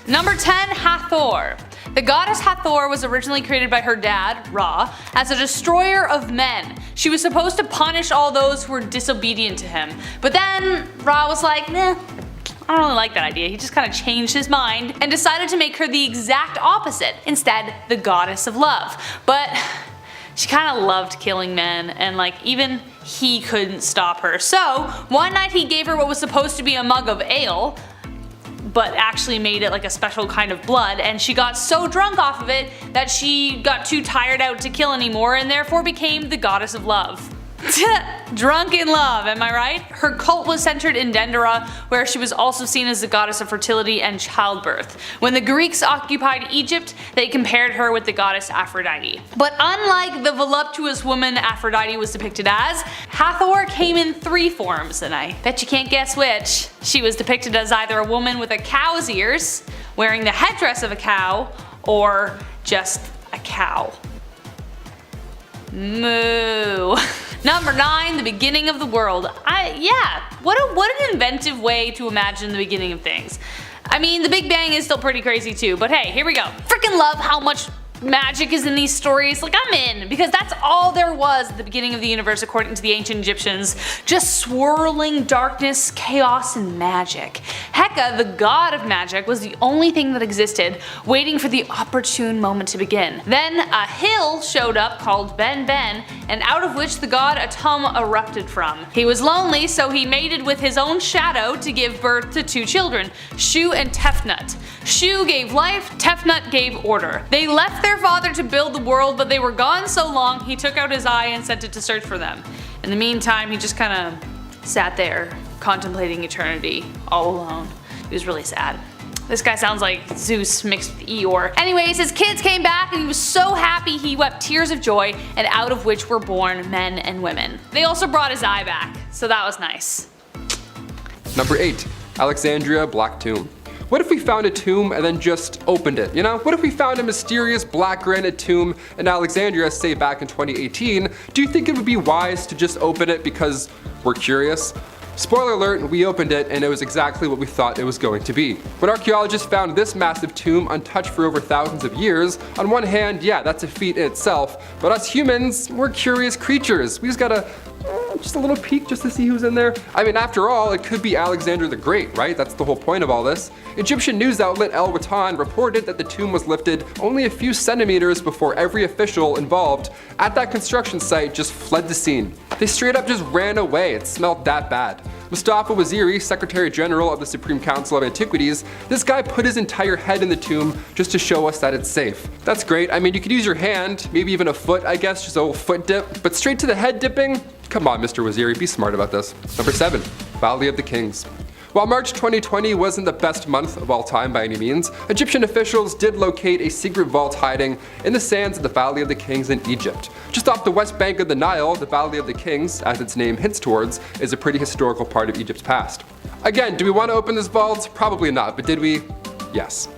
Number 10. Hathor. The goddess Hathor was originally created by her dad, Ra, as a destroyer of men. She was supposed to punish all those who were disobedient to him. But then Ra was like, nah, I don't really like that idea. He just kind of changed his mind and decided to make her the exact opposite. Instead, the goddess of love. But she kind of loved killing men, and like even he couldn't stop her. So one night he gave her what was supposed to be a mug of ale, but actually made it like a special kind of blood, and she got so drunk off of it that she got too tired out to kill anymore and therefore became the goddess of love. Drunk in love, am I right? Her cult was centered in Dendera, where she was also seen as the goddess of fertility and childbirth. When the Greeks occupied Egypt, they compared her with the goddess Aphrodite. But unlike the voluptuous woman Aphrodite was depicted as, Hathor came in 3 forms, and I bet you can't guess which. She was depicted as either a woman with a cow's ears, wearing the headdress of a cow, or just a cow. Moo. Number 9. The beginning of the world. What an inventive way to imagine the beginning of things. I mean, the Big Bang is still pretty crazy too, but hey, here we go. Freaking love how much magic is in these stories. Like, I'm in, because that's all there was at the beginning of the universe according to the ancient Egyptians. Just swirling darkness, chaos, and magic. Heka, the god of magic, was the only thing that existed, waiting for the opportune moment to begin. Then a hill showed up called Ben Ben, and out of which the god Atum erupted from. He was lonely, so he mated with his own shadow to give birth to 2 children, Shu and Tefnut. Shu gave life, Tefnut gave order. They left their father to build the world, but they were gone so long he took out his eye and sent it to search for them. In the meantime, he just kinda sat there contemplating eternity all alone. He was really sad. This guy sounds like Zeus mixed with Eeyore. Anyways, his kids came back and he was so happy he wept tears of joy, and out of which were born men and women. They also brought his eye back, so that was nice. Number 8. Alexandria Black Tomb. What if we found a tomb and then just opened it, you know? What if we found a mysterious black granite tomb in Alexandria, say back in 2018? Do you think it would be wise to just open it because we're curious? Spoiler alert, we opened it and it was exactly what we thought it was going to be. When archaeologists found this massive tomb untouched for over thousands of years, on one hand, yeah, that's a feat in itself, but us humans, we're curious creatures. We just gotta just a little peek just to see who's in there. I mean, after all, it could be Alexander the Great, right? That's the whole point of all this. Egyptian news outlet El Watan reported that the tomb was lifted only a few centimeters before every official involved at that construction site just fled the scene. They straight up just ran away. It smelled that bad. Mustafa Waziri, Secretary General of the Supreme Council of Antiquities, this guy put his entire head in the tomb just to show us that it's safe. That's great. I mean, you could use your hand, maybe even a foot, I guess, just a little foot dip, but straight to the head dipping? Come on, Mr. Waziri, be smart about this. Number 7. Valley of the Kings. While March 2020 wasn't the best month of all time by any means, Egyptian officials did locate a secret vault hiding in the sands of the Valley of the Kings in Egypt. Just off the west bank of the Nile, the Valley of the Kings, as its name hints towards, is a pretty historical part of Egypt's past. Again, do we want to open this vault? Probably not, but did we? Yes.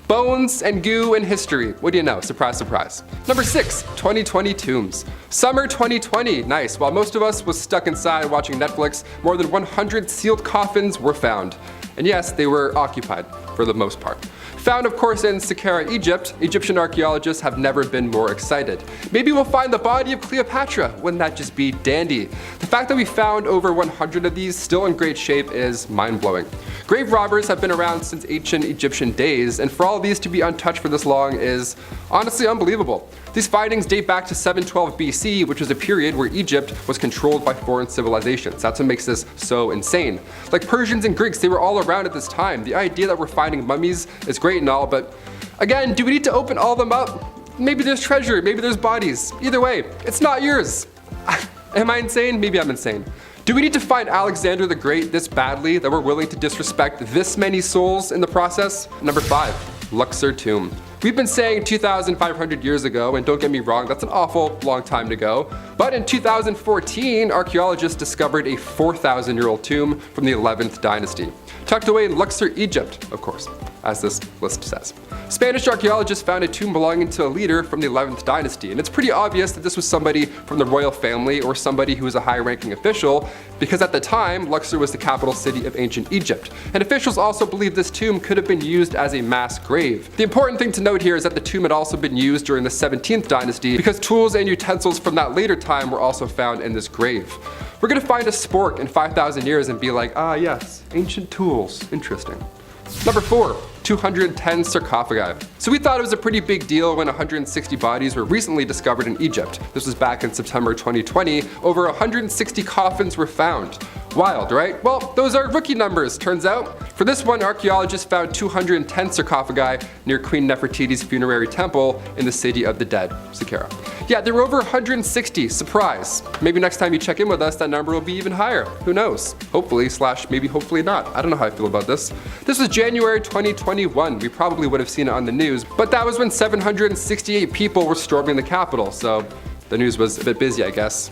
Bones and goo and history. What do you know? Surprise, surprise. Number 6. 2020 tombs. Summer 2020. Nice. While most of us was stuck inside watching Netflix, more than 100 sealed coffins were found. And yes, they were occupied for the most part. Found, of course, in Saqqara, Egypt, Egyptian archaeologists have never been more excited. Maybe we'll find the body of Cleopatra. Wouldn't that just be dandy? The fact that we found over 100 of these still in great shape is mind-blowing. Grave robbers have been around since ancient Egyptian days, and for all of these to be untouched for this long is honestly unbelievable. These findings date back to 712 BC, which was a period where Egypt was controlled by foreign civilizations. That's what makes this so insane. Like Persians and Greeks, they were all around at this time. The idea that we're finding mummies is great and all, but again, do we need to open all of them up? Maybe there's treasure, maybe there's bodies. Either way, it's not yours. Am I insane? Maybe I'm insane. Do we need to find Alexander the Great this badly that we're willing to disrespect this many souls in the process? Number 5. Luxor Tomb. We've been saying 2,500 years ago, and don't get me wrong, that's an awful long time to go. But in 2014, archaeologists discovered a 4,000-year-old tomb from the 11th dynasty, tucked away in Luxor, Egypt, of course. as this list says. Spanish archaeologists found a tomb belonging to a leader from the 11th dynasty, and it's pretty obvious that this was somebody from the royal family or somebody who was a high-ranking official, because at the time, Luxor was the capital city of ancient Egypt, and officials also believe this tomb could have been used as a mass grave. The important thing to note here is that the tomb had also been used during the 17th dynasty, because tools and utensils from that later time were also found in this grave. We're gonna find a spork in 5,000 years and be like, ah yes, ancient tools, interesting. Number 4, 210 sarcophagi. So we thought it was a pretty big deal when 160 bodies were recently discovered in Egypt. This was back in September 2020. Over 160 coffins were found. Wild, right? Well, those are rookie numbers, turns out. For this one, archaeologists found 210 sarcophagi near Queen Nefertiti's funerary temple in the city of the dead, Saqqara. Yeah, there were over 160, surprise. Maybe next time you check in with us, that number will be even higher. Who knows? Hopefully, / maybe hopefully not. I don't know how I feel about this. This was January 2021. We probably would have seen it on the news, but that was when 768 people were storming the Capitol, so the news was a bit busy, I guess.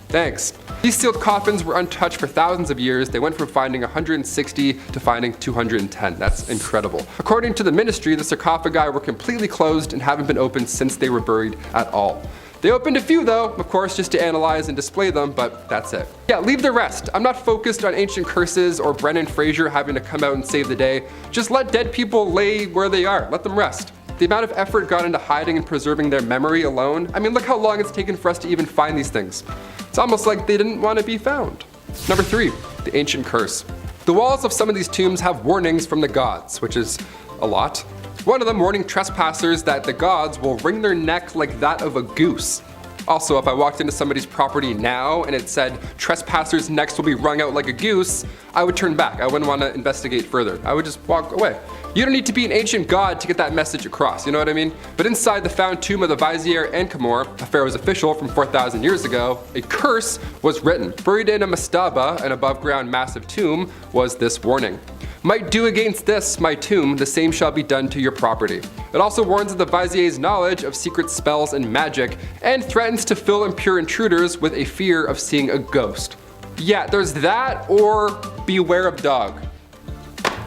Thanks. These sealed coffins were untouched for thousands of years. They went from finding 160 to finding 210. That's incredible. According to the ministry, the sarcophagi were completely closed and haven't been opened since they were buried at all. They opened a few though, of course, just to analyze and display them, but that's it. Yeah, leave the rest. I'm not focused on ancient curses or Brendan Fraser having to come out and save the day. Just let dead people lay where they are. Let them rest. The amount of effort gone into hiding and preserving their memory alone, I mean, look how long it's taken for us to even find these things. It's almost like they didn't want to be found. Number 3, the ancient curse. The walls of some of these tombs have warnings from the gods, which is a lot. One of them warning trespassers that the gods will wring their neck like that of a goose. Also, if I walked into somebody's property now and it said trespassers' necks will be wrung out like a goose, I would turn back. I wouldn't want to investigate further. I would just walk away. You don't need to be an ancient god to get that message across, you know what I mean? But inside the found tomb of the vizier Ankhamor, a pharaoh's official from 4,000 years ago, a curse was written. Buried in a mastaba, an above-ground massive tomb, was this warning. Might do against this, my tomb, the same shall be done to your property. It also warns of the vizier's knowledge of secret spells and magic, and threatens to fill impure intruders with a fear of seeing a ghost. Yeah, there's that, or beware of dog.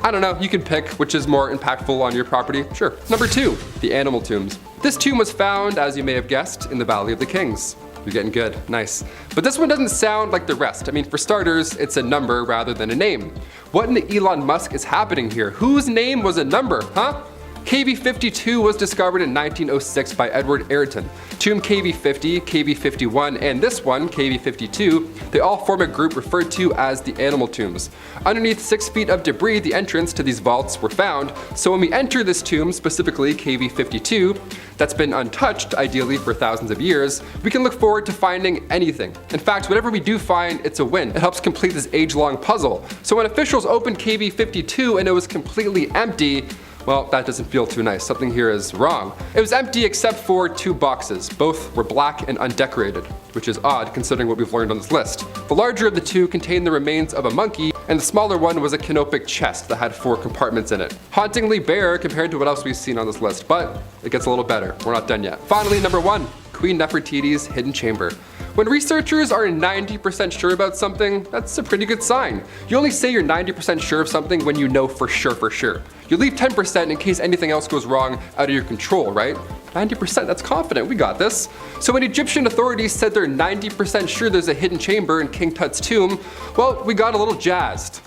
I don't know, you can pick which is more impactful on your property, sure. Number 2, the animal tombs. This tomb was found, as you may have guessed, in the Valley of the Kings. You're getting good, nice. But this one doesn't sound like the rest. I mean, for starters, it's a number rather than a name. What in the Elon Musk is happening here? Whose name was a number, huh? KV52 was discovered in 1906 by Edward Ayrton. Tomb KV50, KV51, and this one, KV52, they all form a group referred to as the animal tombs. Underneath 6 feet of debris, the entrance to these vaults were found, so when we enter this tomb, specifically KV52, that's been untouched, ideally for thousands of years, we can look forward to finding anything. In fact, whatever we do find, it's a win. It helps complete this age-long puzzle. So when officials opened KV52 and it was completely empty, well, that doesn't feel too nice. Something here is wrong. It was empty except for 2 boxes. Both were black and undecorated, which is odd considering what we've learned on this list. The larger of the 2 contained the remains of a monkey, and the smaller one was a canopic chest that had 4 compartments in it. Hauntingly bare compared to what else we've seen on this list, but it gets a little better. We're not done yet. Finally, number 1, Queen Nefertiti's hidden chamber. When researchers are 90% sure about something, that's a pretty good sign. You only say you're 90% sure of something when you know for sure. You leave 10% in case anything else goes wrong out of your control, right? 90%, that's confident, we got this. So when Egyptian authorities said they're 90% sure there's a hidden chamber in King Tut's tomb, well, we got a little jazzed.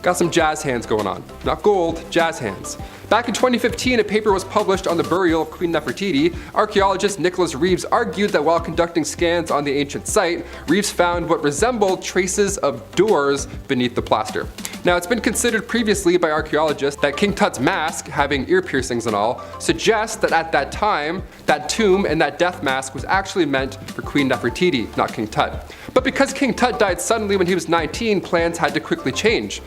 Got some jazz hands going on. Not gold, jazz hands. Back in 2015, a paper was published on the burial of Queen Nefertiti. Archaeologist Nicholas Reeves argued that while conducting scans on the ancient site, Reeves found what resembled traces of doors beneath the plaster. Now, it's been considered previously by archaeologists that King Tut's mask, having ear piercings and all, suggests that at that time, that tomb and that death mask was actually meant for Queen Nefertiti, not King Tut. But because King Tut died suddenly when he was 19, plans had to quickly change.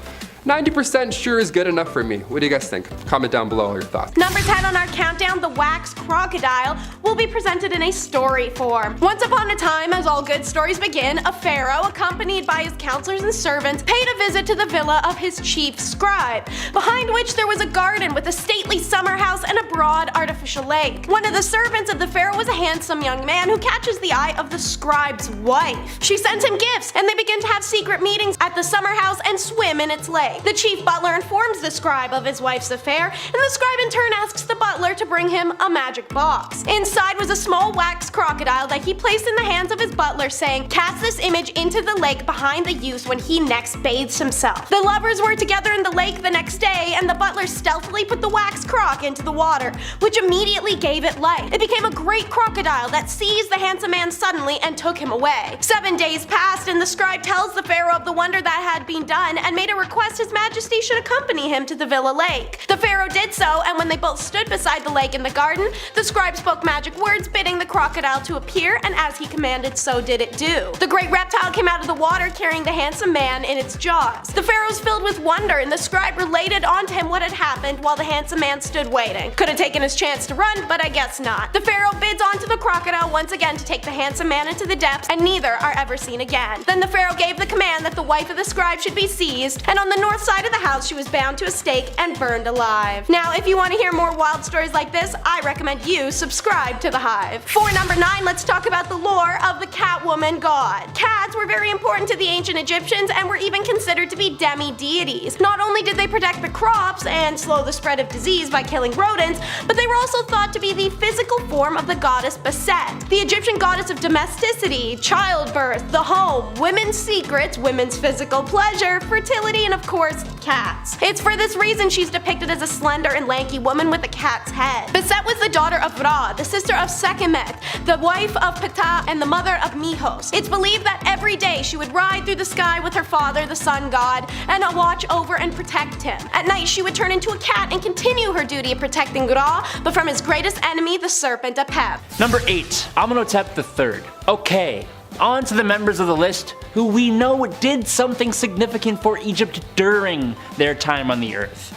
90% sure is good enough for me. What do you guys think? Comment down below all your thoughts. Number 10 on our countdown, the wax crocodile, will be presented in a story form. Once upon a time, as all good stories begin, a pharaoh, accompanied by his counselors and servants, paid a visit to the villa of his chief scribe, behind which there was a garden with a stately summer house and a broad artificial lake. One of the servants of the pharaoh was a handsome young man who catches the eye of the scribe's wife. She sends him gifts, and they begin to have secret meetings at the summer house and swim in its lake. lake. The chief butler informs the scribe of his wife's affair, and the scribe in turn asks the butler to bring him a magic box. Inside was a small wax crocodile that he placed in the hands of his butler, saying, "Cast this image into the lake behind the youth when he next bathes himself." The lovers were together in the lake the next day, and the butler stealthily put the wax croc into the water, which immediately gave it life. It became a great crocodile that seized the handsome man suddenly and took him away. 7 days passed, and the scribe tells the pharaoh of the wonder that had been done and made a request his majesty should accompany him to the villa lake. The pharaoh did so, and when they both stood beside the lake in the garden, the scribe spoke magic words bidding the crocodile to appear, and as he commanded, so did it do. The great reptile came out of the water carrying the handsome man in its jaws. The pharaoh was filled with wonder, and the scribe related on to him what had happened while the handsome man stood waiting. Could have taken his chance to run, but I guess not. The pharaoh bids on to the crocodile once again to take the handsome man into the depths, and neither are ever seen again. Then the pharaoh gave the command that the wife of the scribe should be seized, and on the north side of the house she was bound to a stake and burned alive. Now, if you want to hear more wild stories like this, I recommend you subscribe to The Hive. For number 9, let's talk about the lore of the Catwoman god. Cats were very important to the ancient Egyptians and were even considered to be demi-deities. Not only did they protect the crops and slow the spread of disease by killing rodents, but they were also thought to be the physical form of the goddess Bastet, the Egyptian goddess of domesticity, childbirth, the home, women's secrets, women's physical pleasure, fertility, and of course, cats. It's for this reason she's depicted as a slender and lanky woman with a cat's head. Bastet was the daughter of Ra, the sister of Sekhmet, the wife of Ptah, and the mother of Mihos. It's believed that every day she would ride through the sky with her father, the sun god, and watch over and protect him. At night she would turn into a cat and continue her duty of protecting Ra, but from his greatest enemy, the serpent Apep. Number 8. Amenhotep III. Okay, on to the members of the list who we know did something significant for Egypt during their time on the earth.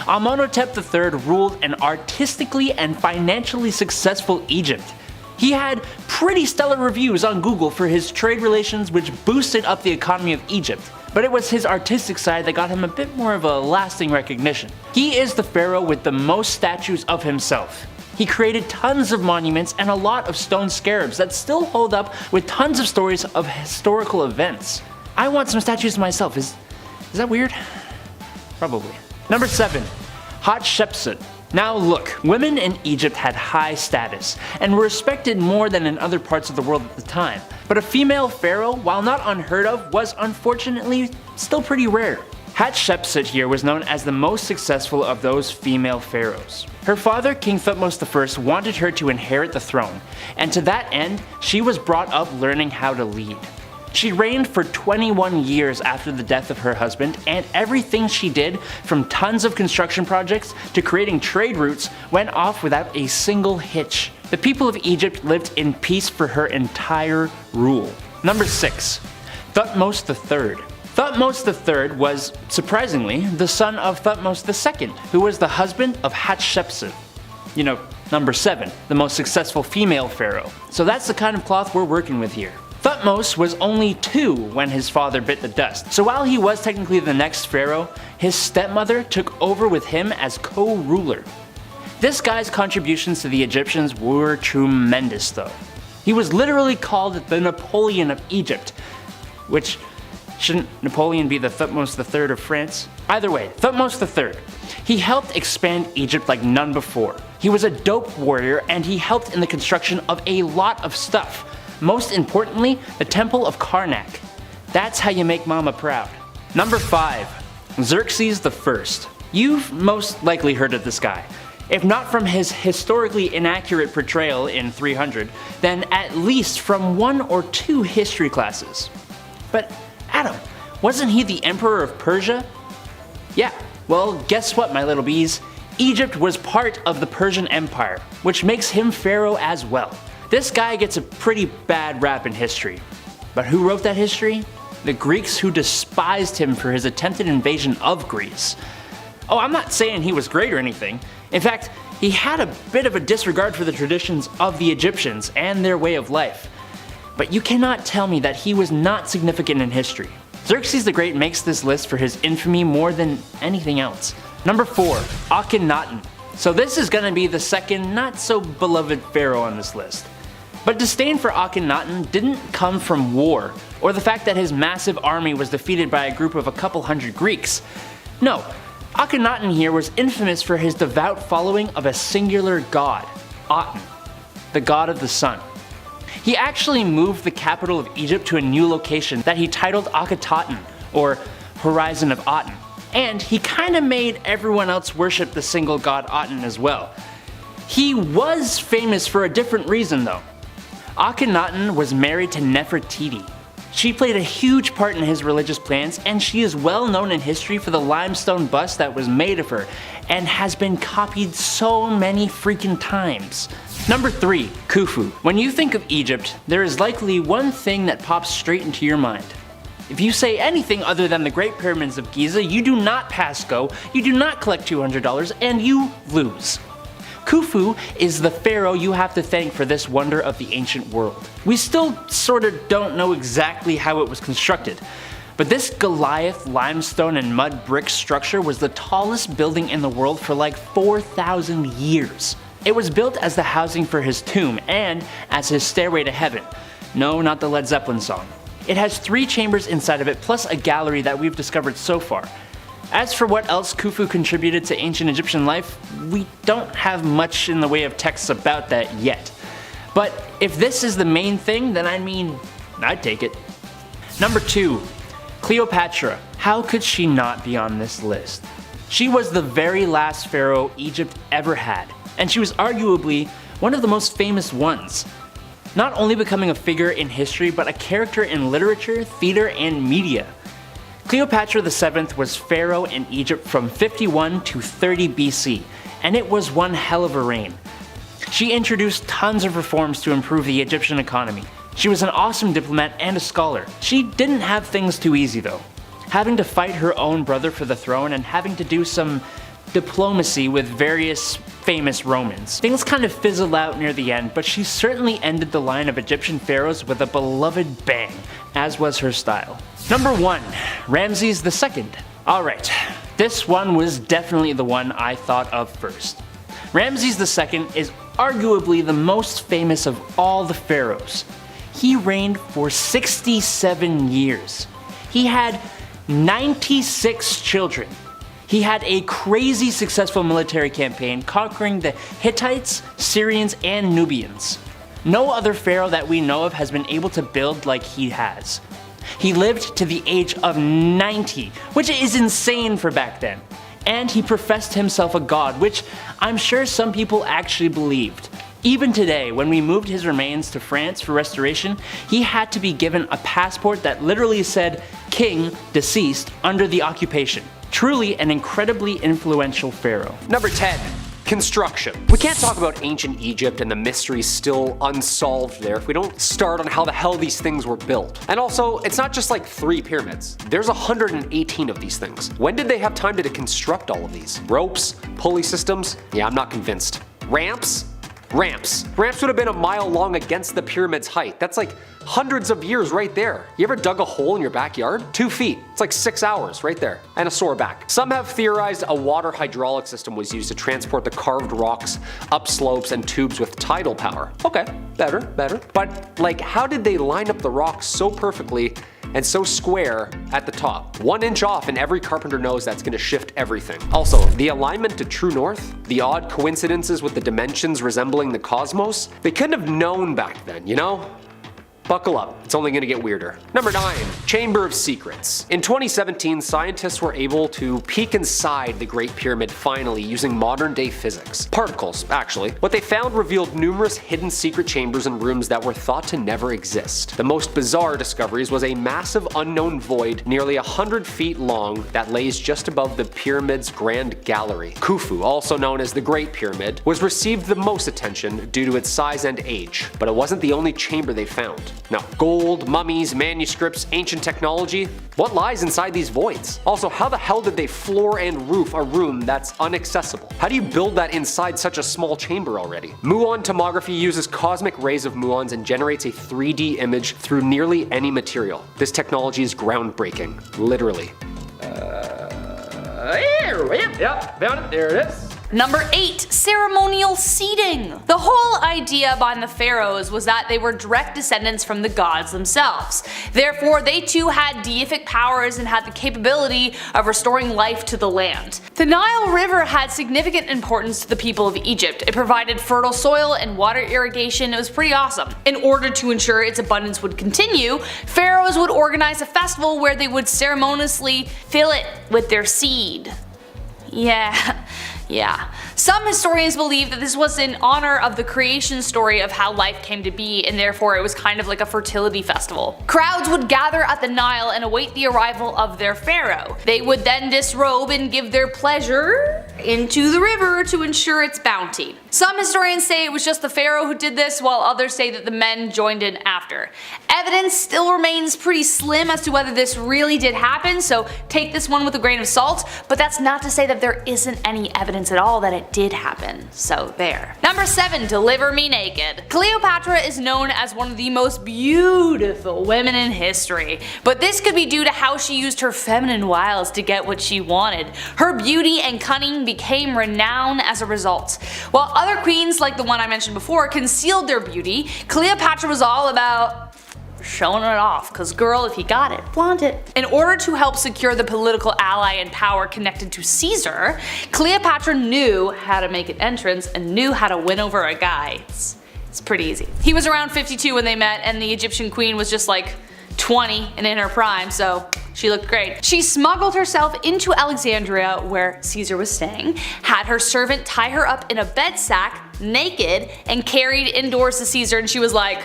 Amenhotep III ruled an artistically and financially successful Egypt. He had pretty stellar reviews on Google for his trade relations, which boosted up the economy of Egypt. But it was his artistic side that got him a bit more of a lasting recognition. He is the pharaoh with the most statues of himself. He created tons of monuments and a lot of stone scarabs that still hold up with tons of stories of historical events. I want some statues myself. Is that weird? Probably. Number 7. Hatshepsut. Now look, women in Egypt had high status and were respected more than in other parts of the world at the time. But a female pharaoh, while not unheard of, was unfortunately still pretty rare. Hatshepsut here was known as the most successful of those female pharaohs. Her father, King Thutmose I, wanted her to inherit the throne, and to that end, she was brought up learning how to lead. She reigned for 21 years after the death of her husband, and everything she did, from tons of construction projects to creating trade routes, went off without a single hitch. The people of Egypt lived in peace for her entire rule. Number 6. Thutmose III. Thutmose III was, surprisingly, the son of Thutmose II, who was the husband of Hatshepsut. You know, number 7, the most successful female pharaoh. So that's the kind of cloth we're working with here. Thutmose was only 2 when his father bit the dust, so while he was technically the next pharaoh, his stepmother took over with him as co-ruler. This guy's contributions to the Egyptians were tremendous though. He was literally called the Napoleon of Egypt, which shouldn't Napoleon be the Thutmose III of France? Either way, Thutmose III. He helped expand Egypt like none before. He was a dope warrior and he helped in the construction of a lot of stuff. Most importantly, the Temple of Karnak. That's how you make mama proud. Number 5. Xerxes I. You've most likely heard of this guy. If not from his historically inaccurate portrayal in 300, then at least from 1 or 2 history classes. But Adam, wasn't he the Emperor of Persia? Yeah, well guess what my little bees? Egypt was part of the Persian Empire, which makes him pharaoh as well. This guy gets a pretty bad rap in history. But who wrote that history? The Greeks, who despised him for his attempted invasion of Greece. Oh, I'm not saying he was great or anything. In fact, he had a bit of a disregard for the traditions of the Egyptians and their way of life. But you cannot tell me that he was not significant in history. Xerxes the Great makes this list for his infamy more than anything else. Number 4. Akhenaten. So this is gonna be the second not so beloved pharaoh on this list. But disdain for Akhenaten didn't come from war, or the fact that his massive army was defeated by a group of a couple hundred Greeks. No, Akhenaten here was infamous for his devout following of a singular god, Aten, the god of the sun. He actually moved the capital of Egypt to a new location that he titled Akhetaten, or Horizon of Aten. And he kinda made everyone else worship the single god Aten as well. He was famous for a different reason though. Akhenaten was married to Nefertiti. She played a huge part in his religious plans, and she is well known in history for the limestone bust that was made of her, and has been copied so many freaking times. Number 3. Khufu. When you think of Egypt, there is likely one thing that pops straight into your mind. If you say anything other than the Great Pyramids of Giza, you do not pass go, you do not collect $200, and you lose. Khufu is the pharaoh you have to thank for this wonder of the ancient world. We still sorta don't know exactly how it was constructed, but this Goliath limestone and mud brick structure was the tallest building in the world for like 4,000 years. It was built as the housing for his tomb and as his stairway to heaven. No, not the Led Zeppelin song. It has 3 chambers inside of it plus a gallery that we've discovered so far. As for what else Khufu contributed to ancient Egyptian life, we don't have much in the way of texts about that yet. But if this is the main thing, then I mean, I'd take it. Number 2. Cleopatra. How could she not be on this list? She was the very last pharaoh Egypt ever had, and she was arguably one of the most famous ones. Not only becoming a figure in history, but a character in literature, theater, and media. Cleopatra VII was pharaoh in Egypt from 51 to 30 BC, and it was one hell of a reign. She introduced tons of reforms to improve the Egyptian economy. She was an awesome diplomat and a scholar. She didn't have things too easy though, having to fight her own brother for the throne and having to do some diplomacy with various famous Romans. Things kind of fizzled out near the end, but she certainly ended the line of Egyptian pharaohs with a beloved bang, as was her style. Number 1. Ramses II. Alright, this one was definitely the one I thought of first. Ramses II is arguably the most famous of all the pharaohs. He reigned for 67 years. He had 96 children. He had a crazy successful military campaign conquering the Hittites, Syrians, and Nubians. No other pharaoh that we know of has been able to build like he has. He lived to the age of 90, which is insane for back then. And he professed himself a god, which I'm sure some people actually believed. Even today, when we moved his remains to France for restoration, he had to be given a passport that literally said "King, deceased, under the occupation." Truly an incredibly influential pharaoh. Number 10. Construction. We can't talk about ancient Egypt and the mysteries still unsolved there if we don't start on how the hell these things were built. And also, it's not just like 3 pyramids. There's 118 of these things. When did they have time to construct all of these? Ropes? Pulley systems? Yeah, I'm not convinced. Ramps? Ramps. Ramps would have been a mile long against the pyramid's height. That's like hundreds of years right there. You ever dug a hole in your backyard? 2 feet. It's like 6 hours right there. And a sore back. Some have theorized a water hydraulic system was used to transport the carved rocks up slopes and tubes with tidal power. Okay, better. But like, how did they line up the rocks so perfectly and so square at the top? 1 inch off and every carpenter knows that's gonna shift everything. Also, the alignment to true north, the odd coincidences with the dimensions resembling the cosmos, they couldn't have known back then, you know? Buckle up, it's only gonna get weirder. Number 9, Chamber of Secrets. In 2017, scientists were able to peek inside the Great Pyramid finally using modern day physics. Particles, actually. What they found revealed numerous hidden secret chambers and rooms that were thought to never exist. The most bizarre discoveries was a massive unknown void nearly 100 feet long that lays just above the pyramid's grand gallery. Khufu, also known as the Great Pyramid, was received the most attention due to its size and age, but it wasn't the only chamber they found. Now, gold, mummies, manuscripts, ancient technology, what lies inside these voids? Also, how the hell did they floor and roof a room that's inaccessible? How do you build that inside such a small chamber already? Muon tomography uses cosmic rays of muons and generates a 3D image through nearly any material. This technology is groundbreaking, literally. Yep, found it, there it is. Number 8. Ceremonial seating. The whole idea behind the pharaohs was that they were direct descendants from the gods themselves. Therefore, they too had deific powers and had the capability of restoring life to the land. The Nile River had significant importance to the people of Egypt. It provided fertile soil and water irrigation. It was pretty awesome. In order to ensure its abundance would continue, pharaohs would organize a festival where they would ceremoniously fill it with their seed. Yeah. Some historians believe that this was in honor of the creation story of how life came to be, and therefore it was kind of like a fertility festival. Crowds would gather at the Nile and await the arrival of their pharaoh. They would then disrobe and give their pleasure into the river to ensure its bounty. Some historians say it was just the pharaoh who did this, while others say that the men joined in after. Evidence still remains pretty slim as to whether this really did happen, so take this one with a grain of salt, but that's not to say that there isn't any evidence at all that it did happen. So there. Number 7. Deliver me naked. Cleopatra is known as one of the most beautiful women in history, but this could be due to how she used her feminine wiles to get what she wanted. Her beauty and cunning became renowned as a result. While other queens, like the one I mentioned before, concealed their beauty, Cleopatra was all about showing it off, cause girl, if you got it, flaunt it. In order to help secure the political ally and power connected to Caesar, Cleopatra knew how to make an entrance and knew how to win over a guy. It's pretty easy. He was around 52 when they met, and the Egyptian queen was just like 20 and in her prime, so she looked great. She smuggled herself into Alexandria, where Caesar was staying, had her servant tie her up in a bed sack, naked, and carried indoors to Caesar, and she was like,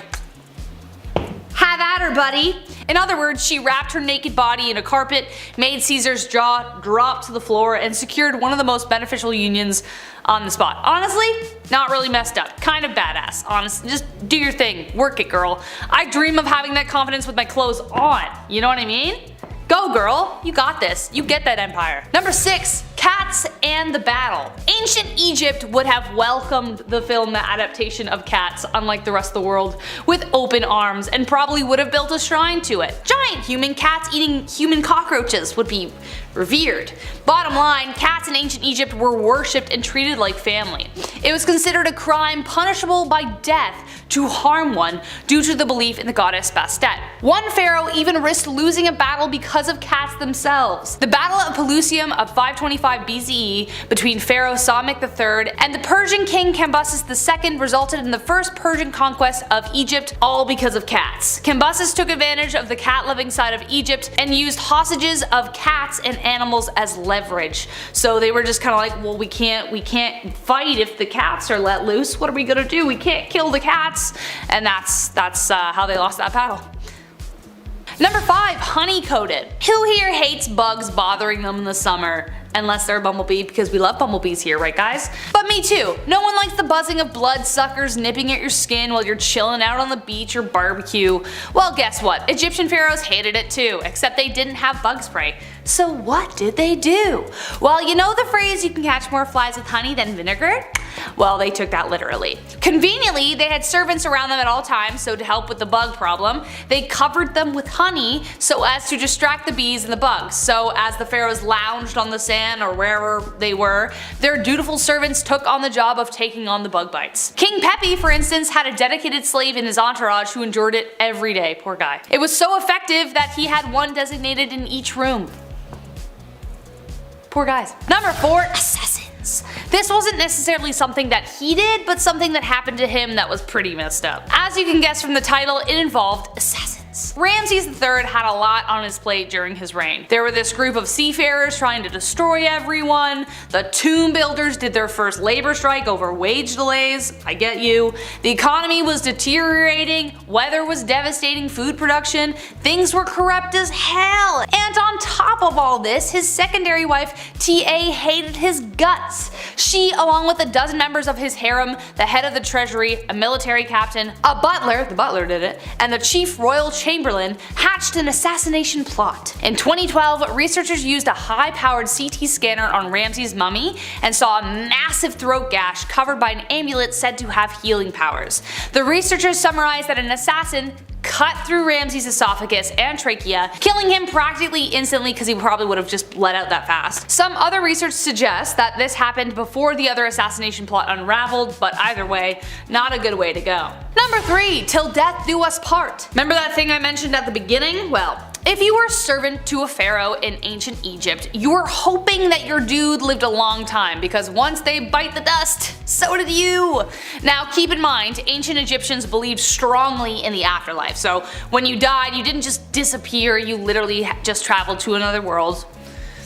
"Have at her, buddy." In other words, she wrapped her naked body in a carpet, made Caesar's jaw drop to the floor, and secured one of the most beneficial unions on the spot. Honestly, not really messed up. Kind of badass. Honestly, just do your thing. Work it, girl. I dream of having that confidence with my clothes on. You know what I mean? Go girl, you got this. You get that empire. Number 6. Cats and the Battle. Ancient Egypt would have welcomed the film adaptation of Cats, unlike the rest of the world, with open arms, and probably would have built a shrine to it. Giant human cats eating human cockroaches would be revered. Bottom line, cats in ancient Egypt were worshipped and treated like family. It was considered a crime punishable by death to harm one due to the belief in the goddess Bastet. One pharaoh even risked losing a battle because of cats themselves. The Battle of Pelusium of 525 BCE between Pharaoh Psamek III and the Persian king Cambyses II resulted in the first Persian conquest of Egypt, all because of cats. Cambyses took advantage of the cat-loving side of Egypt and used hostages of cats and animals as leverage. So they were just kind of like, well, we can't fight if the cats are let loose. What are we gonna do? We can't kill the cats, and that's how they lost that battle. Number 5. Honey-coated. Who here hates bugs bothering them in the summer? Unless they're a bumblebee, because we love bumblebees here, right guys? But me too. No one likes the buzzing of bloodsuckers nipping at your skin while you're chilling out on the beach or barbecue. Well, guess what? Egyptian pharaohs hated it too, except they didn't have bug spray. So what did they do? Well, you know the phrase, you can catch more flies with honey than vinegar? Well, they took that literally. Conveniently, they had servants around them at all times, so to help with the bug problem, they covered them with honey so as to distract the bees and the bugs. So as the pharaohs lounged on the sand or wherever they were, their dutiful servants took on the job of taking on the bug bites. King Pepi, for instance, had a dedicated slave in his entourage who endured it every day, poor guy. It was so effective that he had one designated in each room. Poor guys. Number 4. Assassins. This wasn't necessarily something that he did, but something that happened to him that was pretty messed up. As you can guess from the title, it involved assassins. Ramses III had a lot on his plate during his reign. There were this group of seafarers trying to destroy everyone, the tomb builders did their first labor strike over wage delays, I get you, the economy was deteriorating, weather was devastating food production, things were corrupt as hell, and on top of all this, his secondary wife Ta hated his guts. She, along with a dozen members of his harem, the head of the treasury, a military captain, a butler, the butler did it, and the chief royal chamberlain, hatched an assassination plot. In 2012, researchers used a high-powered CT scanner on Ramses' mummy and saw a massive throat gash covered by an amulet said to have healing powers. The researchers summarized that an assassin cut through Ramses' esophagus and trachea, killing him practically instantly because he probably would have just let out that fast. Some other research suggests that this happened before the other assassination plot unraveled, but either way, not a good way to go. Number 3. Till death do us part. Remember that thing I mentioned at the beginning? Well, if you were a servant to a pharaoh in ancient Egypt, you were hoping that your dude lived a long time because once they bite the dust, so did you. Now keep in mind, ancient Egyptians believed strongly in the afterlife, so when you died you didn't just disappear, you literally just traveled to another world.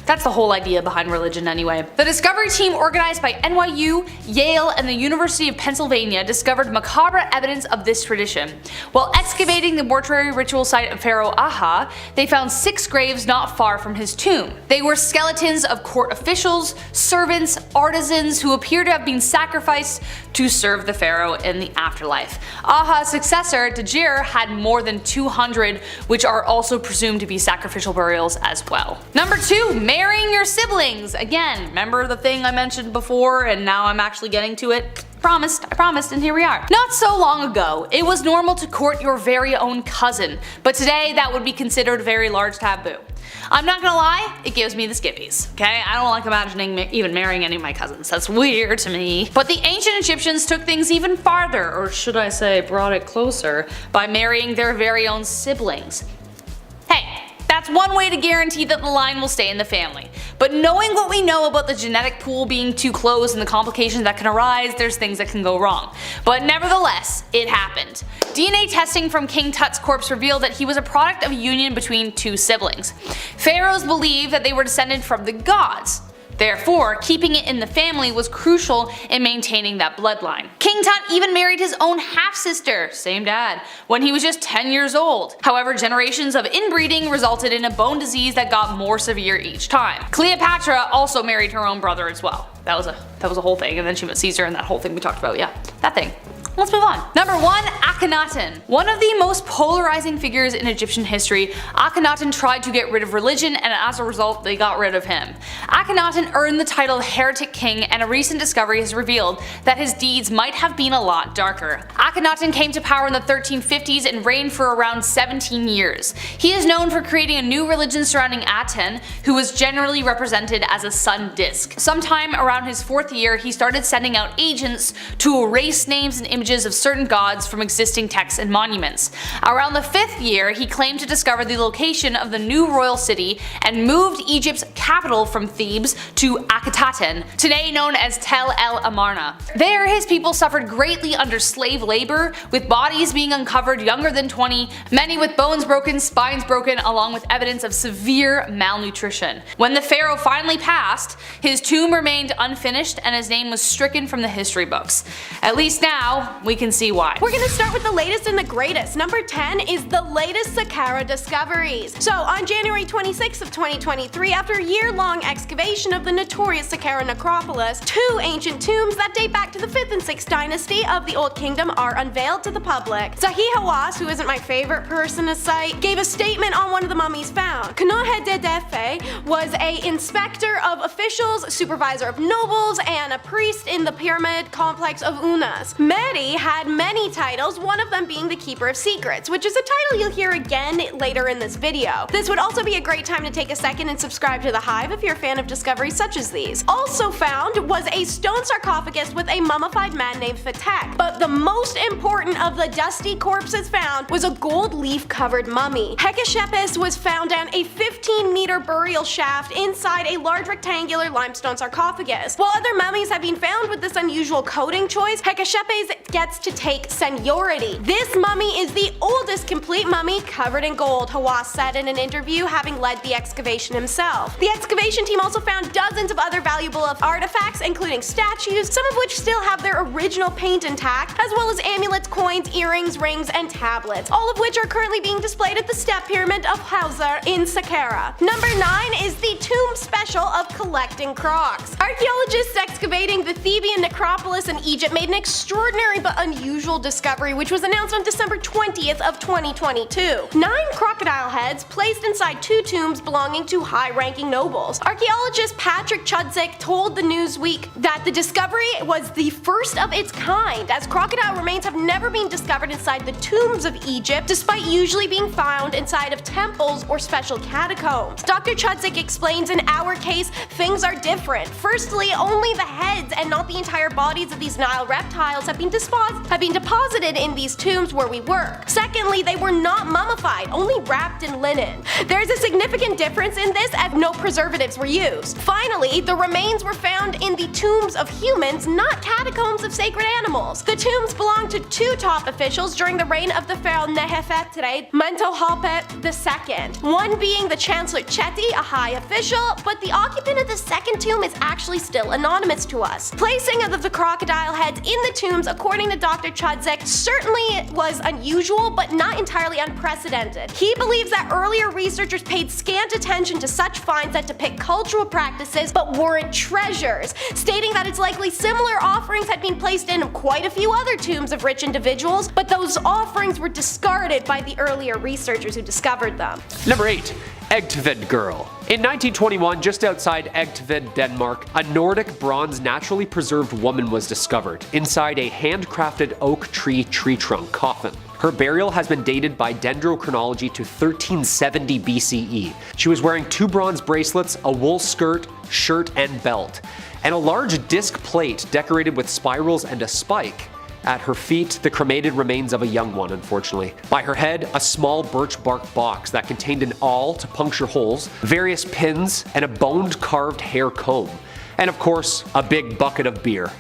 That's the whole idea behind religion anyway. The discovery team organized by NYU, Yale, and the University of Pennsylvania discovered macabre evidence of this tradition. While excavating the mortuary ritual site of Pharaoh Aha, they found 6 graves not far from his tomb. They were skeletons of court officials, servants, artisans who appear to have been sacrificed to serve the pharaoh in the afterlife. Aha's successor, Djir, had more than 200, which are also presumed to be sacrificial burials as well. Number 2. Marrying your siblings. Again, remember the thing I mentioned before and now I'm actually getting to it? I promised, and here we are. Not so long ago, it was normal to court your very own cousin, but today that would be considered a very large taboo. I'm not gonna lie, it gives me the skippies, okay? I don't like imagining even marrying any of my cousins, that's weird to me. But the ancient Egyptians took things even farther, or should I say brought it closer, by marrying their very own siblings. Hey, that's one way to guarantee that the line will stay in the family. But knowing what we know about the genetic pool being too close and the complications that can arise, there's things that can go wrong. But nevertheless, it happened. DNA testing from King Tut's corpse revealed that he was a product of a union between 2 siblings. Pharaohs believed that they were descended from the gods. Therefore, keeping it in the family was crucial in maintaining that bloodline. King Tut even married his own half-sister, same dad, when he was just 10 years old. However, generations of inbreeding resulted in a bone disease that got more severe each time. Cleopatra also married her own brother as well. That was a whole thing, and then she met Caesar and that whole thing we talked about, yeah, that thing. Let's move on. Number 1. Akhenaten. One of the most polarizing figures in Egyptian history, Akhenaten tried to get rid of religion and as a result they got rid of him. Akhenaten earned the title Heretic King, and a recent discovery has revealed that his deeds might have been a lot darker. Akhenaten came to power in the 1350s and reigned for around 17 years. He is known for creating a new religion surrounding Aten, who was generally represented as a sun disk. Sometime around his 4th year, he started sending out agents to erase names and images of certain gods from existing texts and monuments. Around the 5th year, he claimed to discover the location of the new royal city and moved Egypt's capital from Thebes to Akhetaten, today known as Tel El Amarna. There, his people suffered greatly under slave labor, with bodies being uncovered younger than 20, many with bones broken, spines broken, along with evidence of severe malnutrition. When the pharaoh finally passed, his tomb remained unfinished and his name was stricken from the history books. At least now, we can see why. We're gonna start with the latest and the greatest. Number 10 is the latest Saqqara discoveries. So on January 26th of 2023, after a year-long excavation of the notorious Saqqara necropolis, 2 ancient tombs that date back to the 5th and 6th dynasty of the Old Kingdom are unveiled to the public. Zahi Hawass, who isn't my favorite person to cite, gave a statement on one of the mummies found. Kanohededefe was a inspector of officials, supervisor of nobles, and a priest in the pyramid complex of Unas. Mehdi had many titles, one of them being the Keeper of Secrets, which is a title you'll hear again later in this video. This would also be a great time to take a second and subscribe to The Hive if you're a fan of discoveries such as these. Also found was a stone sarcophagus with a mummified man named Fatek, but the most important of the dusty corpses found was a gold leaf covered mummy. Hekashepes was found down a 15-meter burial shaft inside a large rectangular limestone sarcophagus. While other mummies have been found with this unusual coating choice, Hekashepes gets to take seniority. This mummy is the oldest complete mummy covered in gold, Hawass said in an interview, having led the excavation himself. The excavation team also found dozens of other valuable artifacts, including statues, some of which still have their original paint intact, as well as amulets, coins, earrings, rings, and tablets, all of which are currently being displayed at the Step Pyramid of Hawzer in Saqqara. Number 9 is the tomb special of collecting crocs. Archaeologists excavating the Theban necropolis in Egypt made an extraordinary different but unusual discovery which was announced on December 20th of 2022. 9 crocodile heads placed inside 2 tombs belonging to high-ranking nobles. Archaeologist Patrick Chudzik told the Newsweek that the discovery was the first of its kind, as crocodile remains have never been discovered inside the tombs of Egypt, despite usually being found inside of temples or special catacombs. Dr. Chudzik explains, in our case, things are different. Firstly, only the heads and not the entire bodies of these Nile reptiles have been deposited in these tombs where we work. Secondly, they were not mummified, only wrapped in linen. There is a significant difference in this, as no preservatives were used. Finally, the remains were found in the tombs of humans, not catacombs of sacred animals. The tombs belong to 2 top officials during the reign of the pharaoh Nefertari Mentuhotep II. One being the Chancellor Cheti, a high official, but the occupant of the second tomb is actually still anonymous to us. Placing of the crocodile heads in the tombs, according to Dr. Chudzik, certainly was unusual but not entirely unprecedented. He believes that earlier researchers paid scant attention to such finds that depict cultural practices but weren't treasures, stating that it's likely similar offerings had been placed in quite a few other tombs of rich individuals, but those offerings were discarded by the earlier researchers who discovered them. Number 8. Egtved Girl. In 1921, just outside Egtved, Denmark, a Nordic bronze naturally preserved woman was discovered inside a handcrafted oak tree trunk coffin. Her burial has been dated by dendrochronology to 1370 BCE. She was wearing 2 bronze bracelets, a wool skirt, shirt, and belt, and a large disc plate decorated with spirals and a spike. At her feet, the cremated remains of a young one, unfortunately. By her head, a small birch bark box that contained an awl to puncture holes, various pins, and a boned carved hair comb. And of course, a big bucket of beer.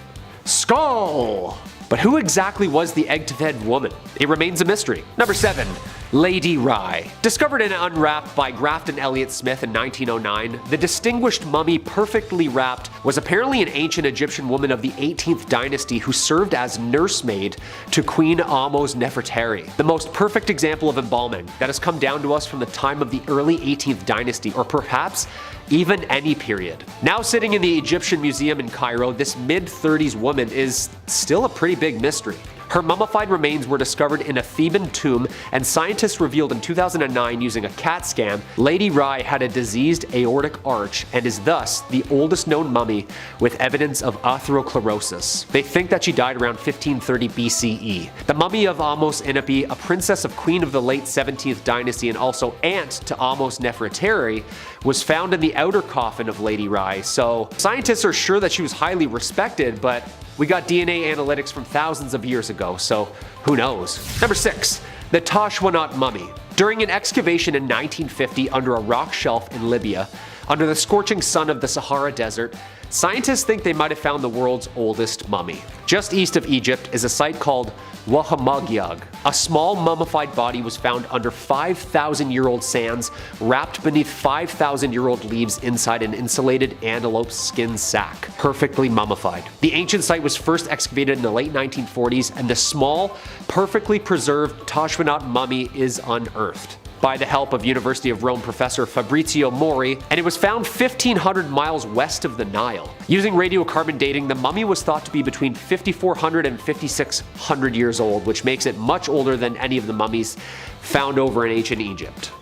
Skull! But who exactly was the Egtved woman? It remains a mystery. Number 7. Lady Rye. Discovered and unwrapped by Grafton Elliott Smith in 1909, the distinguished mummy perfectly wrapped was apparently an ancient Egyptian woman of the 18th dynasty who served as nursemaid to Queen Ahmose Nefertari, the most perfect example of embalming that has come down to us from the time of the early 18th dynasty, or perhaps even any period. Now sitting in the Egyptian Museum in Cairo, this mid-30s woman is still a pretty big mystery. Her mummified remains were discovered in a Theban tomb, and scientists revealed in 2009 using a CAT scan, Lady Rye had a diseased aortic arch and is thus the oldest known mummy with evidence of atherosclerosis. They think that she died around 1530 BCE. The mummy of Ahmose Inipi, a princess of queen of the late 17th dynasty and also aunt to Ahmose Nefertari, was found in the outer coffin of Lady Rye, so scientists are sure that she was highly respected, but we got DNA analytics from thousands of years ago, so who knows. Number 6. The Tashwanat Mummy. During an excavation in 1950 under a rock shelf in Libya, under the scorching sun of the Sahara Desert, scientists think they might have found the world's oldest mummy. Just east of Egypt is a site called Wahamagyag. A small mummified body was found under 5,000-year-old sands, wrapped beneath 5,000-year-old leaves inside an insulated antelope skin sack, perfectly mummified. The ancient site was first excavated in the late 1940s, and the small, perfectly preserved Tashwanat mummy is unearthed by the help of University of Rome professor Fabrizio Mori, and it was found 1,500 miles west of the Nile. Using radiocarbon dating, the mummy was thought to be between 5,400 and 5,600 years old, which makes it much older than any of the mummies found over in ancient Egypt.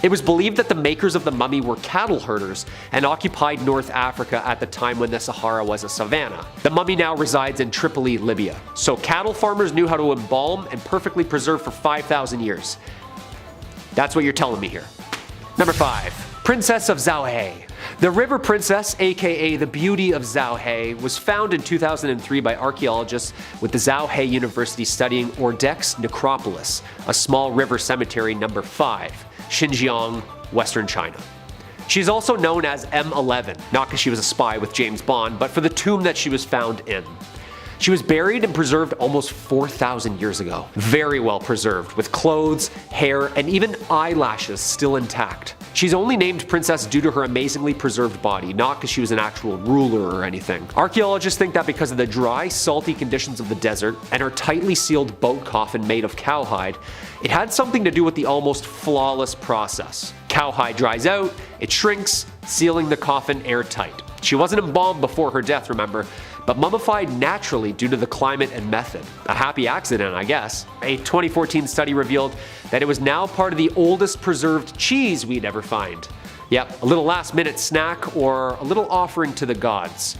It was believed that the makers of the mummy were cattle herders and occupied North Africa at the time when the Sahara was a savanna. The mummy now resides in Tripoli, Libya. So cattle farmers knew how to embalm and perfectly preserve for 5,000 years. That's what you're telling me here. Number 5. Princess of Zhao. The River Princess, aka the Beauty of Zhao, was found in 2003 by archaeologists with the Zhao University studying Ordex Necropolis, a small river cemetery number 5, Xinjiang, Western China. She's also known as M11, not because she was a spy with James Bond, but for the tomb that she was found in. She was buried and preserved almost 4,000 years ago. Very well preserved, with clothes, hair, and even eyelashes still intact. She's only named princess due to her amazingly preserved body, not because she was an actual ruler or anything. Archaeologists think that because of the dry, salty conditions of the desert and her tightly sealed boat coffin made of cowhide, it had something to do with the almost flawless process. Cowhide dries out, it shrinks, sealing the coffin airtight. She wasn't embalmed before her death, remember, but mummified naturally due to the climate and method. A happy accident, I guess. A 2014 study revealed that it was now part of the oldest preserved cheese we'd ever find. Yep, a little last-minute snack or a little offering to the gods.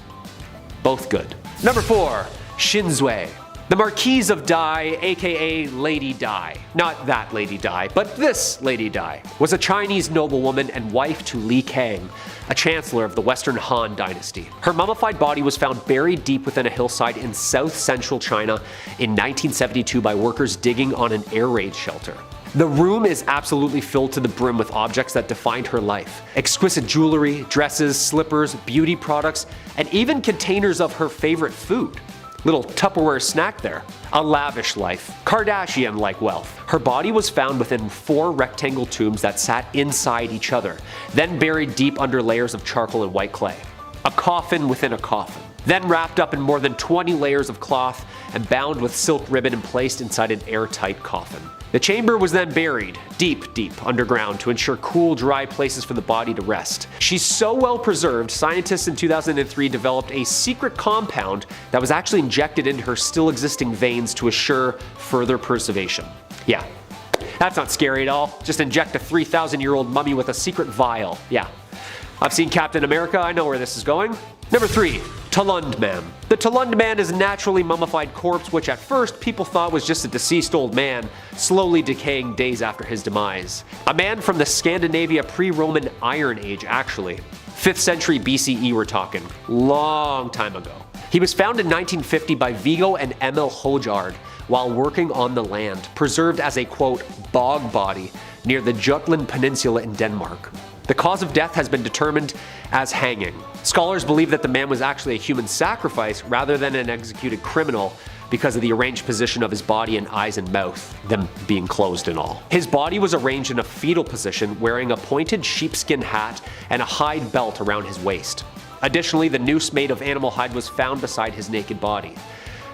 Both good. Number 4. Shinzue. The Marquise of Dai, aka Lady Dai, not that Lady Dai, but this Lady Dai, was a Chinese noblewoman and wife to Li Kang, a chancellor of the Western Han dynasty. Her mummified body was found buried deep within a hillside in south-central China in 1972 by workers digging on an air raid shelter. The room is absolutely filled to the brim with objects that defined her life. Exquisite jewelry, dresses, slippers, beauty products, and even containers of her favorite food. Little Tupperware snack there. A lavish life. Kardashian-like wealth. Her body was found within 4 rectangle tombs that sat inside each other, then buried deep under layers of charcoal and white clay. A coffin within a coffin. Then wrapped up in more than 20 layers of cloth and bound with silk ribbon and placed inside an airtight coffin. The chamber was then buried deep underground to ensure cool, dry places for the body to rest. She's so well preserved, scientists in 2003 developed a secret compound that was actually injected into her still existing veins to assure further preservation. Yeah, that's not scary at all. Just inject a 3,000-year-old mummy with a secret vial. Yeah. I've seen Captain America, I know where this is going. Number 3. Talund Man. The Talund Man is a naturally mummified corpse which at first people thought was just a deceased old man, slowly decaying days after his demise. A man from the Scandinavia pre-Roman Iron Age actually. 5th century BCE we're talking. Long time ago. He was found in 1950 by Viggo and Emil Hojard while working on the land, preserved as a quote, bog body near the Jutland Peninsula in Denmark. The cause of death has been determined as hanging. Scholars believe that the man was actually a human sacrifice rather than an executed criminal because of the arranged position of his body and eyes and mouth, them being closed and all. His body was arranged in a fetal position, wearing a pointed sheepskin hat and a hide belt around his waist. Additionally, the noose made of animal hide was found beside his naked body.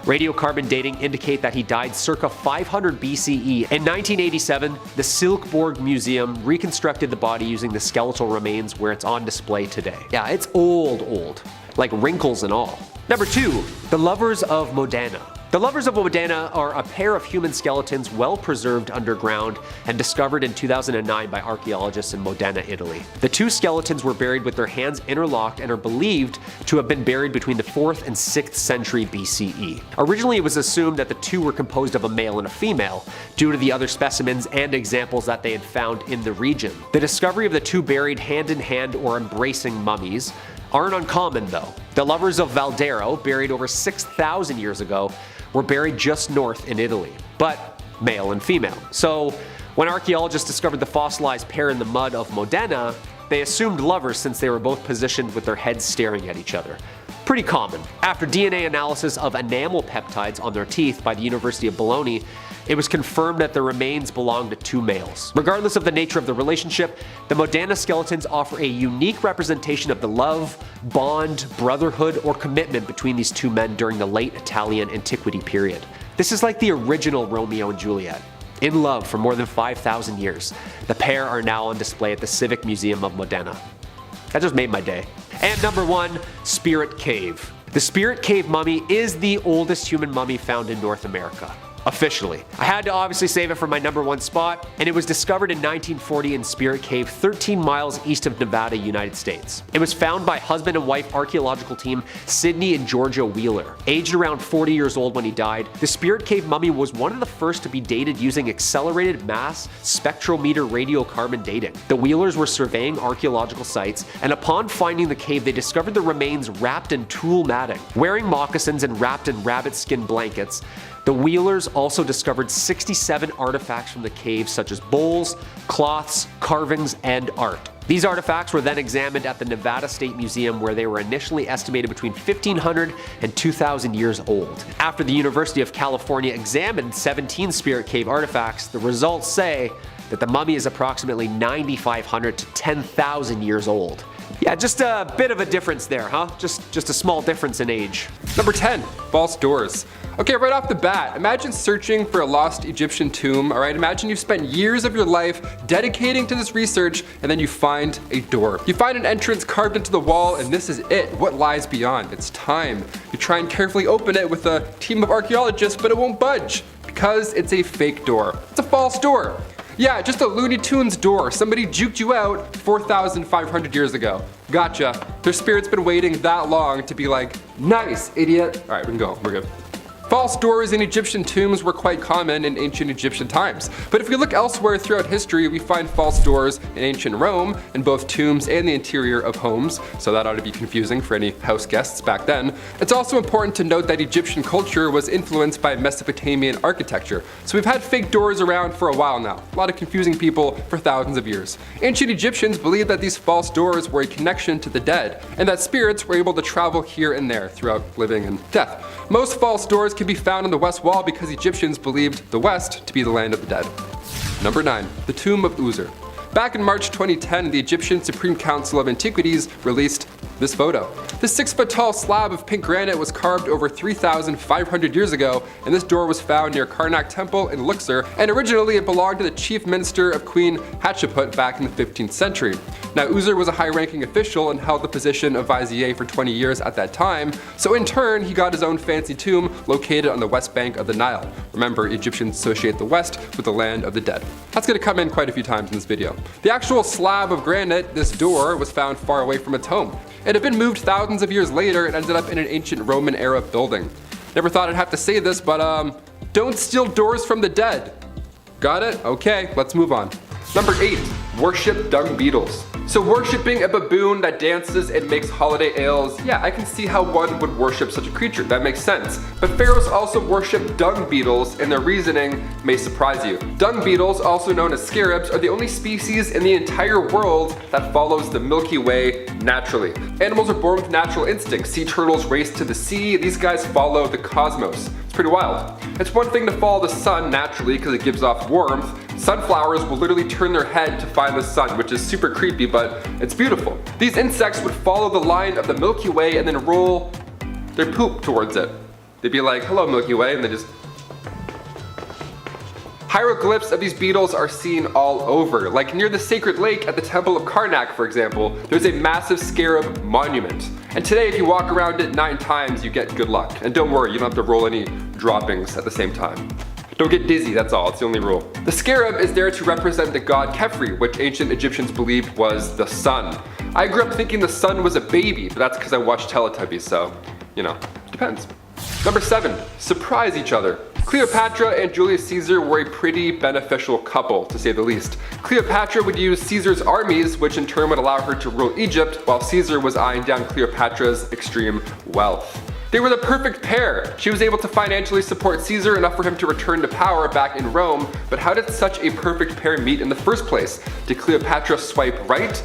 Radiocarbon dating indicate that he died circa 500 BCE. In 1987, the Silkeborg Museum reconstructed the body using the skeletal remains where it's on display today. Yeah, it's old. Like wrinkles and all. Number 2. The Lovers of Modena. The Lovers of Modena are a pair of human skeletons well preserved underground and discovered in 2009 by archaeologists in Modena, Italy. The 2 skeletons were buried with their hands interlocked and are believed to have been buried between the 4th and 6th century BCE. Originally, it was assumed that the 2 were composed of a male and a female, due to the other specimens and examples that they had found in the region. The discovery of the 2 buried hand in hand or embracing mummies aren't uncommon though. The Lovers of Valdero, buried over 6,000 years ago, were buried just north in Italy, but male and female. So when archaeologists discovered the fossilized pair in the mud of Modena, they assumed lovers since they were both positioned with their heads staring at each other. Pretty common. After DNA analysis of enamel peptides on their teeth by the University of Bologna, it was confirmed that the remains belonged to 2 males. Regardless of the nature of the relationship, the Modena skeletons offer a unique representation of the love, bond, brotherhood, or commitment between these 2 men during the late Italian antiquity period. This is like the original Romeo and Juliet. In love for more than 5,000 years, the pair are now on display at the Civic Museum of Modena. That just made my day. And number 1, Spirit Cave. The Spirit Cave mummy is the oldest human mummy found in North America. Officially. I had to obviously save it for my number 1 spot, and it was discovered in 1940 in Spirit Cave 13 miles east of Nevada, United States. It was found by husband and wife archaeological team Sidney and Georgia Wheeler. Aged around 40 years old when he died, the Spirit Cave mummy was one of the first to be dated using accelerated mass spectrometer radiocarbon dating. The Wheelers were surveying archaeological sites, and upon finding the cave they discovered the remains wrapped in tulle matting. Wearing moccasins and wrapped in rabbit skin blankets, the Wheelers also discovered 67 artifacts from the cave such as bowls, cloths, carvings, and art. These artifacts were then examined at the Nevada State Museum where they were initially estimated between 1,500 and 2,000 years old. After the University of California examined 17 Spirit Cave artifacts, the results say that the mummy is approximately 9,500 to 10,000 years old. Yeah, just a bit of a difference there, huh? Just a small difference in age. Number 10, false doors. Okay, right off the bat, imagine searching for a lost Egyptian tomb, alright? Imagine you've spent years of your life dedicating to this research, and then you find a door. You find an entrance carved into the wall, and this is it. What lies beyond? It's time. You try and carefully open it with a team of archaeologists, but it won't budge, because it's a fake door. It's a false door. Yeah, just a Looney Tunes door. Somebody juked you out 4,500 years ago. Gotcha. Their spirit's been waiting that long to be like, nice, idiot. All right, we can go, we're good. False doors in Egyptian tombs were quite common in ancient Egyptian times. But if we look elsewhere throughout history, we find false doors in ancient Rome, in both tombs and the interior of homes, so that ought to be confusing for any house guests back then. It's also important to note that Egyptian culture was influenced by Mesopotamian architecture, so we've had fake doors around for a while now. A lot of confusing people for thousands of years. Ancient Egyptians believed that these false doors were a connection to the dead, and that spirits were able to travel here and there throughout living and death. Most false doors can be found on the West Wall because Egyptians believed the West to be the land of the dead. Number 9, the tomb of User. Back in March 2010, the Egyptian Supreme Council of Antiquities released this photo. This 6-foot-tall slab of pink granite was carved over 3,500 years ago, and this door was found near Karnak Temple in Luxor, and originally it belonged to the chief minister of Queen Hatshepsut back in the 15th century. Now, User was a high-ranking official and held the position of vizier for 20 years at that time, so in turn, he got his own fancy tomb located on the west bank of the Nile. Remember, Egyptians associate the West with the land of the dead. That's going to come in quite a few times in this video. The actual slab of granite, this door, was found far away from its home. It had been moved thousands of years later and ended up in an ancient Roman era building. Never thought I'd have to say this, but don't steal doors from the dead. Got it? Okay, let's move on. Number 8, worship dung beetles. So worshipping a baboon that dances and makes holiday ales, yeah, I can see how one would worship such a creature, that makes sense. But pharaohs also worship dung beetles, and their reasoning may surprise you. Dung beetles, also known as scarabs, are the only species in the entire world that follows the Milky Way naturally. Animals are born with natural instincts. Sea turtles race to the sea, these guys follow the cosmos. It's pretty wild. It's one thing to follow the sun naturally because it gives off warmth. Sunflowers will literally turn their head to find the sun, which is super creepy, but it's beautiful. These insects would follow the line of the Milky Way and then roll their poop towards it. They'd be like, hello Milky Way, and they just... Hieroglyphs of these beetles are seen all over. Like near the sacred lake at the Temple of Karnak, for example, there's a massive scarab monument. And today, if you walk around it 9 times, you get good luck. And don't worry, you don't have to roll any droppings at the same time. Don't get dizzy, that's all, it's the only rule. The scarab is there to represent the god Khepri, which ancient Egyptians believed was the sun. I grew up thinking the sun was a baby, but that's because I watched Teletubbies, so, you know, it depends. Number 7, surprise each other. Cleopatra and Julius Caesar were a pretty beneficial couple, to say the least. Cleopatra would use Caesar's armies, which in turn would allow her to rule Egypt, while Caesar was eyeing down Cleopatra's extreme wealth. They were the perfect pair. She was able to financially support Caesar enough for him to return to power back in Rome, but how did such a perfect pair meet in the first place? Did Cleopatra swipe right?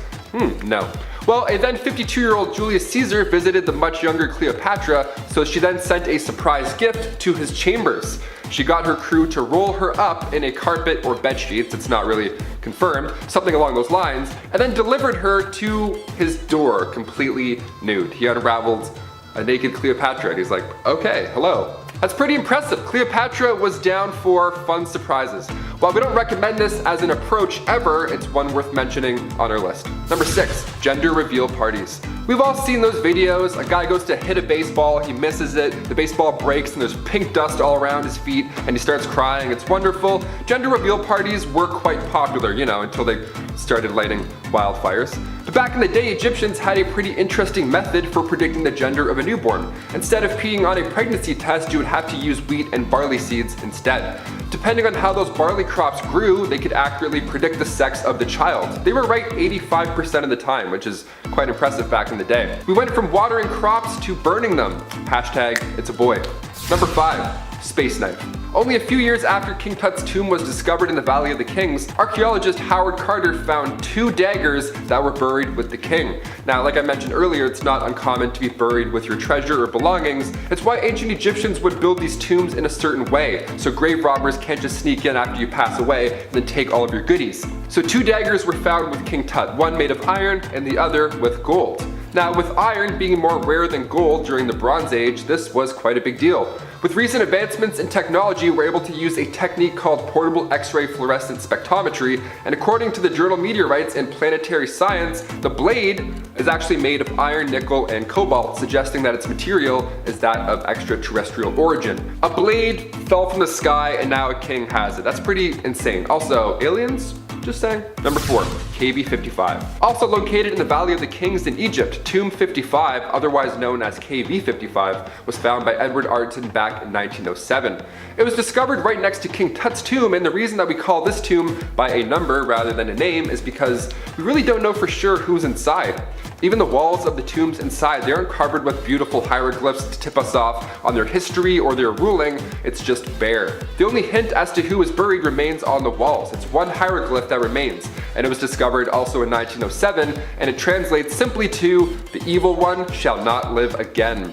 No. Well, a then 52-year-old Julius Caesar visited the much younger Cleopatra, so she then sent a surprise gift to his chambers. She got her crew to roll her up in a carpet or bed sheets, it's not really confirmed, something along those lines, and then delivered her to his door completely nude. He unraveled a naked Cleopatra, and he's like, okay, hello. That's pretty impressive. Cleopatra was down for fun surprises. While we don't recommend this as an approach ever, it's one worth mentioning on our list. Number 6, gender reveal parties. We've all seen those videos. A guy goes to hit a baseball, he misses it, the baseball breaks, and there's pink dust all around his feet, and he starts crying. It's wonderful. Gender reveal parties were quite popular, you know, until they started lighting wildfires. But back in the day, Egyptians had a pretty interesting method for predicting the gender of a newborn. Instead of peeing on a pregnancy test, you would have to use wheat and barley seeds instead. Depending on how those barley crops grew, they could accurately predict the sex of the child. They were right 85% of the time, which is quite impressive back in the day. We went from watering crops to burning them. Hashtag, it's a boy. Number 5, space knife. Only a few years after King Tut's tomb was discovered in the Valley of the Kings, archaeologist Howard Carter found 2 daggers that were buried with the king. Now, like I mentioned earlier, it's not uncommon to be buried with your treasure or belongings. It's why ancient Egyptians would build these tombs in a certain way, so grave robbers can't just sneak in after you pass away and then take all of your goodies. So 2 daggers were found with King Tut, one made of iron and the other with gold. Now, with iron being more rare than gold during the Bronze Age, this was quite a big deal. With recent advancements in technology, we're able to use a technique called portable X-ray fluorescent spectrometry, and according to the journal Meteorites and Planetary Science, the blade is actually made of iron, nickel, and cobalt, suggesting that its material is that of extraterrestrial origin. A blade fell from the sky and now a king has it. That's pretty insane. Also, aliens? Just saying. Number 4, KV-55. Also located in the Valley of the Kings in Egypt, Tomb 55, otherwise known as KV-55, was found by Edward Arton back in 1907. It was discovered right next to King Tut's tomb, and the reason that we call this tomb by a number rather than a name is because we really don't know for sure who's inside. Even the walls of the tombs inside, they aren't covered with beautiful hieroglyphs to tip us off on their history or their ruling, it's just bare. The only hint as to who is buried remains on the walls. It's one hieroglyph that remains, and it was discovered also in 1907, and it translates simply to, "The evil one shall not live again."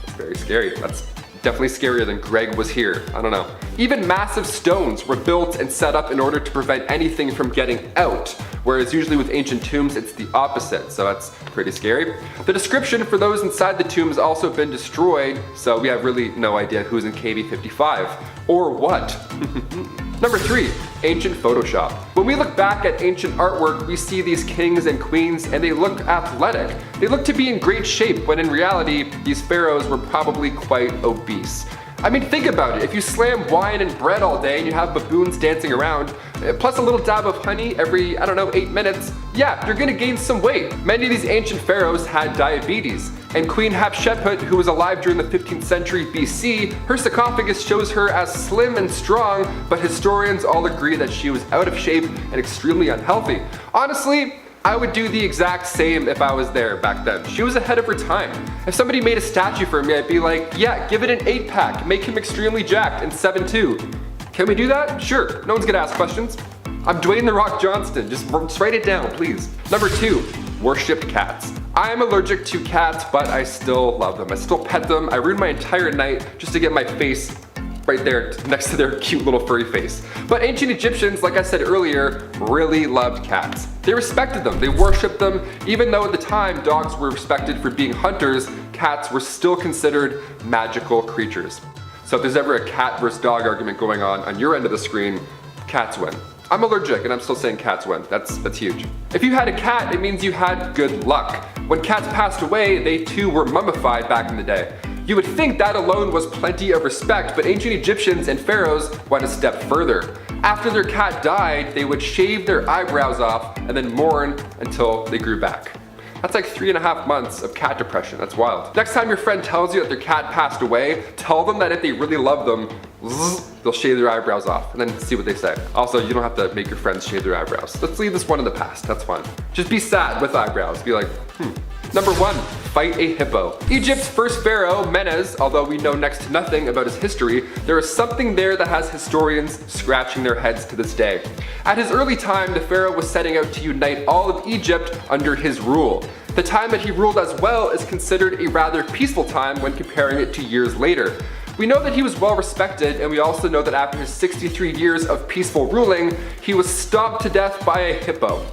That's very scary. That's definitely scarier than Greg was here. I don't know. Even massive stones were built and set up in order to prevent anything from getting out, whereas usually with ancient tombs it's the opposite, so that's pretty scary. The description for those inside the tomb has also been destroyed, so we have really no idea who's in KV-55 or what. Number 3, ancient Photoshop. When we look back at ancient artwork, we see these kings and queens and they look athletic. They look to be in great shape, when in reality, these pharaohs were probably quite obese. I mean, think about it. If you slam wine and bread all day and you have baboons dancing around, plus a little dab of honey every, 8 minutes, yeah, you're gonna gain some weight. Many of these ancient pharaohs had diabetes, and Queen Hatshepsut, who was alive during the 15th century BC, her sarcophagus shows her as slim and strong, but historians all agree that she was out of shape and extremely unhealthy. Honestly, I would do the exact same if I was there back then. She was ahead of her time. If somebody made a statue for me, I'd be like, yeah, give it an 8-pack, make him extremely jacked and 7'2". Can we do that? Sure, no one's gonna ask questions. I'm Dwayne "The Rock" Johnston, just write it down, please. Number 2, worshipped cats. I am allergic to cats, but I still love them. I still pet them. I ruin my entire night just to get my face right there next to their cute little furry face. But ancient Egyptians, like I said earlier, really loved cats. They respected them, they worshipped them. Even though at the time dogs were respected for being hunters, cats were still considered magical creatures. So if there's ever a cat versus dog argument going on your end of the screen, cats win. I'm allergic and I'm still saying cats win. That's huge. If you had a cat, it means you had good luck. When cats passed away, they too were mummified back in the day. You would think that alone was plenty of respect, but ancient Egyptians and pharaohs went a step further. After their cat died, they would shave their eyebrows off and then mourn until they grew back. That's like 3.5 months of cat depression. That's wild. Next time your friend tells you that their cat passed away, tell them that if they really love them, they'll shave their eyebrows off and then see what they say. Also, you don't have to make your friends shave their eyebrows. Let's leave this one in the past. That's fine. Just be sad with eyebrows. Be like, Number 1, fight a hippo. Egypt's first pharaoh, Menes, although we know next to nothing about his history, there is something there that has historians scratching their heads to this day. At his early time, the pharaoh was setting out to unite all of Egypt under his rule. The time that he ruled as well is considered a rather peaceful time when comparing it to years later. We know that he was well respected, and we also know that after his 63 years of peaceful ruling, he was stomped to death by a hippo.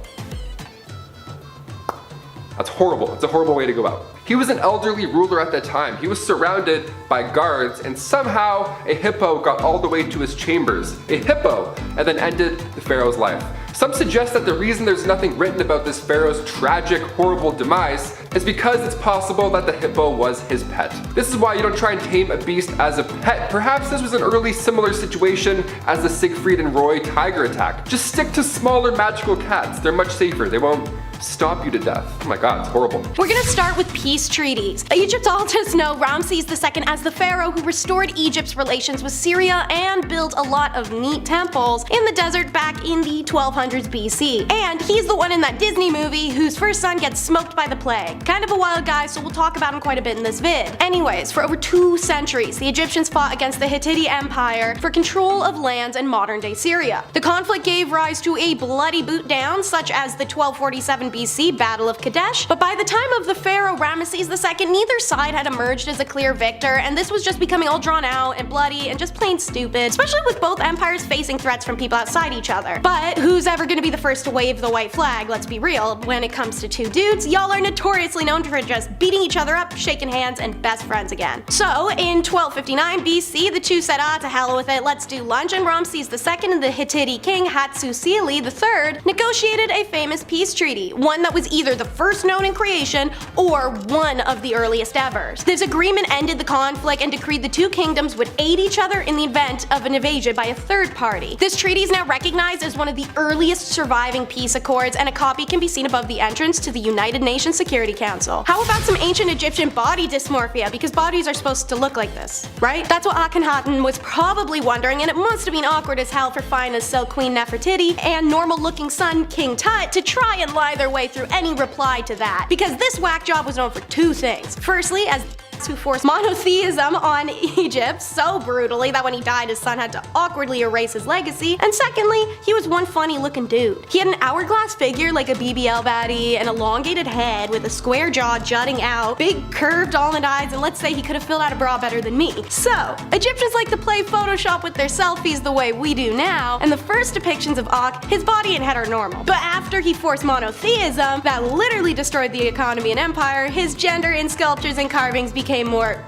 That's horrible. It's a horrible way to go out. He was an elderly ruler at that time. He was surrounded by guards, and somehow a hippo got all the way to his chambers. A hippo, and then ended the pharaoh's life. Some suggest that the reason there's nothing written about this pharaoh's tragic, horrible demise is because it's possible that the hippo was his pet. This is why you don't try and tame a beast as a pet. Perhaps this was an early similar situation as the Siegfried and Roy tiger attack. Just stick to smaller magical cats. They're much safer. They won't stomp you to death. Oh my god, it's horrible. We're gonna start with peace treaties. Egyptologists know Ramses II as the pharaoh who restored Egypt's relations with Syria and built a lot of neat temples in the desert back in the 1200s BC. And he's the one in that Disney movie whose first son gets smoked by the plague. Kind of a wild guy, so we'll talk about him quite a bit in this vid. Anyways, for over 2 centuries, the Egyptians fought against the Hittite Empire for control of lands in modern-day Syria. The conflict gave rise to a bloody boot-down, such as the 1247 BC Battle of Kadesh, but by the time of the pharaoh Ramesses II, neither side had emerged as a clear victor, and this was just becoming all drawn out and bloody and just plain stupid, especially with both empires facing threats from people outside each other. But who's ever gonna be the first to wave the white flag? Let's be real, when it comes to 2 dudes, y'all are notoriously known for just beating each other up, shaking hands, and best friends again. So, in 1259 BC, the two said, to hell with it, let's do lunch, and Ramses II and the Hittite king Hattusili III negotiated a famous peace treaty, one that was either the first known in creation or one of the earliest ever. This agreement ended the conflict and decreed the 2 kingdoms would aid each other in the event of an invasion by a third party. This treaty is now recognized as one of the earliest surviving peace accords, and a copy can be seen above the entrance to the United Nations Security Council. How about some ancient Egyptian body dysmorphia, because bodies are supposed to look like this, right? That's what Akhenaten was probably wondering, and it must have been awkward as hell for fine as Silk Queen Nefertiti and normal-looking son King Tut to try and lie their way through any reply to that, because this whack job was known for 2 things. Firstly, as who forced monotheism on Egypt so brutally that when he died his son had to awkwardly erase his legacy, and secondly, he was one funny looking dude. He had an hourglass figure like a BBL baddie, an elongated head with a square jaw jutting out, big curved almond eyes, and let's say he could have filled out a bra better than me. So, Egyptians like to play Photoshop with their selfies the way we do now, and the first depictions of Akh, his body and head are normal. But after he forced monotheism, that literally destroyed the economy and empire, his gender in sculptures and carvings became more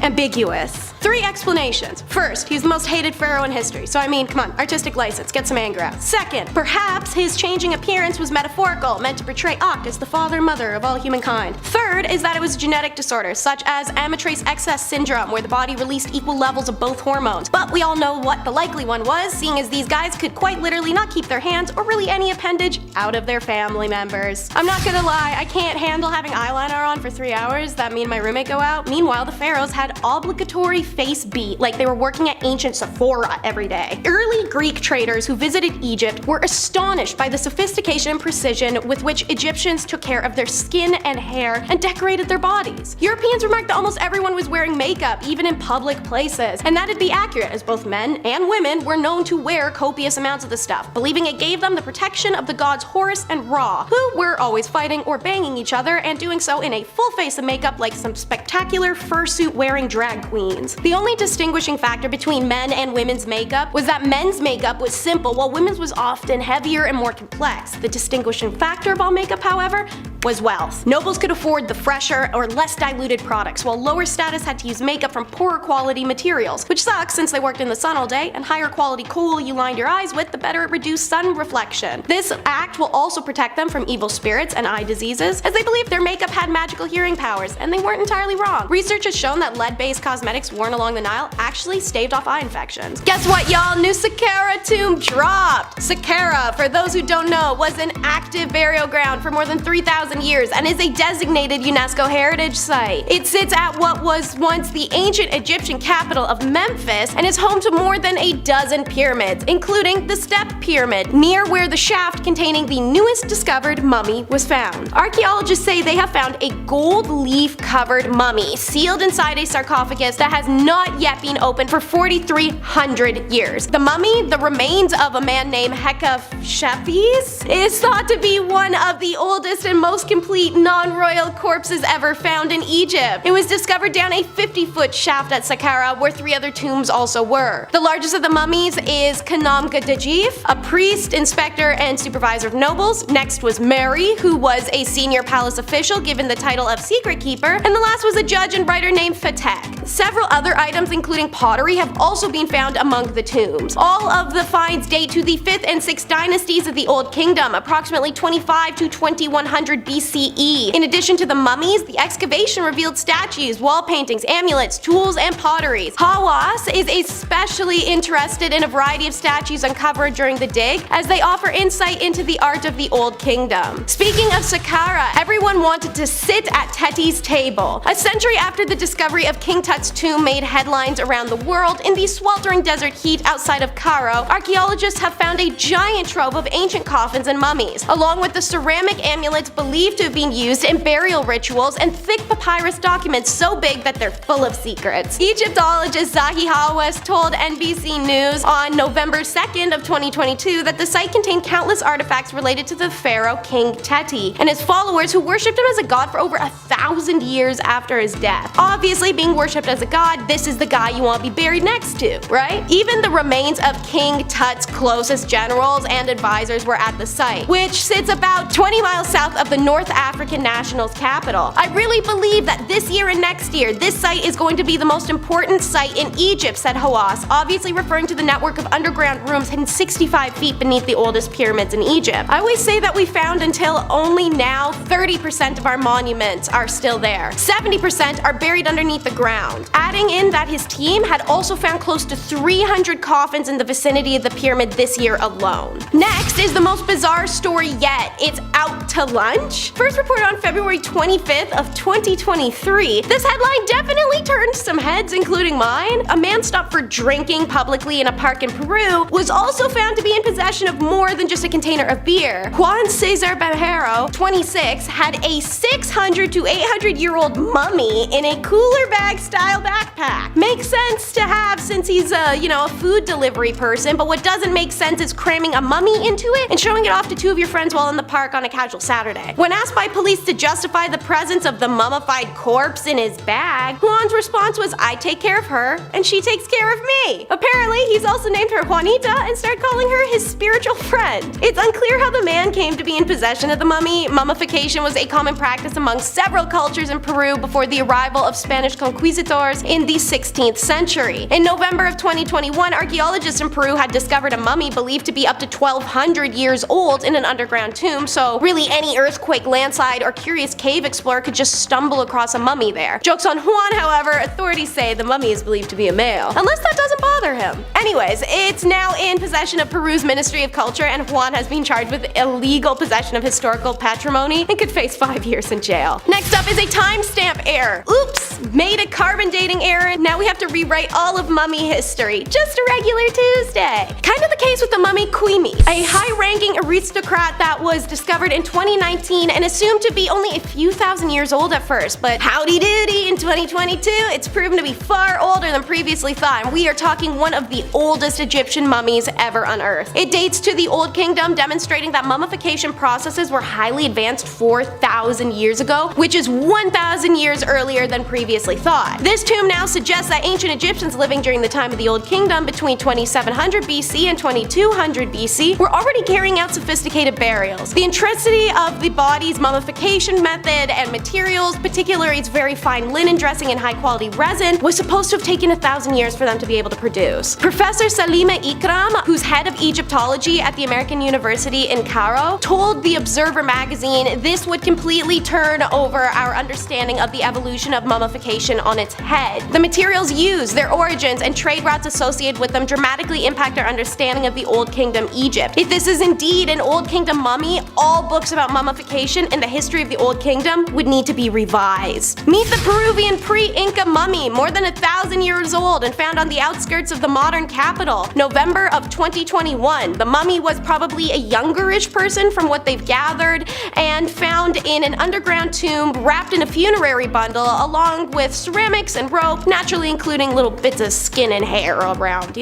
ambiguous. 3 explanations. First, he's the most hated pharaoh in history, so I mean, come on, artistic license, get some anger out. Second, perhaps his changing appearance was metaphorical, meant to portray Akh as the father and mother of all humankind. Third is that it was a genetic disorder, such as amytrace excess syndrome, where the body released equal levels of both hormones. But we all know what the likely one was, seeing as these guys could quite literally not keep their hands, or really any appendage, out of their family members. I'm not gonna lie, I can't handle having eyeliner on for 3 hours, that me and my roommate go out. Meanwhile, the pharaohs had obligatory face beat, like they were working at ancient Sephora every day. Early Greek traders who visited Egypt were astonished by the sophistication and precision with which Egyptians took care of their skin and hair and decorated their bodies. Europeans remarked that almost everyone was wearing makeup, even in public places, and that'd be accurate as both men and women were known to wear copious amounts of the stuff, believing it gave them the protection of the gods Horus and Ra, who were always fighting or banging each other, and doing so in a full face of makeup like some spectacular fursuit wearing drag queens. The only distinguishing factor between men and women's makeup was that men's makeup was simple while women's was often heavier and more complex. The distinguishing factor of all makeup, however, was wealth. Nobles could afford the fresher or less diluted products, while lower status had to use makeup from poorer quality materials, which sucks since they worked in the sun all day, and higher quality kohl you lined your eyes with, the better it reduced sun reflection. This act will also protect them from evil spirits and eye diseases, as they believed their makeup had magical hearing powers, and they weren't entirely wrong. Research has shown that lead-based cosmetics worn along the Nile actually staved off eye infections. Guess what, y'all? New Saqqara tomb dropped! Saqqara, for those who don't know, was an active burial ground for more than 3,000 years and is a designated UNESCO heritage site. It sits at what was once the ancient Egyptian capital of Memphis and is home to more than a dozen pyramids, including the Step Pyramid, near where the shaft containing the newest discovered mummy was found. Archaeologists say they have found a gold leaf covered mummy sealed inside a sarcophagus that has not yet been opened for 4,300 years. The mummy, the remains of a man named Hekashepes, is thought to be one of the oldest and most complete non-royal corpses ever found in Egypt. It was discovered down a 50-foot shaft at Saqqara, where 3 other tombs also were. The largest of the mummies is Kanamga Dajif, a priest, inspector, and supervisor of nobles. Next was Mary, who was a senior palace official given the title of secret keeper, and the last was a judge and writer named Fatek. Several other items, including pottery, have also been found among the tombs. All of the finds date to the 5th and 6th dynasties of the Old Kingdom, approximately 25 to 2100 BCE. In addition to the mummies, the excavation revealed statues, wall paintings, amulets, tools, and potteries. Hawass is especially interested in a variety of statues uncovered during the dig, as they offer insight into the art of the Old Kingdom. Speaking of Saqqara, everyone wanted to sit at Teti's table. A century after the discovery of King Tut's tomb made headlines around the world, in the sweltering desert heat outside of Cairo, archaeologists have found a giant trove of ancient coffins and mummies, along with the ceramic amulets believed believed to have been used in burial rituals, and thick papyrus documents so big that they're full of secrets. Egyptologist Zahi Hawass told NBC News on November 2nd of 2022 that the site contained countless artifacts related to the pharaoh King Teti and his followers who worshipped him as a god for over 1,000 years after his death. Obviously, being worshipped as a god, this is the guy you want to be buried next to, right? Even the remains of King Tut's closest generals and advisors were at the site, which sits about 20 miles south of the North African national's capital. I really believe that this year and next year, this site is going to be the most important site in Egypt, said Hawass, obviously referring to the network of underground rooms hidden 65 feet beneath the oldest pyramids in Egypt. I always say that we found until only now 30% of our monuments are still there. 70% are buried underneath the ground. Adding in that his team had also found close to 300 coffins in the vicinity of the pyramid this year alone. Next is the most bizarre story yet. It's out to lunch? First reported on February 25th of 2023, this headline definitely turned some heads, including mine. A man stopped for drinking publicly in a park in Peru was also found to be in possession of more than just a container of beer. Juan Cesar Pharaoh, 26, had a 600 to 800-year-old mummy in a cooler bag style backpack. Makes sense to have since he's a food delivery person, but what doesn't make sense is cramming a mummy into it and showing it off to two of your friends while in the park on a casual Saturday. When asked by police to justify the presence of the mummified corpse in his bag, Juan's response was, "I take care of her, and she takes care of me." Apparently, he's also named her Juanita and started calling her his spiritual friend. It's unclear how the man came to be in possession of the mummy. Mummification was a common practice among several cultures in Peru before the arrival of Spanish conquistadors in the 16th century. In November of 2021, archaeologists in Peru had discovered a mummy believed to be up to 1,200 years old in an underground tomb, so really any earthquake, landslide, or curious cave explorer could just stumble across a mummy there. Joke's on Juan, however, authorities say the mummy is believed to be a male. Unless that doesn't bother him. Anyways, it's now in possession of Peru's Ministry of Culture, and Juan has been charged with illegal possession of historical patrimony and could face 5 years in jail. Next up is a timestamp error. Oops! Made a carbon dating error. Now we have to rewrite all of mummy history. Just a regular Tuesday. Kind of the case with the mummy Kwemi, a high-ranking aristocrat that was discovered in 2019 and assumed to be only a few thousand years old at first, but howdy doody, in 2022, it's proven to be far older than previously thought, and we are talking one of the oldest Egyptian mummies ever unearthed. It dates to the Old Kingdom, demonstrating that mummification processes were highly advanced 4,000 years ago, which is 1,000 years earlier than previously thought. This tomb now suggests that ancient Egyptians living during the time of the Old Kingdom between 2700 BC and 2200 BC were already carrying out sophisticated burials. The intricacy of the body's mummification method and materials, particularly its very fine linen dressing and high-quality resin, was supposed to have taken 1,000 years for them to be able to produce. Professor Salima Ikram, who's head of Egyptology at the American University in Cairo, told The Observer magazine this would completely turn over our understanding of the evolution of mummification on its head. The materials used, their origins, and trade routes associated with them dramatically impact our understanding of the Old Kingdom Egypt. If this is indeed an Old Kingdom mummy, all books about mummification and the history of the Old Kingdom would need to be revised. Meet the Peruvian pre-Inca mummy, more than 1,000 years old and found on the outskirts of the modern capital. November of 2021. The mummy was probably a youngerish person from what they've gathered, and found in an underground tomb wrapped in a funerary bundle along with ceramics and rope, naturally including little bits of skin and hair around,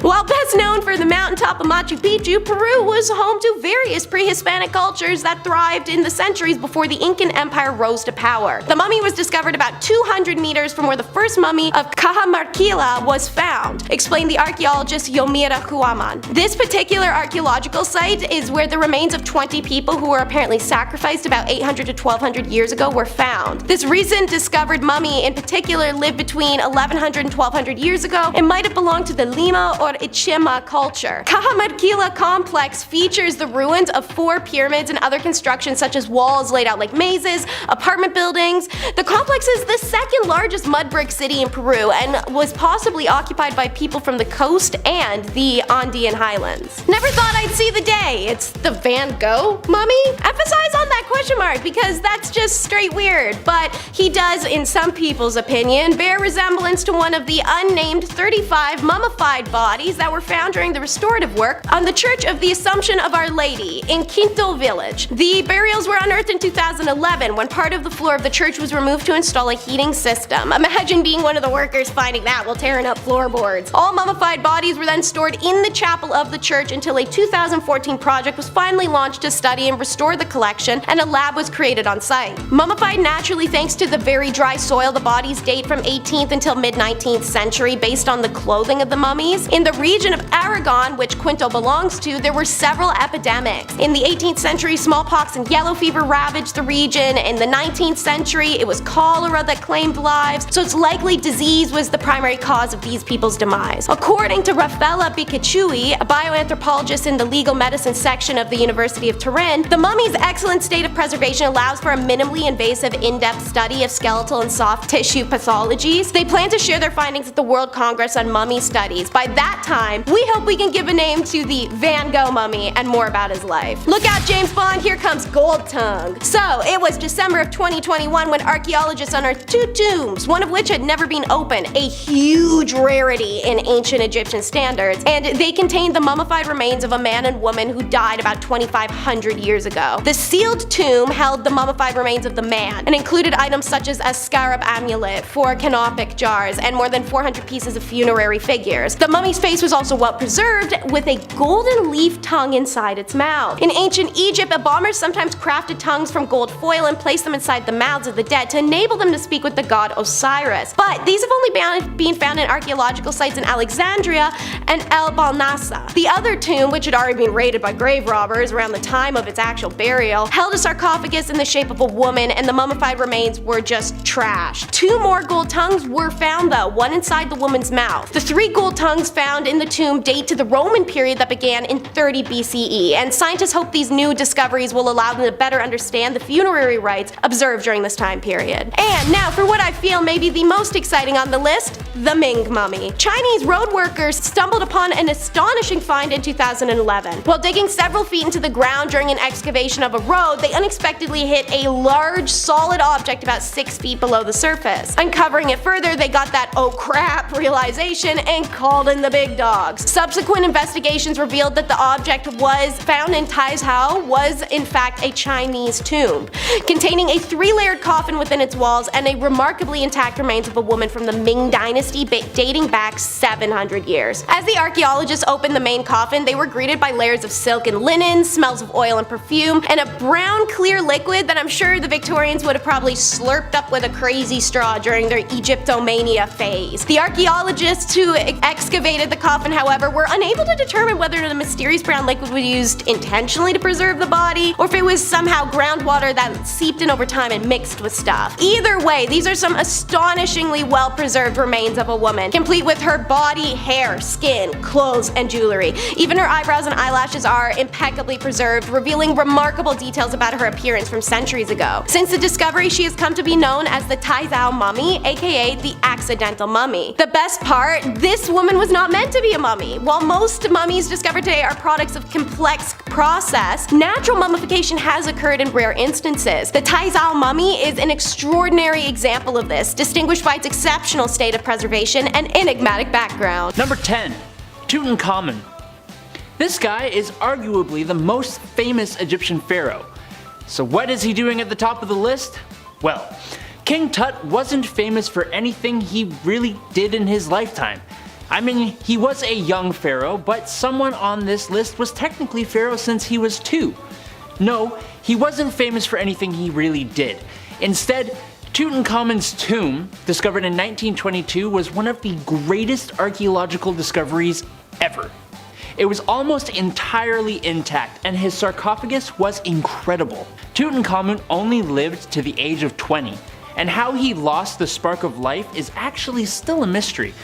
While best known for the mountaintop of Machu Picchu, Peru was home to various pre-Hispanic cultures that thrived in the centuries before the Incan Empire rose to power. The mummy was discovered about 200 meters from where the first mummy of Cajamarquilla was found, explained the archaeologist Yomira Huaman. This particular archaeological site is where the remains of 20 people who were apparently sacrificed about 800 to 1200 years ago were found. This recent discovered mummy in particular lived between 1100 and 1200 years ago and might have belonged to the Lima or Ichima culture. Cajamarquilla complex features the ruins of 4 pyramids and other constructions such as walls laid out like mazes, apartment buildings. The complex is the second largest mud brick city in Peru and was possibly occupied by people from the coast and the Andean highlands. Never thought I'd see the day. It's the Van Gogh mummy? Emphasize on that question mark because that's just straight weird, but he does, in some people's opinion, bear resemblance to one of the unnamed 35 mummified bodies that were found during the restorative work on the Church of the Assumption of Our Lady in Quinto Village. The burial burials were unearthed in 2011 when part of the floor of the church was removed to install a heating system. Imagine being one of the workers finding that while tearing up floorboards. All mummified bodies were then stored in the chapel of the church until a 2014 project was finally launched to study and restore the collection, and a lab was created on site. Mummified naturally thanks to the very dry soil, the bodies date from 18th until mid-19th century based on the clothing of the mummies. In the region of Aragon, which Quinto belongs to, there were several epidemics. In the 18th century, smallpox and yellow fever ravaged the region. In the 19th century, it was cholera that claimed lives, so it's likely disease was the primary cause of these people's demise. According to Raffaella Biccacciui, a bioanthropologist in the legal medicine section of the University of Turin, the mummy's excellent state of preservation allows for a minimally invasive in-depth study of skeletal and soft tissue pathologies. They plan to share their findings at the World Congress on Mummy Studies. By that time, we hope we can give a name to the Van Gogh mummy and more about his life. Look out, James Bond, here comes Gold Tongue. So, it was December of 2021 when archaeologists unearthed 2 tombs, one of which had never been opened, a huge rarity in ancient Egyptian standards, and they contained the mummified remains of a man and woman who died about 2,500 years ago. The sealed tomb held the mummified remains of the man and included items such as a scarab amulet, 4 canopic jars, and more than 400 pieces of funerary figures. The mummy's face was also well preserved, with a golden leaf tongue inside its mouth. In ancient Egypt, embalmers sometimes crafted tongues from gold foil and placed them inside the mouths of the dead to enable them to speak with the god Osiris. But these have only been found in archaeological sites in Alexandria and El Balnasa. The other tomb, which had already been raided by grave robbers around the time of its actual burial, held a sarcophagus in the shape of a woman, and the mummified remains were just trashed. 2 more gold tongues were found though, one inside the woman's mouth. The 3 gold tongues found in the tomb date to the Roman period that began in 30 BCE, and scientists hope these new discoveries will allow them to better understand the funerary rites observed during this time period. And now for what I feel may be the most exciting on the list, the Ming mummy. Chinese road workers stumbled upon an astonishing find in 2011. While digging several feet into the ground during an excavation of a road, they unexpectedly hit a large solid object about 6 feet below the surface. Uncovering it further, they got that oh crap realization and called in the big dogs. Subsequent investigations revealed that the object was found in Taizhou was in fact a Chinese tomb, containing a 3-layered coffin within its walls and a remarkably intact remains of a woman from the Ming Dynasty dating back 700 years. As the archaeologists opened the main coffin, they were greeted by layers of silk and linen, smells of oil and perfume, and a brown clear liquid that I'm sure the Victorians would have probably slurped up with a crazy straw during their Egyptomania phase. The archaeologists who excavated the coffin, however, were unable to determine whether the mysterious brown liquid was used intentionally to preserve the body, or if it was somehow groundwater that seeped in over time and mixed with stuff. Either way, these are some astonishingly well preserved remains of a woman, complete with her body, hair, skin, clothes, and jewelry. Even her eyebrows and eyelashes are impeccably preserved, revealing remarkable details about her appearance from centuries ago. Since the discovery, she has come to be known as the Taizhou mummy, aka the accidental mummy. The best part, this woman was not meant to be a mummy. While most mummies discovered today are products of complex process, natural mummification has occurred in rare instances. The Taizhou mummy is an extraordinary example of this, distinguished by its exceptional state of preservation and enigmatic background. Number 10. Tutankhamun. This guy is arguably the most famous Egyptian pharaoh. So what is he doing at the top of the list? Well, King Tut wasn't famous for anything he really did in his lifetime. I mean, he was a young pharaoh, but someone on this list was technically pharaoh since he was 2. No, he wasn't famous for anything he really did. Instead, Tutankhamun's tomb, discovered in 1922, was one of the greatest archaeological discoveries ever. It was almost entirely intact, and his sarcophagus was incredible. Tutankhamun only lived to the age of 20, and how he lost the spark of life is actually still a mystery.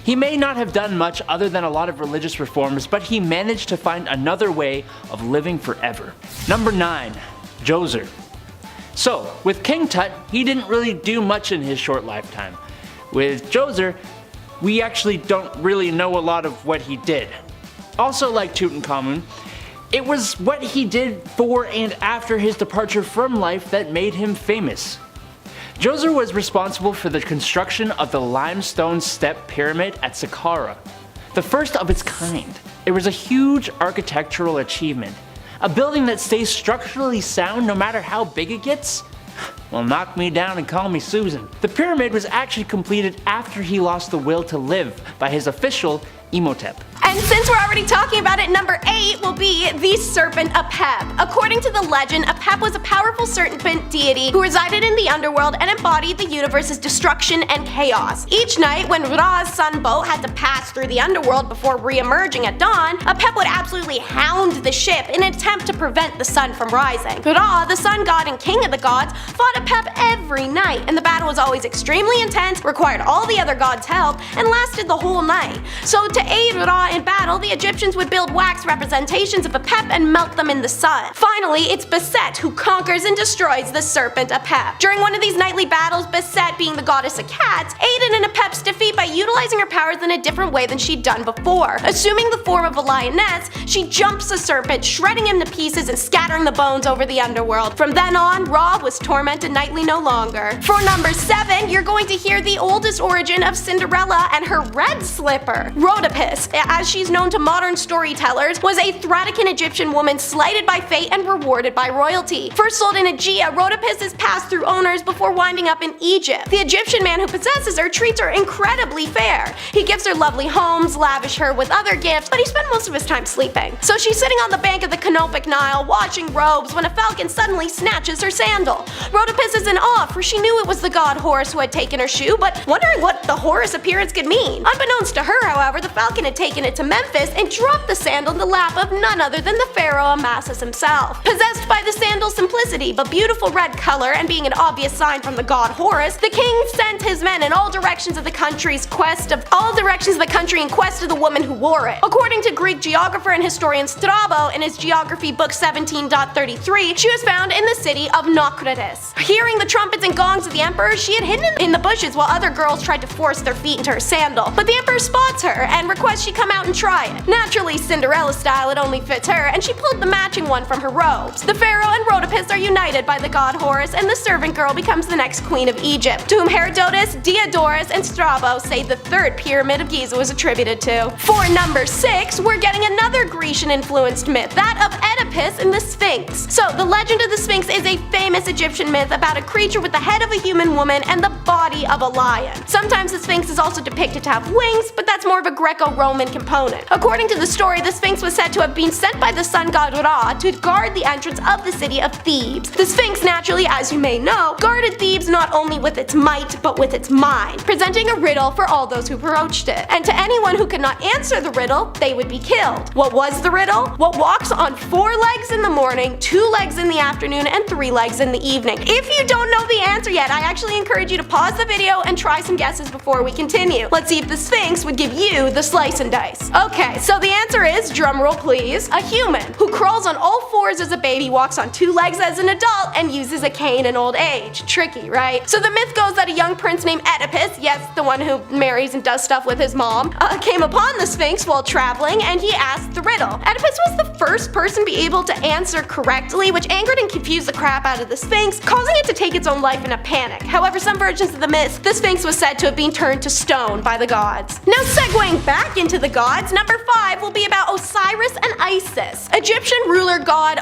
He may not have done much other than a lot of religious reforms, but he managed to find another way of living forever. Number 9. Djoser. So, with King Tut, he didn't really do much in his short lifetime. With Djoser, we actually don't really know a lot of what he did. Also like Tutankhamun, it was what he did for and after his departure from life that made him famous. Djoser was responsible for the construction of the limestone step pyramid at Saqqara, the first of its kind. It was a huge architectural achievement. A building that stays structurally sound no matter how big it gets? Well, knock me down and call me Susan. The pyramid was actually completed after he lost the will to live by his official Imhotep. And since we're already talking about it, number 8 will be the serpent Apep. According to the legend, Apep was a powerful serpent deity who resided in the underworld and embodied the universe's destruction and chaos. Each night, when Ra's sun boat had to pass through the underworld before re-emerging at dawn, Apep would absolutely hound the ship in an attempt to prevent the sun from rising. Ra, the sun god and king of the gods, fought Apep every night, and the battle was always extremely intense, required all the other gods' help, and lasted the whole night. So to aid Ra in battle, the Egyptians would build wax representations of Apep and melt them in the sun. Finally, it's Beset who conquers and destroys the serpent Apep. During one of these nightly battles, Beset, being the goddess of cats, aided in Apep's defeat by utilizing her powers in a different way than she'd done before. Assuming the form of a lioness, she jumps the serpent, shredding him to pieces and scattering the bones over the underworld. From then on, Ra was tormented nightly no longer. For number 7, you're going to hear the oldest origin of Cinderella and her red slipper. Rhodopis, as she's known to modern storytellers, was a Thracian Egyptian woman slighted by fate and rewarded by royalty. First sold in Aegea, Rhodopis is passed through owners before winding up in Egypt. The Egyptian man who possesses her treats her incredibly fair. He gives her lovely homes, lavish her with other gifts, but he spent most of his time sleeping. So she's sitting on the bank of the Canopic Nile, watching robes, when a falcon suddenly snatches her sandal. Rhodopis is in awe, for she knew it was the god Horus who had taken her shoe, but wondering what the Horus appearance could mean. Unbeknownst to her, however, the falcon had taken it to Memphis and dropped the sandal in the lap of none other than the Pharaoh Amasis himself. Possessed by the sandal's simplicity but beautiful red color and being an obvious sign from the god Horus, the king sent his men in all directions of the country in quest of the woman who wore it. According to Greek geographer and historian Strabo in his geography book 17.33, she was found in the city of Naucratis. Hearing the trumpets and gongs of the emperor, she had hidden in the bushes while other girls tried to force their feet into her sandal. But the emperor spots her and requests she come out and try it. Naturally, Cinderella style, it only fits her, and she pulled the matching one from her robes. The pharaoh and Rhodopis are united by the god Horus, and the servant girl becomes the next queen of Egypt, to whom Herodotus, Diodorus, and Strabo say the third pyramid of Giza was attributed to. For number 6, we're getting another Grecian-influenced myth, that of Oedipus and the Sphinx. So, the legend of the Sphinx is a famous Egyptian myth about a creature with the head of a human woman and the body of a lion. Sometimes the Sphinx is also depicted to have wings, but that's more of a Greco-Roman component. According to the story, the Sphinx was said to have been sent by the sun god Ra to guard the entrance of the city of Thebes. The Sphinx, naturally, as you may know, guarded Thebes not only with its might, but with its mind, presenting a riddle for all those who approached it. And to anyone who could not answer the riddle, they would be killed. What was the riddle? What walks on 4 legs in the morning, 2 legs in the afternoon, and 3 legs in the evening? If you don't know the answer yet, I actually encourage you to pause the video and try some guesses before we continue. Let's see if the Sphinx would give you the slice and dice. Okay, so the answer is, drumroll please, a human who crawls on all 4s as a baby, walks on 2 legs as an adult, and uses a cane in old age. Tricky, right? So the myth goes that a young prince named Oedipus, yes, the one who marries and does stuff with his mom, came upon the Sphinx while traveling, and he asked the riddle. Oedipus was the first person to be able to answer correctly, which angered and confused the crap out of the Sphinx, causing it to take its own life in a panic. However, some versions of the myth, the Sphinx was said to have been turned to stone by the gods. Now segueing back into the gods, number 5 will be about Osiris and Isis. Egyptian ruler god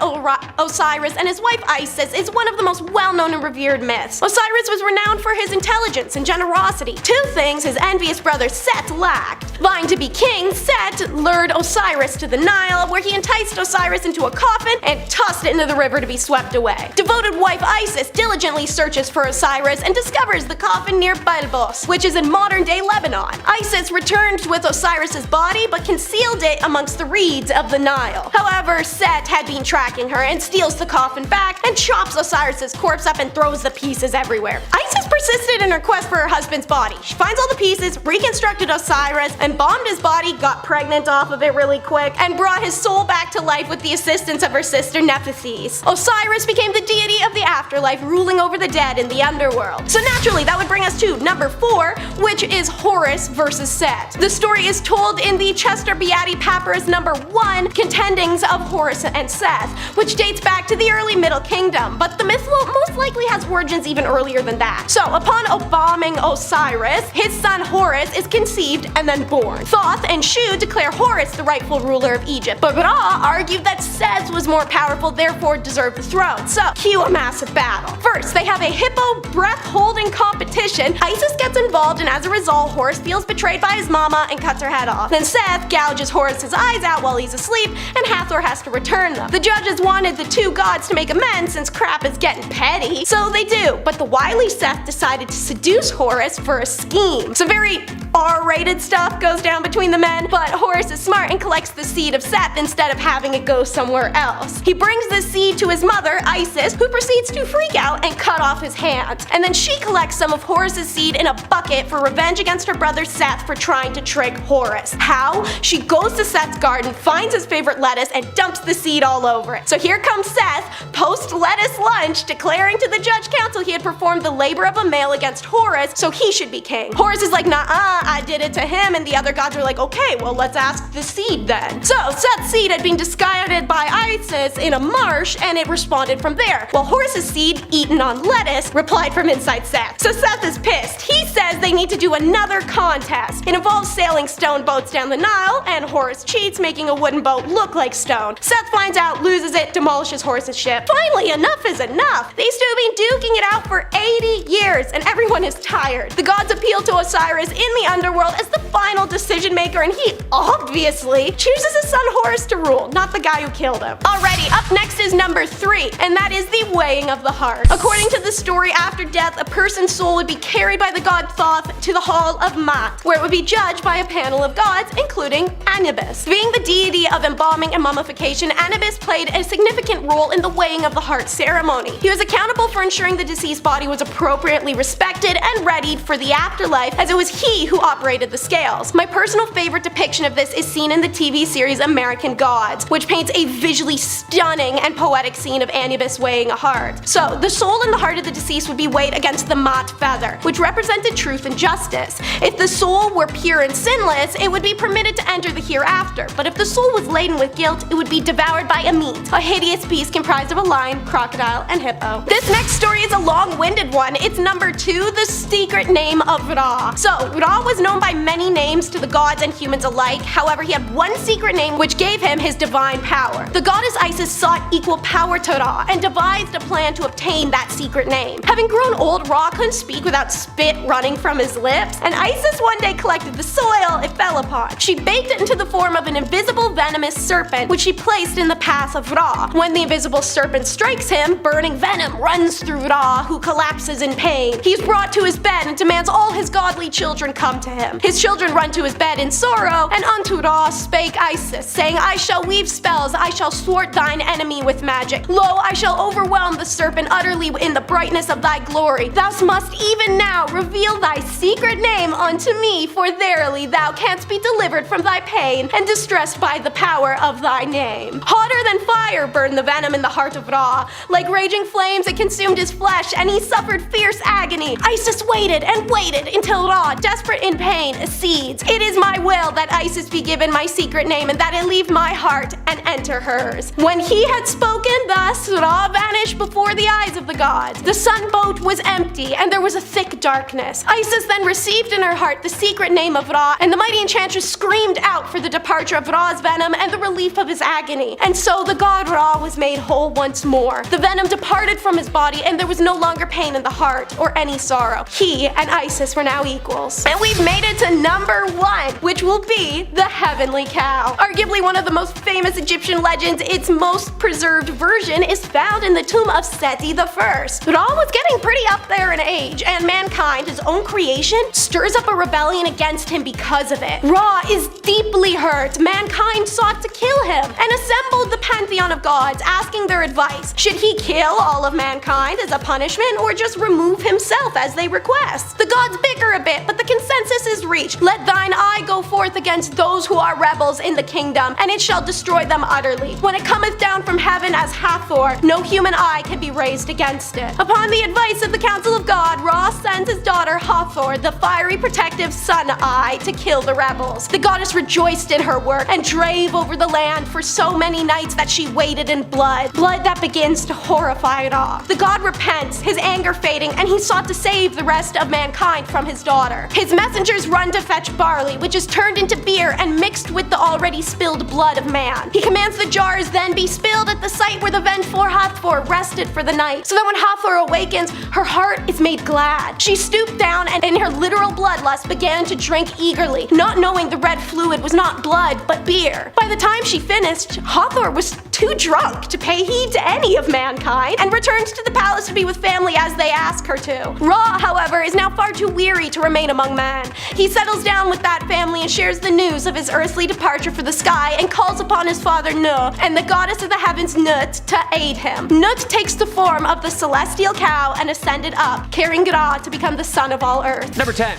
Osiris and his wife Isis is one of the most well-known and revered myths. Osiris was renowned for his intelligence and generosity, 2 things his envious brother Set lacked. Vying to be king, Set lured Osiris to the Nile, where he enticed Osiris into a coffin and tossed it into the river to be swept away. Devoted wife Isis diligently searches for Osiris and discovers the coffin near Balbos, which is in modern-day Lebanon. Isis returned with Osiris's body, but concealed it amongst the reeds of the Nile. However, Set had been tracking her and steals the coffin back and chops Osiris's corpse up and throws the pieces everywhere. Isis persisted in her quest for her husband's body. She finds all the pieces, reconstructed Osiris, and bombed his body, got pregnant off of it really quick, and brought his soul back to life with the assistance of her sister Nephthys. Osiris became the deity of the afterlife, ruling over the dead in the underworld. So naturally, that would bring us to number 4, which is Horus versus Set. The story is told in the Chester Beatty Papyrus number 1, Contendings of Horus and Seth, which dates back to the early Middle Kingdom, but the myth most likely has origins even earlier than that. So, upon embalming Osiris, his son Horus is conceived and then born. Thoth and Shu declare Horus the rightful ruler of Egypt, but Ra argued that Seth was more powerful, therefore deserved the throne. So, cue a massive battle. First, they have a hippo breath-holding competition. Isis gets involved, and as a result, Horus feels betrayed by his mama and cuts her head off. Then Seth gouges Horus's eyes out while he's asleep, and Hathor has to return them. The judges wanted the two gods to make amends since crap is getting petty, so they do, but the wily Seth decided to seduce Horus for a scheme. Some very R-rated stuff goes down between the men, but Horus is smart and collects the seed of Seth instead of having it go somewhere else. He brings the seed to his mother, Isis, who proceeds to freak out and cut off his hands. And then she collects some of Horus's seed in a bucket for revenge against her brother Seth for trying to trick Horus. How? She goes to Seth's garden, finds his favorite lettuce, and dumps the seed all over it. So here comes Seth, post-lettuce lunch, declaring to the judge council he had performed the labor of a male against Horus, so he should be king. Horus is like, nah-uh, I did it to him, and the other gods are like, okay, well let's ask the seed then. So Seth's seed had been discarded by Isis in a marsh, and it responded from there, while Horus's seed, eaten on lettuce, replied from inside Seth. So Seth is pissed. He says they need to do another contest. It involves sailing stone boats down the Nile, and Horus cheats, making a wooden boat look like stone. Seth finds out, loses it, demolishes Horus's ship. Finally, enough is enough. These two have been duking it out for 80 years, and everyone is tired. The gods appeal to Osiris in the underworld as the final decision maker, and he obviously chooses his son Horus to rule, not the guy who killed him. Alrighty, up next is number 3, and that is the weighing of the heart. According to the story, after death, a person's soul would be carried by the god Thoth to the Hall of Mat, where it would be judged by a panel of gods, including Anubis. Being the deity of embalming and mummification, Anubis played a significant role in the weighing of the heart ceremony. He was accountable for ensuring the deceased body was appropriately respected and readied for the afterlife, as it was he who operated the scales. My personal favorite depiction of this is seen in the TV series American Gods, which paints a visually stunning and poetic scene of Anubis weighing a heart. So, the soul and the heart of the deceased would be weighed against the Mat feather, which represented truth and justice. If the soul were pure and sinless, it would be permitted to enter the hereafter, but if the soul was laden with guilt, it would be devoured by a meat, a hideous beast comprised of a lion, crocodile, and hippo. This next story is a long-winded one. It's number 2, the secret name of Ra. So, Ra was known by many names to the gods and humans alike, however he had one secret name which gave him his divine power. The goddess Isis sought equal power to Ra and devised a plan to obtain that secret name. Having grown old, Ra couldn't speak without spit running from his lips, and Isis one day collected the soil it fell upon. She baked it into the form of an invisible venomous serpent, which she placed in the path of Ra. When the invisible serpent strikes him, burning venom runs through Ra, who collapses in pain. He is brought to his bed and demands all his godly children come to him. His children run to his bed in sorrow, and unto Ra spake Isis, saying, I shall weave spells, I shall thwart thine enemy with magic. Lo, I shall overwhelm the serpent utterly in the brightness of thy glory. Thou must even now reveal thy secret name unto me, for verily thou canst be delivered from thy pain and distressed by the power of thy name. Hotter than fire burned the venom in the heart of Ra. Like raging flames it consumed his flesh, and he suffered fierce agony. Isis waited and waited until Ra, desperate in pain, accedes. It is my will that Isis be given my secret name, and that it leave my heart and enter hers. When he had spoken thus, Ra vanished before the eyes of the gods. The sun boat was empty, and there was a thick darkness. Isis then received in her heart the secret name of Ra, and the mighty enchantress screamed out for the departure of Ra's venom and the relief of his agony. And so the god Ra was made whole once more. The venom departed from his body, and there was no longer pain in the heart or any sorrow. He and Isis were now equals. And we've made it to number 1, which will be the heavenly cow. Arguably one of the most famous Egyptian legends, its most preserved version is found in the tomb of Seti I. Ra was getting pretty up there in age, and mankind, his own creation, stirs up a rebellion against him because of it. Ra is deeply hurt hurt, mankind sought to kill him and assembled the pantheon of gods, asking their advice. Should he kill all of mankind as a punishment or just remove himself as they request? The gods bicker a bit, but the consensus is reached. Let thine eye go forth against those who are rebels in the kingdom, and it shall destroy them utterly. When it cometh down from heaven as Hathor, no human eye can be raised against it. Upon the advice of the council of God, Ra sends his daughter Hathor, the fiery protective sun eye, to kill the rebels. The goddess rejoiced in her work and drave over the land for so many nights that she waded in blood that begins to horrify it all. The god repents, his anger fading, and he sought to save the rest of mankind from his daughter. His messengers run to fetch barley, which is turned into beer and mixed with the already spilled blood of man. He commands the jars then be spilled at the site where the vengeful Hathor rested for the night, so that when Hathor awakens, her heart is made glad. She stooped down and in her literal bloodlust began to drink eagerly, not knowing the red fluid was not blood but beer. By the time she finished, Hathor was too drunk to pay heed to any of mankind and returns to the palace to be with family as they ask her to. Ra, however, is now far too weary to remain among men. He settles down with that family and shares the news of his earthly departure for the sky and calls upon his father Nu and the goddess of the heavens Nut to aid him. Nut takes the form of the celestial cow and ascended up, carrying Ra to become the son of all earth. Number 10.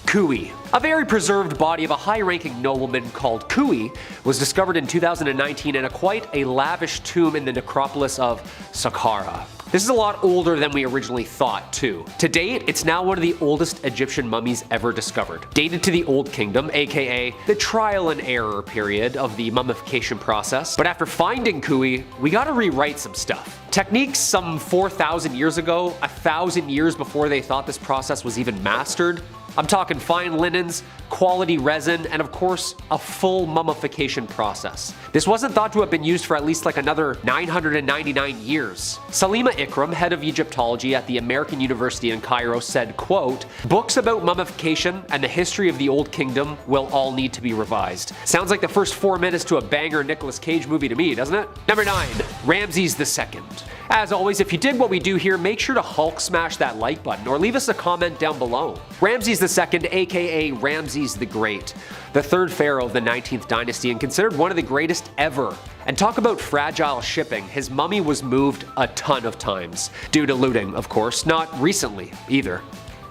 Kui. A very preserved body of a high-ranking nobleman called Kui was discovered in 2019 in quite a lavish tomb in the necropolis of Saqqara. This is a lot older than we originally thought, too. To date, it's now one of the oldest Egyptian mummies ever discovered. Dated to the Old Kingdom, aka the trial and error period of the mummification process. But after finding Kui, we gotta rewrite some stuff. Techniques some 4,000 years ago, 1,000 years before they thought this process was even mastered. I'm talking fine linens, quality resin, and of course, a full mummification process. This wasn't thought to have been used for at least like another 999 years. Salima Ikram, head of Egyptology at the American University in Cairo, said, quote, "Books about mummification and the history of the Old Kingdom will all need to be revised." Sounds like the first 4 minutes to a banger Nicolas Cage movie to me, doesn't it? Number 9. Ramses II. As always, if you did what we do here, make sure to Hulk smash that like button or leave us a comment down below. Ramses II, aka Ramses the Great, the third pharaoh of the 19th dynasty and considered one of the greatest ever. And talk about fragile shipping, his mummy was moved a ton of times. Due to looting, of course, not recently either.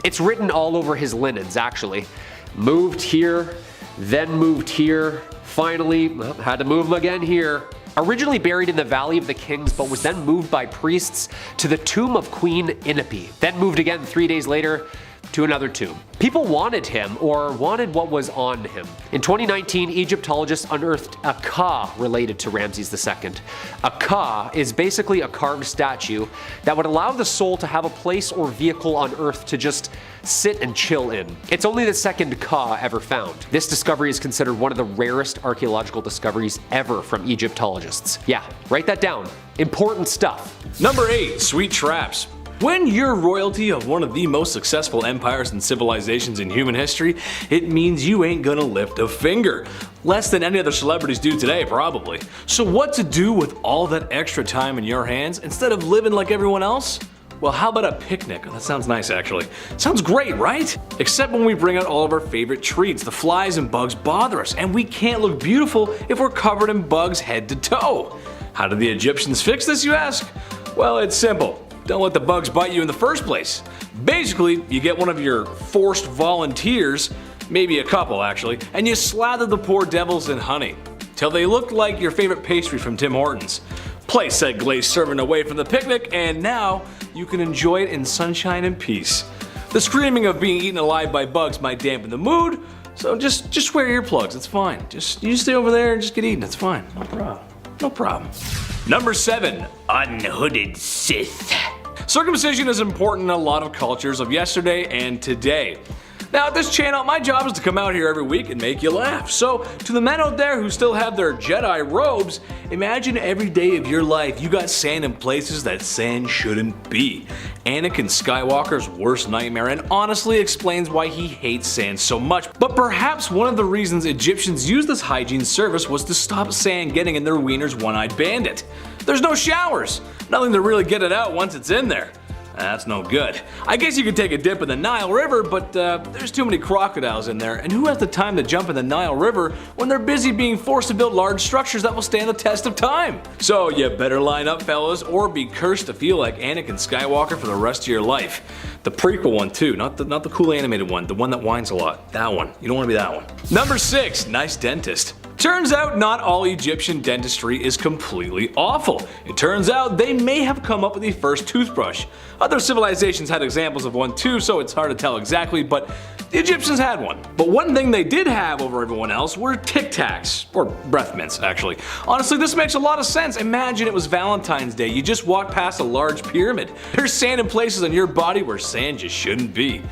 It's written all over his linens, actually. Moved here, then moved here, finally, had to move him again here. Originally buried in the Valley of the Kings, but was then moved by priests to the tomb of Queen Inipi, then moved again 3 days later to another tomb. People wanted him, or wanted what was on him. In 2019, Egyptologists unearthed a ka related to Ramses II. A ka is basically a carved statue that would allow the soul to have a place or vehicle on Earth to just sit and chill in. It's only the second ka ever found. This discovery is considered one of the rarest archaeological discoveries ever from Egyptologists. Yeah, write that down. Important stuff. Number 8. Sweet traps. When you're royalty of one of the most successful empires and civilizations in human history, it means you ain't gonna lift a finger. Less than any other celebrities do today, probably. So what to do with all that extra time in your hands instead of living like everyone else? Well, how about a picnic? That sounds nice, actually. Sounds great, right? Except when we bring out all of our favorite treats, the flies and bugs bother us, and we can't look beautiful if we're covered in bugs head to toe. How did the Egyptians fix this, you ask? Well, it's simple. Don't let the bugs bite you in the first place. Basically, you get one of your forced volunteers, maybe a couple actually, and you slather the poor devils in honey, till they look like your favorite pastry from Tim Hortons. Place said glazed serving away from the picnic, and now you can enjoy it in sunshine and peace. The screaming of being eaten alive by bugs might dampen the mood, so just wear earplugs, it's fine. You stay over there and just get eaten, it's fine, no problem. No problem. Number 7. Unhooded Sith. Circumcision is important in a lot of cultures of yesterday and today. Now at this channel, my job is to come out here every week and make you laugh. So to the men out there who still have their Jedi robes, imagine every day of your life you got sand in places that sand shouldn't be. Anakin Skywalker's worst nightmare, and honestly explains why he hates sand so much. But perhaps one of the reasons Egyptians used this hygiene service was to stop sand getting in their wiener's one-eyed bandit. There's no showers, nothing to really get it out once it's in there. That's no good. I guess you could take a dip in the Nile River, but there's too many crocodiles in there, and who has the time to jump in the Nile River when they're busy being forced to build large structures that will stand the test of time? So you better line up, fellas, or be cursed to feel like Anakin Skywalker for the rest of your life. The prequel one too, not the cool animated one, the one that whines a lot. That one. You don't want to be that one. Number 6, nice dentist. Turns out not all Egyptian dentistry is completely awful. It turns out they may have come up with the first toothbrush. Other civilizations had examples of one too, so it's hard to tell exactly, but the Egyptians had one. But one thing they did have over everyone else were Tic Tacs, or breath mints actually. Honestly, this makes a lot of sense. Imagine it was Valentine's Day, you just walked past a large pyramid. There's sand in places on your body where sand just shouldn't be.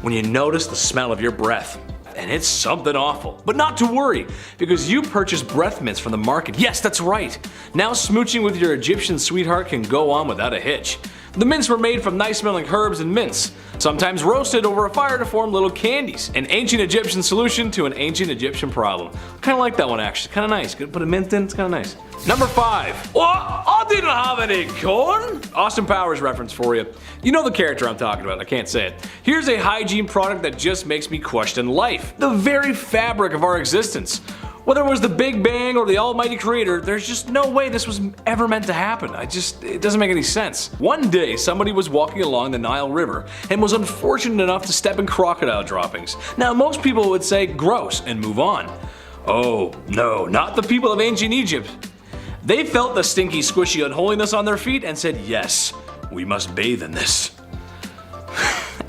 When you notice the smell of your breath, and it's something awful. But not to worry, because you purchased breath mints from the market. Yes, that's right. Now smooching with your Egyptian sweetheart can go on without a hitch. The mints were made from nice smelling herbs and mints, sometimes roasted over a fire to form little candies. An ancient Egyptian solution to an ancient Egyptian problem. Kinda like that one actually, kinda nice. Could put a mint in, it's kinda nice. Number 5. What? I didn't have any corn! Austin Powers reference for you. You know the character I'm talking about, I can't say it. Here's a hygiene product that just makes me question life. The very fabric of our existence. Whether it was the Big Bang or the almighty creator, there's just no way this was ever meant to happen. It doesn't make any sense. One day, somebody was walking along the Nile River and was unfortunate enough to step in crocodile droppings. Now, most people would say gross and move on. Oh, no, not the people of ancient Egypt. They felt the stinky, squishy unholiness on their feet and said, yes, we must bathe in this.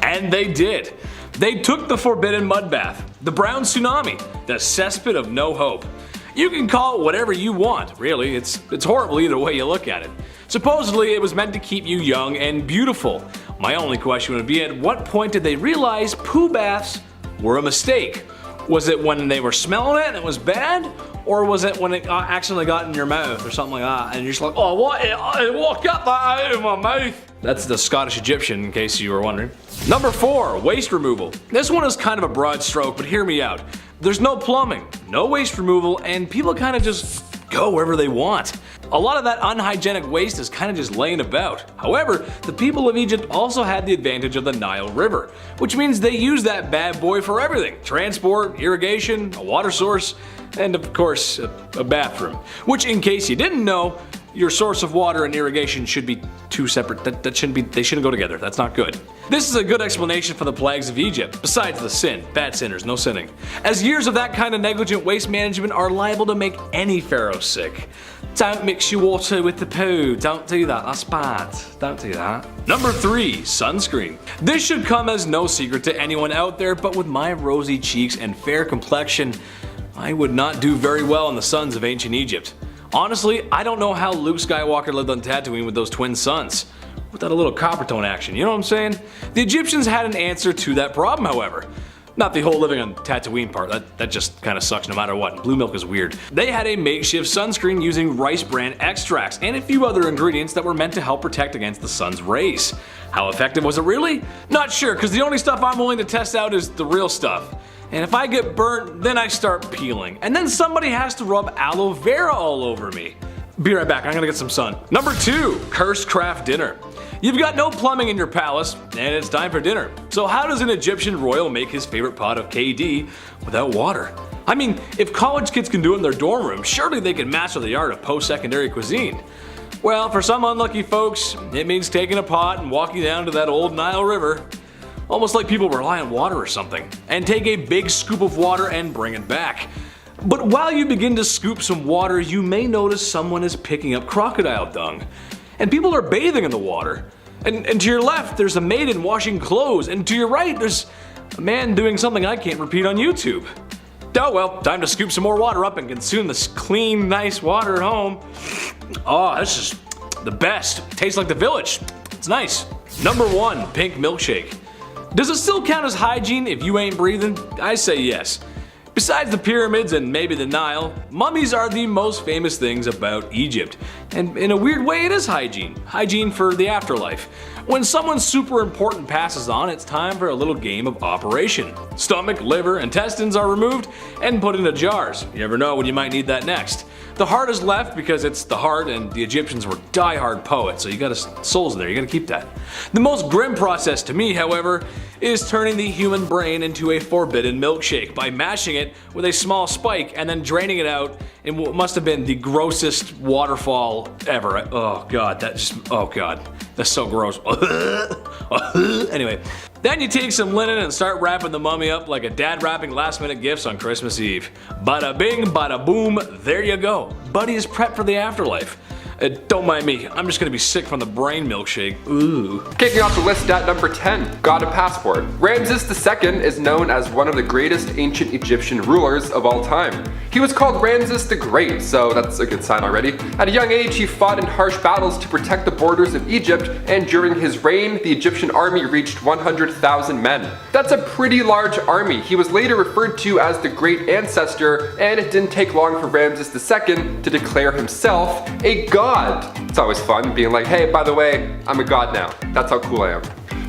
And they did. They took the forbidden mud bath, the brown tsunami, the cesspit of no hope. You can call it whatever you want, really, it's horrible either way you look at it. Supposedly it was meant to keep you young and beautiful. My only question would be, at what point did they realize poo baths were a mistake? Was it when they were smelling it and it was bad? Or was it when it accidentally got in your mouth or something like that and you're just like, oh what, what got that out of my mouth? That's the Scottish Egyptian, in case you were wondering. Number 4, waste removal. This one is kind of a broad stroke, but hear me out. There's no plumbing, no waste removal, and people kind of just go wherever they want. A lot of that unhygienic waste is kind of just laying about. However, the people of Egypt also had the advantage of the Nile River, which means they used that bad boy for everything. Transport, irrigation, a water source, and of course, a bathroom. Which, in case you didn't know, your source of water and irrigation should be two separate, they shouldn't go together, that's not good. This is a good explanation for the plagues of Egypt, besides the sin, bad sinners, no sinning. As years of that kind of negligent waste management are liable to make any pharaoh sick. Don't mix your water with the poo, don't do that, that's bad, don't do that. Number 3, sunscreen. This should come as no secret to anyone out there, but with my rosy cheeks and fair complexion, I would not do very well in the suns of ancient Egypt. Honestly, I don't know how Luke Skywalker lived on Tatooine with those twin suns. Without a little copper tone action, you know what I'm saying? The Egyptians had an answer to that problem, however. Not the whole living on Tatooine part, that just kinda sucks no matter what. Blue milk is weird. They had a makeshift sunscreen using rice bran extracts and a few other ingredients that were meant to help protect against the sun's rays. How effective was it really? Not sure, cause the only stuff I'm willing to test out is the real stuff. And if I get burnt, then I start peeling. And then somebody has to rub aloe vera all over me. Be right back, I'm gonna get some sun. Number 2, cursed craft dinner. You've got no plumbing in your palace, and it's time for dinner. So how does an Egyptian royal make his favorite pot of KD without water? I mean, if college kids can do it in their dorm room, surely they can master the art of post-secondary cuisine. Well, for some unlucky folks, it means taking a pot and walking down to that old Nile River. Almost like people rely on water or something, and take a big scoop of water and bring it back. But while you begin to scoop some water, you may notice someone is picking up crocodile dung. And people are bathing in the water. And to your left, there's a maiden washing clothes, and to your right, there's a man doing something I can't repeat on YouTube. Oh well, time to scoop some more water up and consume this clean, nice water at home. Oh, this is the best. Tastes like the village. It's nice. Number 1, pink milkshake. Does it still count as hygiene if you ain't breathing? I say yes. Besides the pyramids and maybe the Nile, mummies are the most famous things about Egypt. And in a weird way it is hygiene. Hygiene for the afterlife. When someone super important passes on, it's time for a little game of operation. Stomach, liver, intestines are removed and put into jars. You never know when you might need that next. The heart is left because it's the heart, and the Egyptians were die-hard poets, so you gotta, souls there, you gotta keep that. The most grim process to me, however, is turning the human brain into a forbidden milkshake by mashing it with a small spike and then draining it out in what must have been the grossest waterfall ever. Oh god, oh god, that's so gross. Anyway, then you take some linen and start wrapping the mummy up like a dad wrapping last minute gifts on Christmas Eve. Bada bing, bada boom, there you go. Buddy is prepped for the afterlife. Don't mind me, I'm just gonna be sick from the brain milkshake. Ooh. Kicking off the list at number 10, got a passport. Ramses II is known as one of the greatest ancient Egyptian rulers of all time. He was called Ramses the Great, so that's a good sign already. At a young age, he fought in harsh battles to protect the borders of Egypt, and during his reign, the Egyptian army reached 100,000 men. That's a pretty large army. He was later referred to as the Great Ancestor, and it didn't take long for Ramses II to declare himself a god. It's always fun being like, hey, by the way, I'm a god now. That's how cool I am.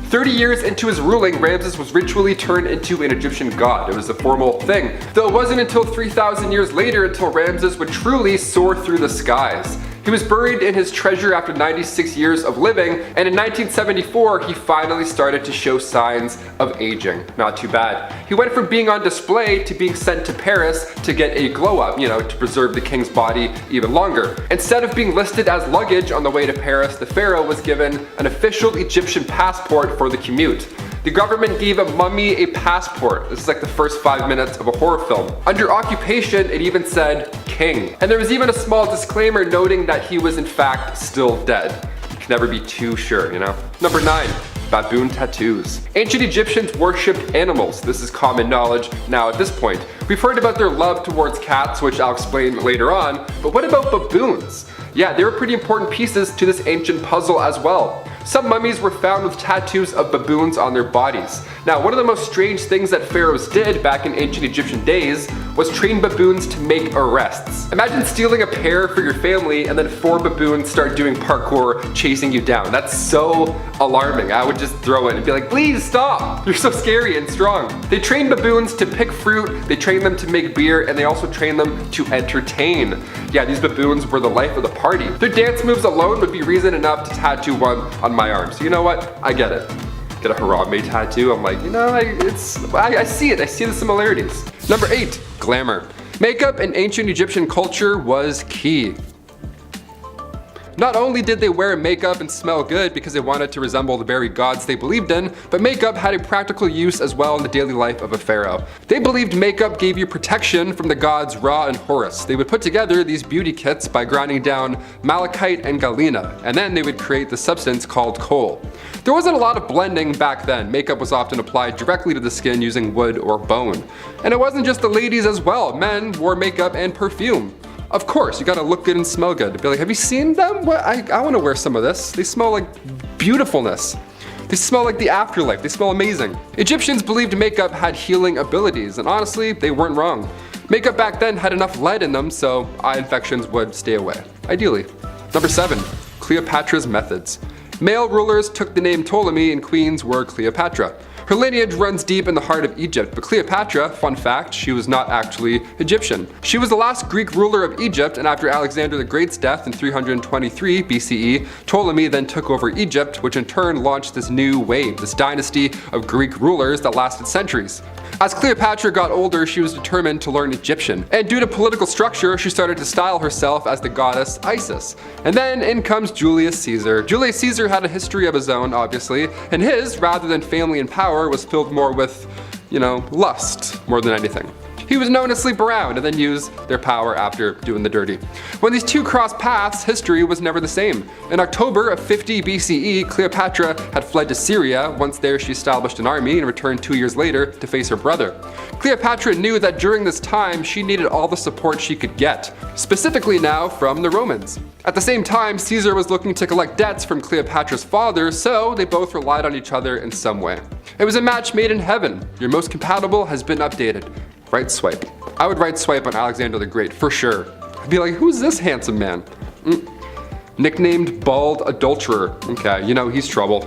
30 years into his ruling, Ramses was ritually turned into an Egyptian god. It was a formal thing. Though it wasn't until 3,000 years later until Ramses would truly soar through the skies. He was buried in his treasure after 96 years of living, and in 1974 he finally started to show signs of aging. Not too bad. He went from being on display to being sent to Paris to get a glow up, to preserve the king's body even longer. Instead of being listed as luggage on the way to Paris, the pharaoh was given an official Egyptian passport for the commute. The government gave a mummy a passport. This is like the first 5 minutes of a horror film. Under occupation, it even said king. And there was even a small disclaimer noting that he was in fact still dead. You can never be too sure, Number 9. Baboon tattoos. Ancient Egyptians worshipped animals. This is common knowledge now at this point. We've heard about their love towards cats, which I'll explain later on, but what about baboons? Yeah, they were pretty important pieces to this ancient puzzle as well. Some mummies were found with tattoos of baboons on their bodies. Now, one of the most strange things that pharaohs did back in ancient Egyptian days was train baboons to make arrests. Imagine stealing a pair for your family and then 4 baboons start doing parkour chasing you down. That's so alarming. I would just throw it and be like, please stop! You're so scary and strong. They trained baboons to pick fruit, they trained them to make beer, and they also trained them to entertain. Yeah, these baboons were the life of the party. Their dance moves alone would be reason enough to tattoo one on my arm. So you know what? I get it. Get a Harambe tattoo. I'm like, I see it. I see the similarities. Number 8, glamour. Makeup in ancient Egyptian culture was key. Not only did they wear makeup and smell good because they wanted to resemble the very gods they believed in, but makeup had a practical use as well in the daily life of a pharaoh. They believed makeup gave you protection from the gods Ra and Horus. They would put together these beauty kits by grinding down malachite and galena, and then they would create the substance called kohl. There wasn't a lot of blending back then. Makeup was often applied directly to the skin using wood or bone. And it wasn't just the ladies as well. Men wore makeup and perfume. Of course, you gotta look good and smell good. Be like, have you seen them? What? I wanna wear some of this. They smell like beautifulness. They smell like the afterlife. They smell amazing. Egyptians believed makeup had healing abilities, and honestly, they weren't wrong. Makeup back then had enough lead in them, so eye infections would stay away, ideally. Number 7, Cleopatra's methods. Male rulers took the name Ptolemy and queens were Cleopatra. Her lineage runs deep in the heart of Egypt, but Cleopatra, fun fact, she was not actually Egyptian. She was the last Greek ruler of Egypt, and after Alexander the Great's death in 323 BCE, Ptolemy then took over Egypt, which in turn launched this new wave, this dynasty of Greek rulers that lasted centuries. As Cleopatra got older, she was determined to learn Egyptian, and due to political structure, she started to style herself as the goddess Isis. And then in comes Julius Caesar. Julius Caesar had a history of his own, obviously, and his, rather than family and power, was filled more with, lust more than anything. He was known to sleep around and then use their power after doing the dirty. When these two crossed paths, history was never the same. In October of 50 BCE, Cleopatra had fled to Syria. Once there, she established an army and returned 2 years later to face her brother. Cleopatra knew that during this time, she needed all the support she could get, specifically now from the Romans. At the same time, Caesar was looking to collect debts from Cleopatra's father, so they both relied on each other in some way. It was a match made in heaven. Your most compatible has been updated. Right swipe. I would right swipe on Alexander the Great, for sure. I'd be like, who's this handsome man? Nicknamed Bald Adulterer. Okay, he's trouble.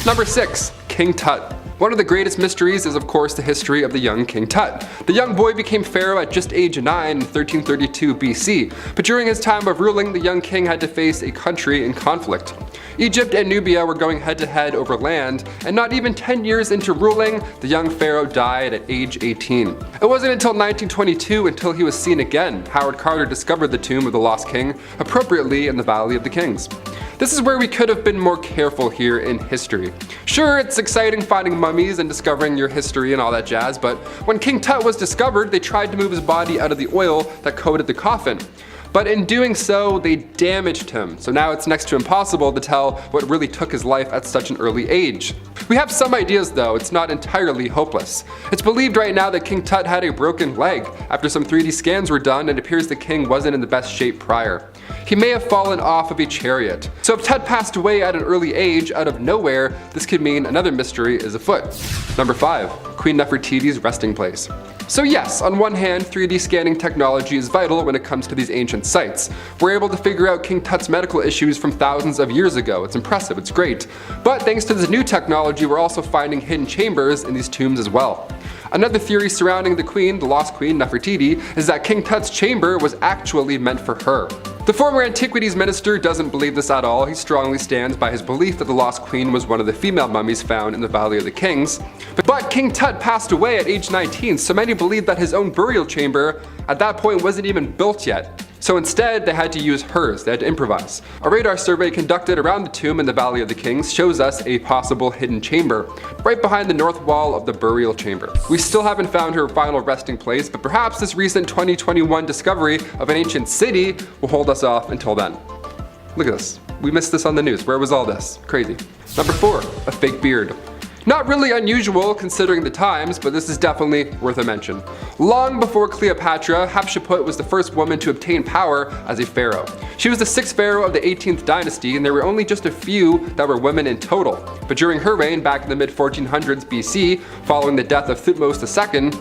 Number 6, King Tut. One of the greatest mysteries is of course the history of the young King Tut. The young boy became pharaoh at just age 9 in 1332 BC, but during his time of ruling, the young king had to face a country in conflict. Egypt and Nubia were going head to head over land, and not even 10 years into ruling, the young pharaoh died at age 18. It wasn't until 1922 until he was seen again. Howard Carter discovered the tomb of the lost king, appropriately in the Valley of the Kings. This is where we could have been more careful here in history. Sure, it's exciting finding mummies and discovering your history and all that jazz, but when King Tut was discovered, they tried to move his body out of the oil that coated the coffin. But in doing so, they damaged him, so now it's next to impossible to tell what really took his life at such an early age. We have some ideas though, it's not entirely hopeless. It's believed right now that King Tut had a broken leg. After some 3D scans were done, it appears the king wasn't in the best shape prior. He may have fallen off of a chariot. So if Tut passed away at an early age out of nowhere, this could mean another mystery is afoot. Number 5. Queen Nefertiti's resting place. So yes, on one hand, 3D scanning technology is vital when it comes to these ancient sites. We're able to figure out King Tut's medical issues from thousands of years ago. It's impressive, it's great. But thanks to this new technology, we're also finding hidden chambers in these tombs as well. Another theory surrounding the queen, the lost queen Nefertiti, is that King Tut's chamber was actually meant for her. The former antiquities minister doesn't believe this at all. He strongly stands by his belief that the lost queen was one of the female mummies found in the Valley of the Kings. But King Tut passed away at age 19, so many believe that his own burial chamber at that point wasn't even built yet. So instead, they had to use hers, they had to improvise. A radar survey conducted around the tomb in the Valley of the Kings shows us a possible hidden chamber, right behind the north wall of the burial chamber. We still haven't found her final resting place, but perhaps this recent 2021 discovery of an ancient city will hold us off until then. Look at this, we missed this on the news, where was all this? Crazy. Number 4, a fake beard. Not really unusual considering the times, but this is definitely worth a mention. Long before Cleopatra, Hatshepsut was the first woman to obtain power as a pharaoh. She was the 6th pharaoh of the 18th dynasty, and there were only just a few that were women in total. But during her reign back in the mid-1400s BC, following the death of Thutmose II,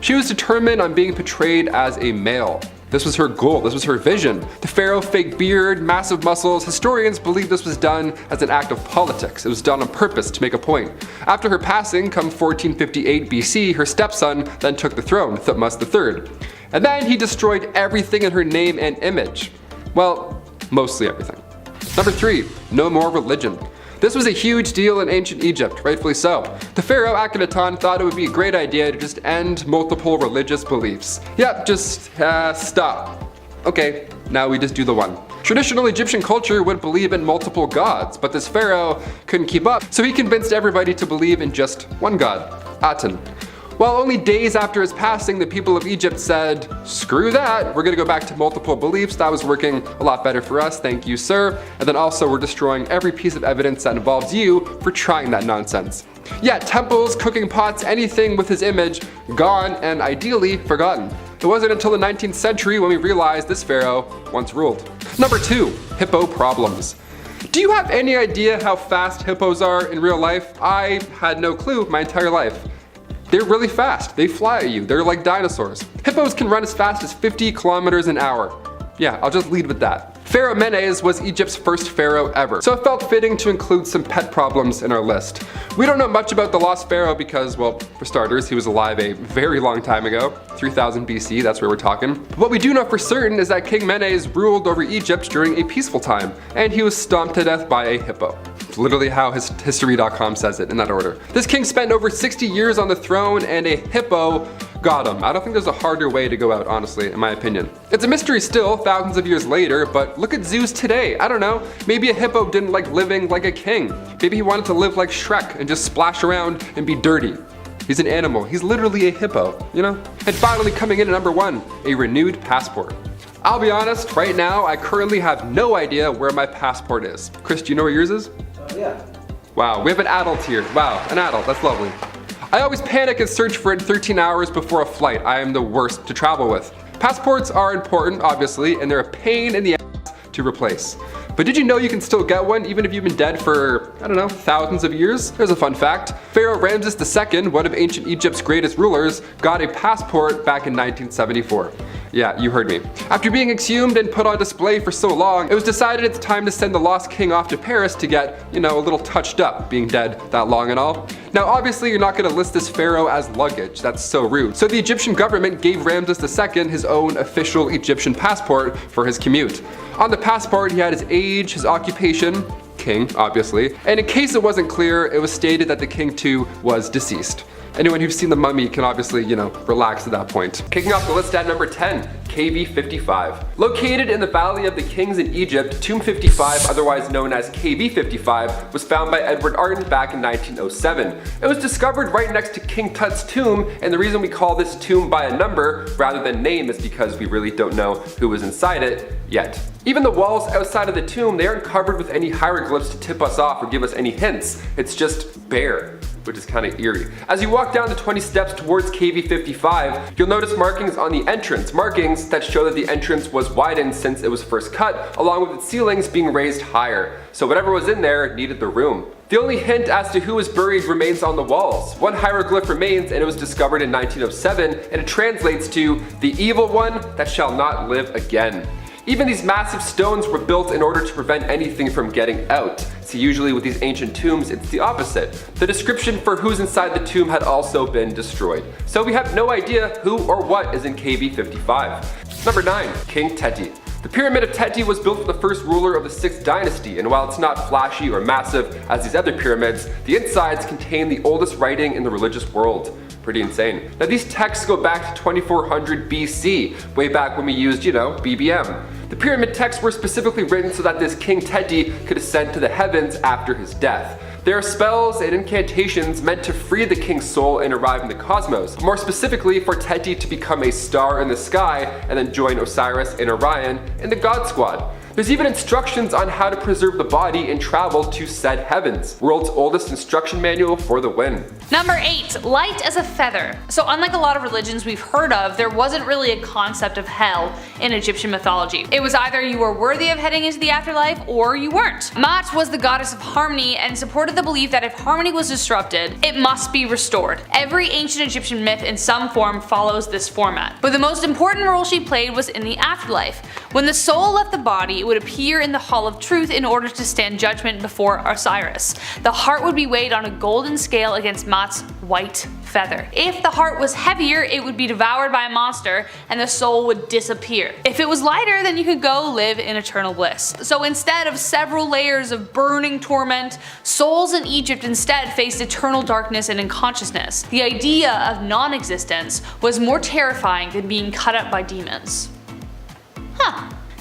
she was determined on being portrayed as a male. This was her goal, this was her vision. The pharaoh fake beard, massive muscles, historians believe this was done as an act of politics. It was done on purpose to make a point. After her passing, come 1458 BC, her stepson then took the throne, Thutmose III. And then he destroyed everything in her name and image. Well, mostly everything. Number 3, no more religion. This was a huge deal in ancient Egypt, rightfully so. The pharaoh Akhenaten thought it would be a great idea to just end multiple religious beliefs. Yep, just stop. Okay, now we just do the one. Traditional Egyptian culture would believe in multiple gods, but this pharaoh couldn't keep up, so he convinced everybody to believe in just one god, Aten. Well, only days after his passing, the people of Egypt said, screw that, we're gonna go back to multiple beliefs, that was working a lot better for us, thank you sir, and then also we're destroying every piece of evidence that involves you for trying that nonsense. Yeah, temples, cooking pots, anything with his image, gone and ideally forgotten. It wasn't until the 19th century when we realized this pharaoh once ruled. Number 2, hippo problems. Do you have any idea how fast hippos are in real life? I had no clue my entire life. They're really fast, they fly at you, they're like dinosaurs. Hippos can run as fast as 50 kilometers an hour. Yeah, I'll just lead with that. Pharaoh Menes was Egypt's first pharaoh ever, so it felt fitting to include some pet problems in our list. We don't know much about the lost pharaoh because, well, for starters, he was alive a very long time ago, 3000 BC, that's where we're talking. But what we do know for certain is that King Menes ruled over Egypt during a peaceful time, and he was stomped to death by a hippo. It's literally how history.com says it in that order. This king spent over 60 years on the throne and a hippo got him. I don't think there's a harder way to go out, honestly, in my opinion. It's a mystery still, thousands of years later, but look at zoos today. I don't know, maybe a hippo didn't like living like a king. Maybe he wanted to live like Shrek and just splash around and be dirty. He's an animal, he's literally a hippo, you know? And finally coming in at number 1, a renewed passport. I'll be honest, right now I currently have no idea where my passport is. Chris, do you know where yours is? Yeah. Wow, we have an adult here. Wow, an adult, that's lovely. I always panic and search for it 13 hours before a flight. I am the worst to travel with. Passports are important, obviously, and they're a pain in the ass to replace. But did you know you can still get one even if you've been dead for, I don't know, thousands of years? There's a fun fact. Pharaoh Ramses II, one of ancient Egypt's greatest rulers, got a passport back in 1974. Yeah, you heard me. After being exhumed and put on display for so long, it was decided it's time to send the lost king off to Paris to get, a little touched up, being dead that long and all. Now obviously you're not going to list this pharaoh as luggage, that's so rude. So the Egyptian government gave Ramses II his own official Egyptian passport for his commute. On the passport he had his age, his occupation, king obviously, and in case it wasn't clear, it was stated that the king too was deceased. Anyone who's seen The Mummy can obviously, relax at that point. Kicking off the list at number 10, KV 55. Located in the Valley of the Kings in Egypt, Tomb 55, otherwise known as KV 55, was found by Edward Arden back in 1907. It was discovered right next to King Tut's tomb, and the reason we call this tomb by a number rather than name is because we really don't know who was inside it yet. Even the walls outside of the tomb, they aren't covered with any hieroglyphs to tip us off or give us any hints. It's just bare, which is kind of eerie. As you walk down the 20 steps towards KV 55, you'll notice markings on the entrance, markings that show that the entrance was widened since it was first cut, along with its ceilings being raised higher. So whatever was in there needed the room. The only hint as to who was buried remains on the walls. One hieroglyph remains, and it was discovered in 1907, and it translates to, "The evil one that shall not live again." Even these massive stones were built in order to prevent anything from getting out. See, usually with these ancient tombs, it's the opposite. The description for who's inside the tomb had also been destroyed. So we have no idea who or what is in KV 55. Number 9, King Teti. The Pyramid of Teti was built for the first ruler of the 6th dynasty, and while it's not flashy or massive as these other pyramids, the insides contain the oldest writing in the religious world. Pretty insane. Now these texts go back to 2400 BC, way back when we used, BBM. The pyramid texts were specifically written so that this King Teti could ascend to the heavens after his death. There are spells and incantations meant to free the king's soul and arrive in the cosmos. More specifically for Teti to become a star in the sky and then join Osiris and Orion in the God Squad. There's even instructions on how to preserve the body and travel to said heavens. World's oldest instruction manual for the win. Number 8, light as a feather. So unlike a lot of religions we've heard of, there wasn't really a concept of hell in Egyptian mythology. It was either you were worthy of heading into the afterlife or you weren't. Maat was the goddess of harmony and supported the belief that if harmony was disrupted, it must be restored. Every ancient Egyptian myth in some form follows this format. But the most important role she played was in the afterlife. When the soul left the body, it would appear in the Hall of Truth in order to stand judgment before Osiris. The heart would be weighed on a golden scale against Maat's white feather. If the heart was heavier, it would be devoured by a monster and the soul would disappear. If it was lighter, then you could go live in eternal bliss. So instead of several layers of burning torment, souls in Egypt instead faced eternal darkness and unconsciousness. The idea of non-existence was more terrifying than being cut up by demons.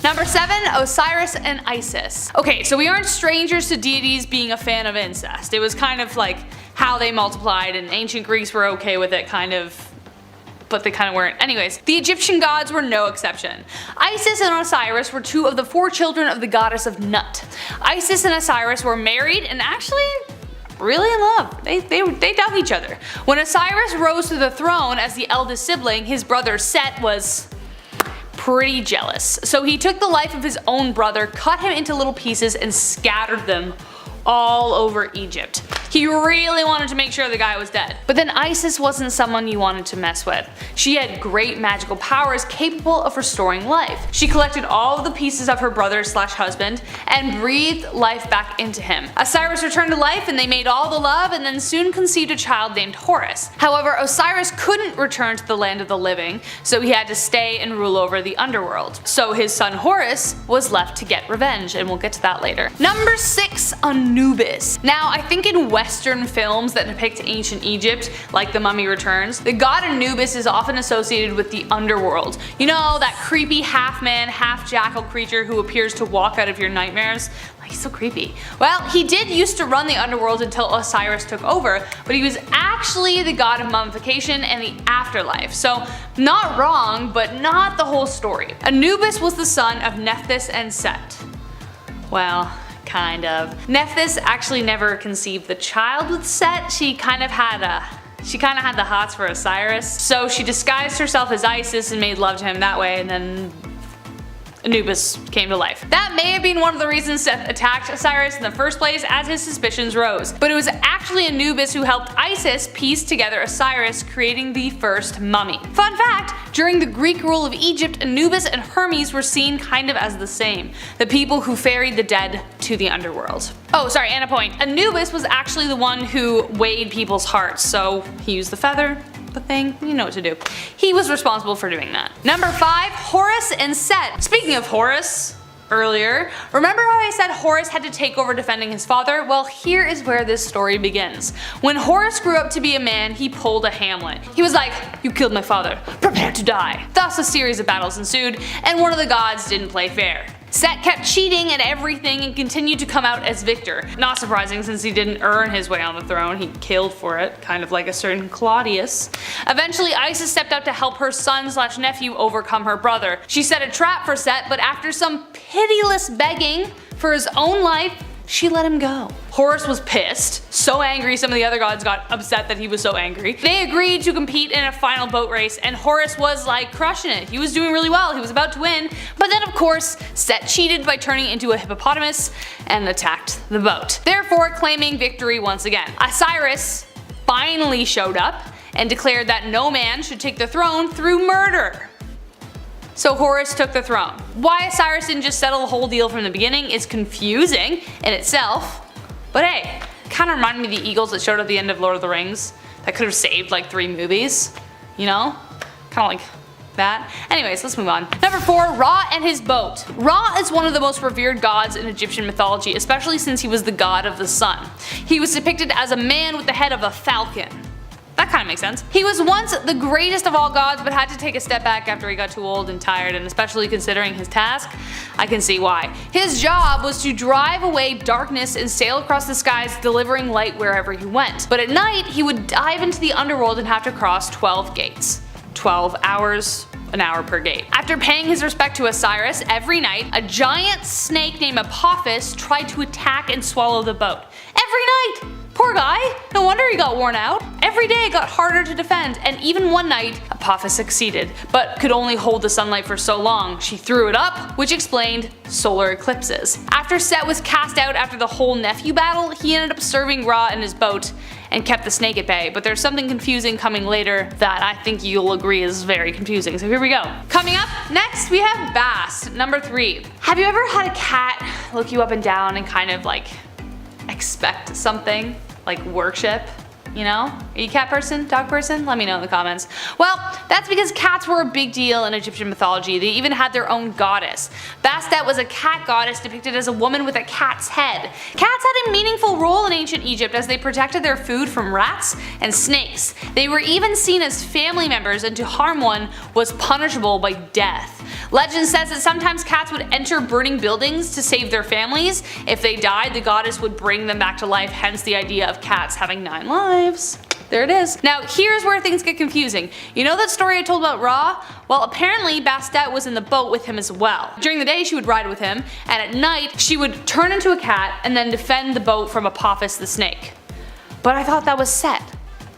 Number 7, Osiris and Isis. Okay, so we aren't strangers to deities being a fan of incest. It was kind of like how they multiplied, and ancient Greeks were okay with it, but they kind of weren't. Anyways, the Egyptian gods were no exception. Isis and Osiris were 2 of the 4 children of the goddess of Nut. Isis and Osiris were married and actually really in love. They dug each other. When Osiris rose to the throne as the eldest sibling, his brother Set was pretty jealous. So he took the life of his own brother, cut him into little pieces, and scattered them all over Egypt. He really wanted to make sure the guy was dead. But then Isis wasn't someone you wanted to mess with. She had great magical powers capable of restoring life. She collected all of the pieces of her brother/husband and breathed life back into him. Osiris returned to life and they made all the love and then soon conceived a child named Horus. However, Osiris couldn't return to the land of the living, so he had to stay and rule over the underworld. So his son Horus was left to get revenge, and we'll get to that later. Number 6, Anubis. Now I think in Western films that depict ancient Egypt, like The Mummy Returns, the god Anubis is often associated with the underworld. You know, that creepy half-man, half-jackal creature who appears to walk out of your nightmares? He's so creepy. Well, he did used to run the underworld until Osiris took over, but he was actually the god of mummification and the afterlife. So not wrong, but not the whole story. Anubis was the son of Nephthys and Set. Well, kind of. Nephthys actually never conceived the child with Set. She kind of had the hots for Osiris. So she disguised herself as Isis and made love to him that way, and then Anubis came to life. That may have been one of the reasons Seth attacked Osiris in the first place, as his suspicions rose. But it was actually Anubis who helped Isis piece together Osiris, creating the first mummy. Fun fact, during the Greek rule of Egypt, Anubis and Hermes were seen kind of as the same, the people who ferried the dead to the underworld. Oh, sorry, and a point. Anubis was actually the one who weighed people's hearts, so he used the feather, the thing, you know what to do. He was responsible for doing that. Number 5, Horus and Set. Speaking of Horus, earlier, remember how I said Horus had to take over defending his father? Well, here is where this story begins. When Horus grew up to be a man, he pulled a Hamlet. He was like, "You killed my father, prepare to die." Thus a series of battles ensued, and one of the gods didn't play fair. Set kept cheating at everything and continued to come out as victor. Not surprising, since he didn't earn his way on the throne, he killed for it, kind of like a certain Claudius. Eventually Isis stepped up to help her son/nephew overcome her brother. She set a trap for Set, but after some pitiless begging for his own life, she let him go. Horus was pissed, so angry some of the other gods got upset that he was so angry. They agreed to compete in a final boat race, and Horus was like crushing it. He was doing really well, he was about to win, but then of course Set cheated by turning into a hippopotamus and attacked the boat, therefore claiming victory once again. Osiris finally showed up and declared that no man should take the throne through murder. So Horus took the throne. Why Osiris didn't just settle the whole deal from the beginning is confusing in itself, but hey, kinda reminded me of the eagles that showed at the end of Lord of the Rings that could have saved like 3 movies, you know? Kinda like that. Anyways, let's move on. Number 4, Ra and his boat. Ra is one of the most revered gods in Egyptian mythology, especially since he was the god of the sun. He was depicted as a man with the head of a falcon. That kind of makes sense. He was once the greatest of all gods, but had to take a step back after he got too old and tired, and especially considering his task, I can see why. His job was to drive away darkness and sail across the skies, delivering light wherever he went. But at night, he would dive into the underworld and have to cross 12 gates. 12 hours, an hour per gate. After paying his respect to Osiris every night, a giant snake named Apophis tried to attack and swallow the boat. Every night! Poor guy, no wonder he got worn out. Every day it got harder to defend, and even one night, Apophis succeeded, but could only hold the sunlight for so long. She threw it up, which explained solar eclipses. After Set was cast out after the whole nephew battle, he ended up serving Ra in his boat and kept the snake at bay, but there's something confusing coming later that I think you'll agree is very confusing, so here we go. Coming up next, we have Bast, number 3. Have you ever had a cat look you up and down and kind of like expect something, like worship, you know? Are you a cat person? Dog person? Let me know in the comments. Well, that's because cats were a big deal in Egyptian mythology. They even had their own goddess. Bastet was a cat goddess depicted as a woman with a cat's head. Cats had a meaningful role in ancient Egypt as they protected their food from rats and snakes. They were even seen as family members, and to harm one was punishable by death. Legend says that sometimes cats would enter burning buildings to save their families. If they died, the goddess would bring them back to life, hence the idea of cats having 9 lives. There it is. Now here's where things get confusing. You know that story I told about Ra? Well, apparently Bastet was in the boat with him as well. During the day she would ride with him, and at night she would turn into a cat and then defend the boat from Apophis the snake. But I thought that was Set.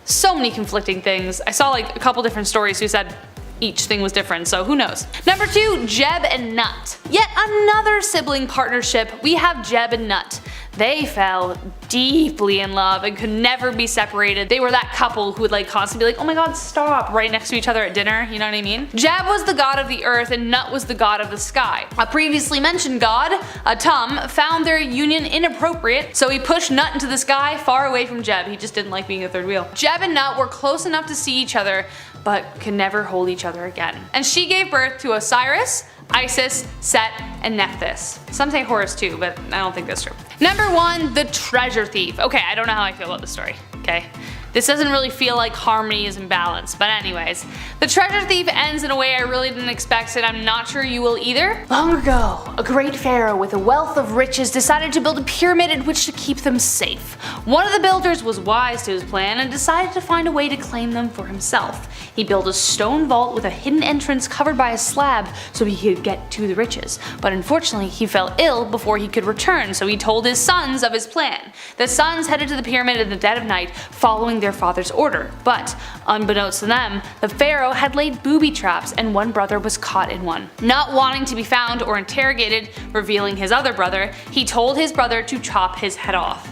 So many conflicting things. I saw like a couple different stories who said each thing was different, so who knows. Number 2, Jeb and Nut. Yet another sibling partnership. We have Jeb and Nut. They fell deeply in love and could never be separated. They were that couple who would like constantly be like, oh my god, stop, right next to each other at dinner, you know what I mean? Jeb was the god of the earth and Nut was the god of the sky. A previously mentioned god, Atum, found their union inappropriate, so he pushed Nut into the sky far away from Jeb. He just didn't like being a third wheel. Jeb and Nut were close enough to see each other, but could never hold each other again. And she gave birth to Osiris, Isis, Set, and Nephthys. Some say Horus too, but I don't think that's true. Number 1, the treasure thief. Okay, I don't know how I feel about this story, okay? This doesn't really feel like harmony is in balance, but anyways. The treasure thief ends in a way I really didn't expect, and I'm not sure you will either. Long ago, a great pharaoh with a wealth of riches decided to build a pyramid in which to keep them safe. One of the builders was wise to his plan and decided to find a way to claim them for himself. He built a stone vault with a hidden entrance covered by a slab so he could get to the riches. But unfortunately, he fell ill before he could return, so he told his sons of his plan. The sons headed to the pyramid in the dead of night, following their father's order. But, unbeknownst to them, the pharaoh had laid booby traps and one brother was caught in one. Not wanting to be found or interrogated, revealing his other brother, he told his brother to chop his head off.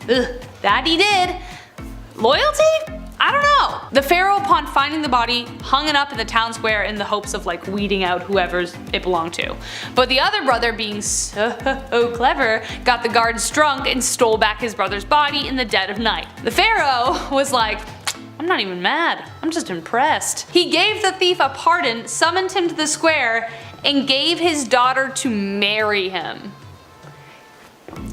Ugh, that he did. Loyalty? I don't know. The pharaoh, upon finding the body, hung it up in the town square in the hopes of like weeding out whoever's it belonged to. But the other brother, being so clever, got the guards drunk and stole back his brother's body in the dead of night. The pharaoh was like, I'm not even mad, I'm just impressed. He gave the thief a pardon, summoned him to the square, and gave his daughter to marry him.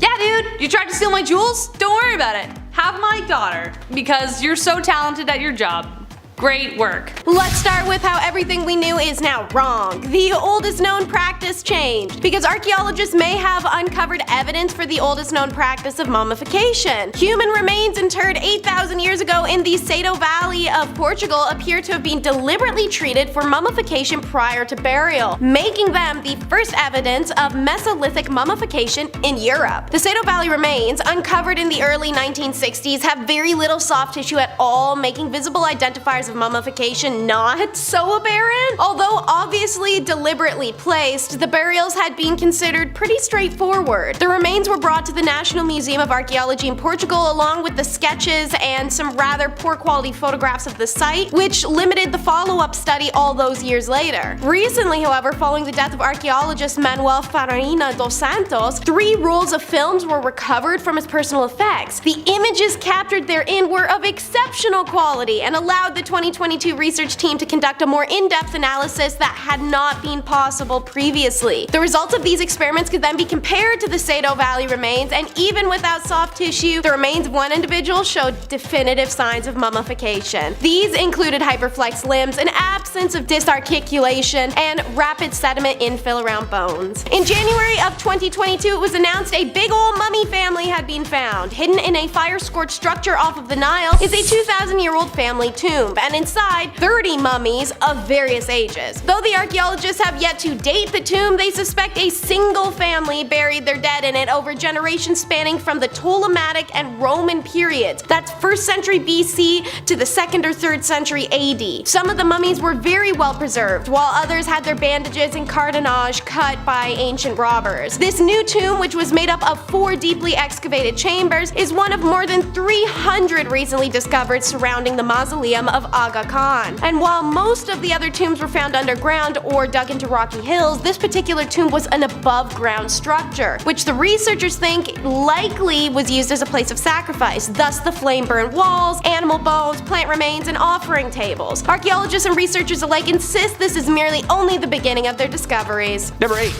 Yeah, dude, you tried to steal my jewels? Don't worry about it. Have my daughter, because you're so talented at your job. Great work. Let's start with how everything we knew is now wrong. The oldest known practice changed, because archaeologists may have uncovered evidence for the oldest known practice of mummification. Human remains interred 8,000 years ago in the Sado Valley of Portugal appear to have been deliberately treated for mummification prior to burial, making them the first evidence of Mesolithic mummification in Europe. The Sado Valley remains, uncovered in the early 1960s, have very little soft tissue at all, making visible identifiers of mummification not so apparent. Although obviously deliberately placed, the burials had been considered pretty straightforward. The remains were brought to the National Museum of Archaeology in Portugal along with the sketches and some rather poor quality photographs of the site, which limited the follow-up study all those years later. Recently, however, following the death of archaeologist Manuel Farina dos Santos, 3 rolls of films were recovered from his personal effects. The images captured therein were of exceptional quality and allowed the 2022 research team to conduct a more in-depth analysis that had not been possible previously. The results of these experiments could then be compared to the Sado Valley remains, and even without soft tissue, the remains of one individual showed definitive signs of mummification. These included hyperflexed limbs, an absence of disarticulation, and rapid sediment infill around bones. In January of 2022, it was announced a big ol' mummy family had been found. Hidden in a fire-scorched structure off of the Nile is a 2,000-year-old family tomb, and inside, 30 mummies of various ages. Though the archaeologists have yet to date the tomb, they suspect a single family buried their dead in it over generations spanning from the Ptolemaic and Roman periods. That's 1st century BC to the 2nd or 3rd century AD. Some of the mummies were very well preserved, while others had their bandages and cartonnage cut by ancient robbers. This new tomb, which was made up of 4 deeply excavated chambers, is one of more than 300 recently discovered surrounding the mausoleum of Aga Khan. And while most of the other tombs were found underground or dug into rocky hills, this particular tomb was an above ground structure, which the researchers think likely was used as a place of sacrifice, thus the flame burned walls, animal bones, plant remains, and offering tables. Archaeologists and researchers alike insist this is merely only the beginning of their discoveries. Number 8.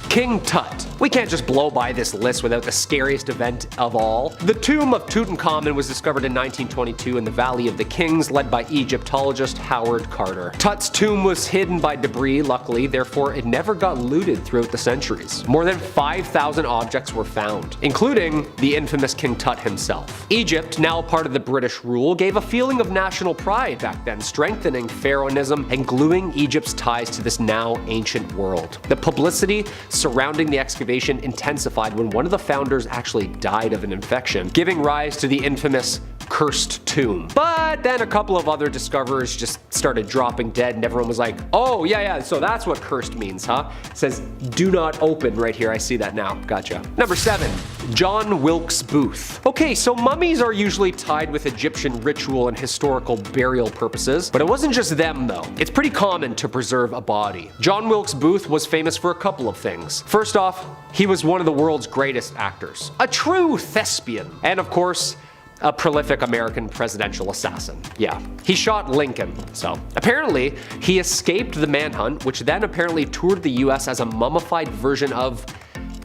King Tut. We can't just blow by this list without the scariest event of all. The tomb of Tutankhamun was discovered in 1922 in the Valley of the Kings, led by Egyptologist Howard Carter. Tut's tomb was hidden by debris, luckily, therefore it never got looted throughout the centuries. More than 5,000 objects were found, including the infamous King Tut himself. Egypt, now a part of the British rule, gave a feeling of national pride back then, strengthening pharaohism and gluing Egypt's ties to this now ancient world. The publicity surrounding the excavation intensified when one of the founders actually died of an infection, giving rise to the infamous cursed tomb. But then a couple of other discoverers just started dropping dead and everyone was like, oh yeah, so that's what cursed means, huh? It says do not open right here, I see that now, gotcha. Number 7. John Wilkes Booth. Okay, so mummies are usually tied with Egyptian ritual and historical burial purposes, but it wasn't just them though. It's pretty common to preserve a body. John Wilkes Booth was famous for a couple of things. First off, he was one of the world's greatest actors, a true thespian, and of course, a prolific American presidential assassin. Yeah, he shot Lincoln, so. Apparently, he escaped the manhunt, which then apparently toured the US as a mummified version of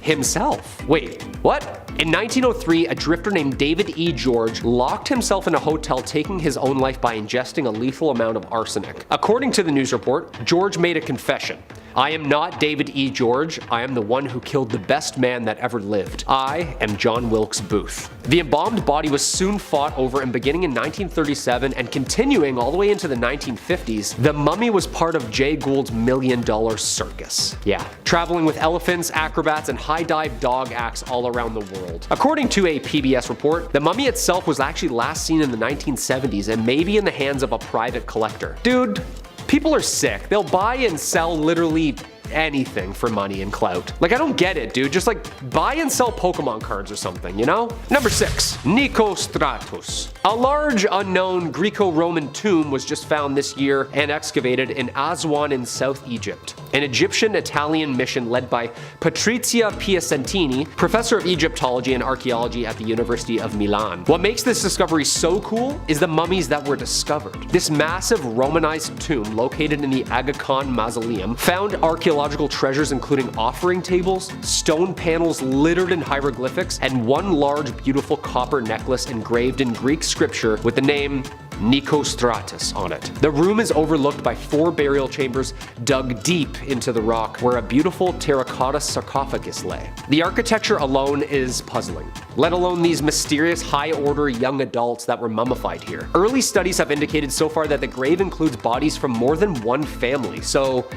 himself. Wait, what? In 1903, a drifter named David E. George locked himself in a hotel, taking his own life by ingesting a lethal amount of arsenic. According to the news report, George made a confession. I am not David E. George, I am the one who killed the best man that ever lived. I am John Wilkes Booth. The embalmed body was soon fought over, and beginning in 1937 and continuing all the way into the 1950s, the mummy was part of Jay Gould's $1 million circus. Yeah, traveling with elephants, acrobats, and high dive dog acts all around the world. According to a PBS report, the mummy itself was actually last seen in the 1970s and maybe in the hands of a private collector. Dude, people are sick. They'll buy and sell literally anything for money and clout. Like, I don't get it, dude. Just like buy and sell Pokemon cards or something, you know? Number 6, Nicostratus. A large unknown Greco-Roman tomb was just found this year and excavated in Aswan in South Egypt. An Egyptian-Italian mission led by Patrizia Piacentini, professor of Egyptology and archaeology at the University of Milan. What makes this discovery so cool is the mummies that were discovered. This massive Romanized tomb located in the Aga Khan Mausoleum found archaeological treasures including offering tables, stone panels littered in hieroglyphics, and one large beautiful copper necklace engraved in Greek scripture with the name Nicostratus on it. The room is overlooked by 4 burial chambers dug deep into the rock where a beautiful terracotta sarcophagus lay. The architecture alone is puzzling, let alone these mysterious high-order young adults that were mummified here. Early studies have indicated so far that the grave includes bodies from more than one family, so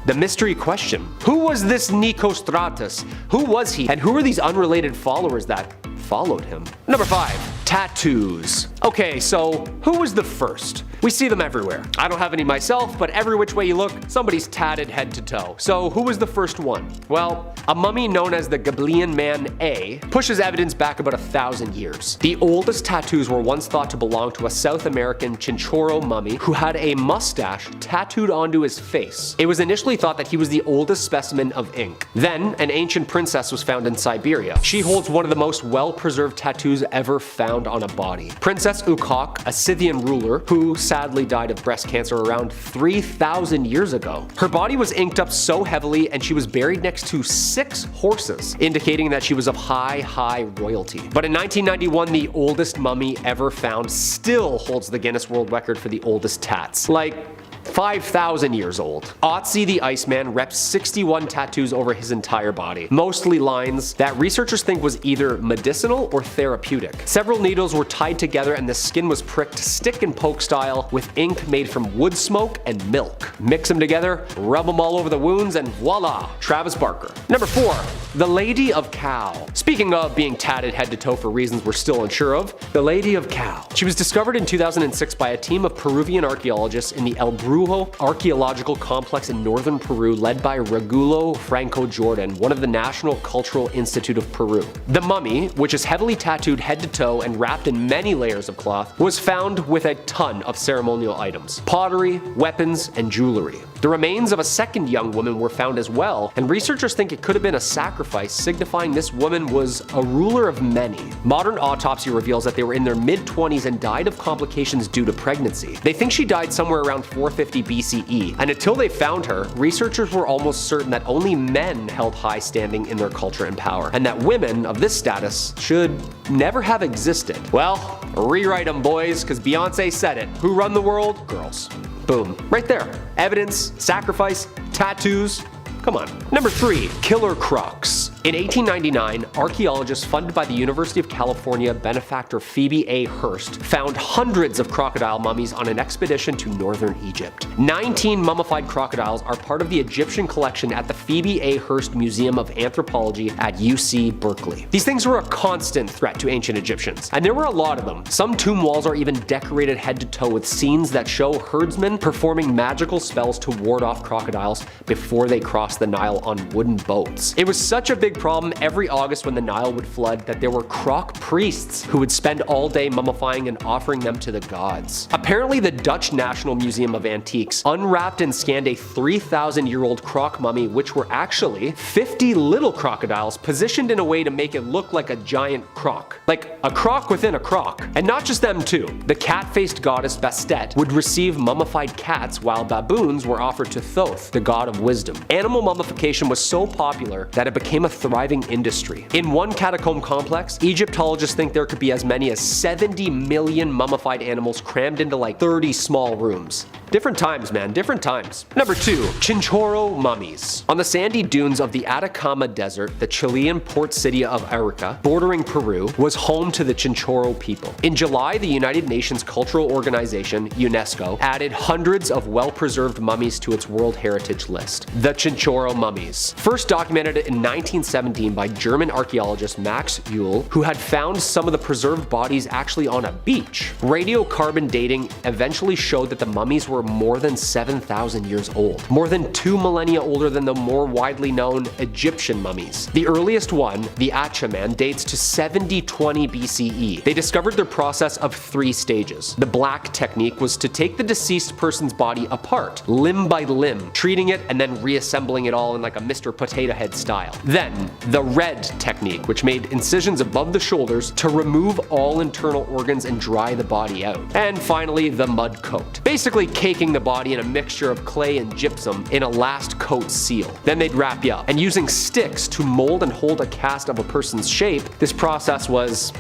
the mystery question: who was this Nicostratus? Who was he? And who are these unrelated followers that followed him? Number 5, tattoos. Okay, so who was the first? We see them everywhere. I don't have any myself, but every which way you look, somebody's tatted head to toe. So who was the first one? Well, a mummy known as the Gobelin Man A pushes evidence back about 1,000 years. The oldest tattoos were once thought to belong to a South American Chinchorro mummy who had a mustache tattooed onto his face. It was initially thought that he was the oldest specimen of ink. Then, an ancient princess was found in Siberia. She holds one of the most well-preserved tattoos ever found on a body. Princess Ukok, a Scythian ruler who sadly died of breast cancer around 3,000 years ago. Her body was inked up so heavily and she was buried next to 6 horses, indicating that she was of high royalty. But in 1991, the oldest mummy ever found still holds the Guinness World Record for the oldest tats. Like, 5,000 years old. Otzi the Iceman reps 61 tattoos over his entire body, mostly lines that researchers think was either medicinal or therapeutic. Several needles were tied together and the skin was pricked stick and poke style with ink made from wood smoke and milk. Mix them together, rub them all over the wounds, and voila, Travis Barker. Number 4, the Lady of Cow. Speaking of being tatted head to toe for reasons we're still unsure of, the Lady of Cow. She was discovered in 2006 by a team of Peruvian archaeologists in the El Brujo Archaeological Complex in northern Peru, led by Regulo Franco Jordan, one of the National Cultural Institute of Peru. The mummy, which is heavily tattooed head to toe and wrapped in many layers of cloth, was found with a ton of ceremonial items, pottery, weapons, and jewelry. The remains of a second young woman were found as well, and researchers think it could have been a sacrifice, signifying this woman was a ruler of many. Modern autopsy reveals that they were in their mid-20s and died of complications due to pregnancy. They think she died somewhere around 450 BCE, and until they found her, researchers were almost certain that only men held high standing in their culture and power, and that women of this status should never have existed. Well, rewrite them, boys, because Beyonce said it. Who run the world? Girls. Boom. Right there. Evidence, sacrifice, tattoos. Come on. Number 3, killer crocs. In 1899, archaeologists funded by the University of California benefactor Phoebe A. Hearst found hundreds of crocodile mummies on an expedition to northern Egypt. 19 mummified crocodiles are part of the Egyptian collection at the Phoebe A. Hearst Museum of Anthropology at UC Berkeley. These things were a constant threat to ancient Egyptians, and there were a lot of them. Some tomb walls are even decorated head to toe with scenes that show herdsmen performing magical spells to ward off crocodiles before they cross the Nile on wooden boats. It was such a big problem every August when the Nile would flood that there were croc priests who would spend all day mummifying and offering them to the gods. Apparently, the Dutch National Museum of Antiques unwrapped and scanned a 3,000-year-old croc mummy, which were actually 50 little crocodiles positioned in a way to make it look like a giant croc. Like a croc within a croc. And not just them too. The cat-faced goddess Bastet would receive mummified cats while baboons were offered to Thoth, the god of wisdom. Animal mummification was so popular that it became a thriving industry. In one catacomb complex, Egyptologists think there could be as many as 70 million mummified animals crammed into like 30 small rooms. Different times, man, different times. Number 2. Chinchorro mummies. On the sandy dunes of the Atacama Desert, the Chilean port city of Arica, bordering Peru, was home to the Chinchorro people. In July, the United Nations Cultural Organization, UNESCO, added hundreds of well-preserved mummies to its World Heritage List. The Chinchorro mummies. First documented in 1917 by German archaeologist Max Uhl, who had found some of the preserved bodies actually on a beach. Radiocarbon dating eventually showed that the mummies were more than 7,000 years old, more than 2 millennia older than the more widely known Egyptian mummies. The earliest one, the Achaman, dates to 7020 BCE. They discovered their process of 3 stages. The black technique was to take the deceased person's body apart, limb by limb, treating it and then reassembling it all in like a Mr. Potato Head style. Then, the red technique, which made incisions above the shoulders to remove all internal organs and dry the body out. And finally, the mud coat. Basically, caking the body in a mixture of clay and gypsum in a last coat seal. Then they'd wrap you up. And using sticks to mold and hold a cast of a person's shape, this process was,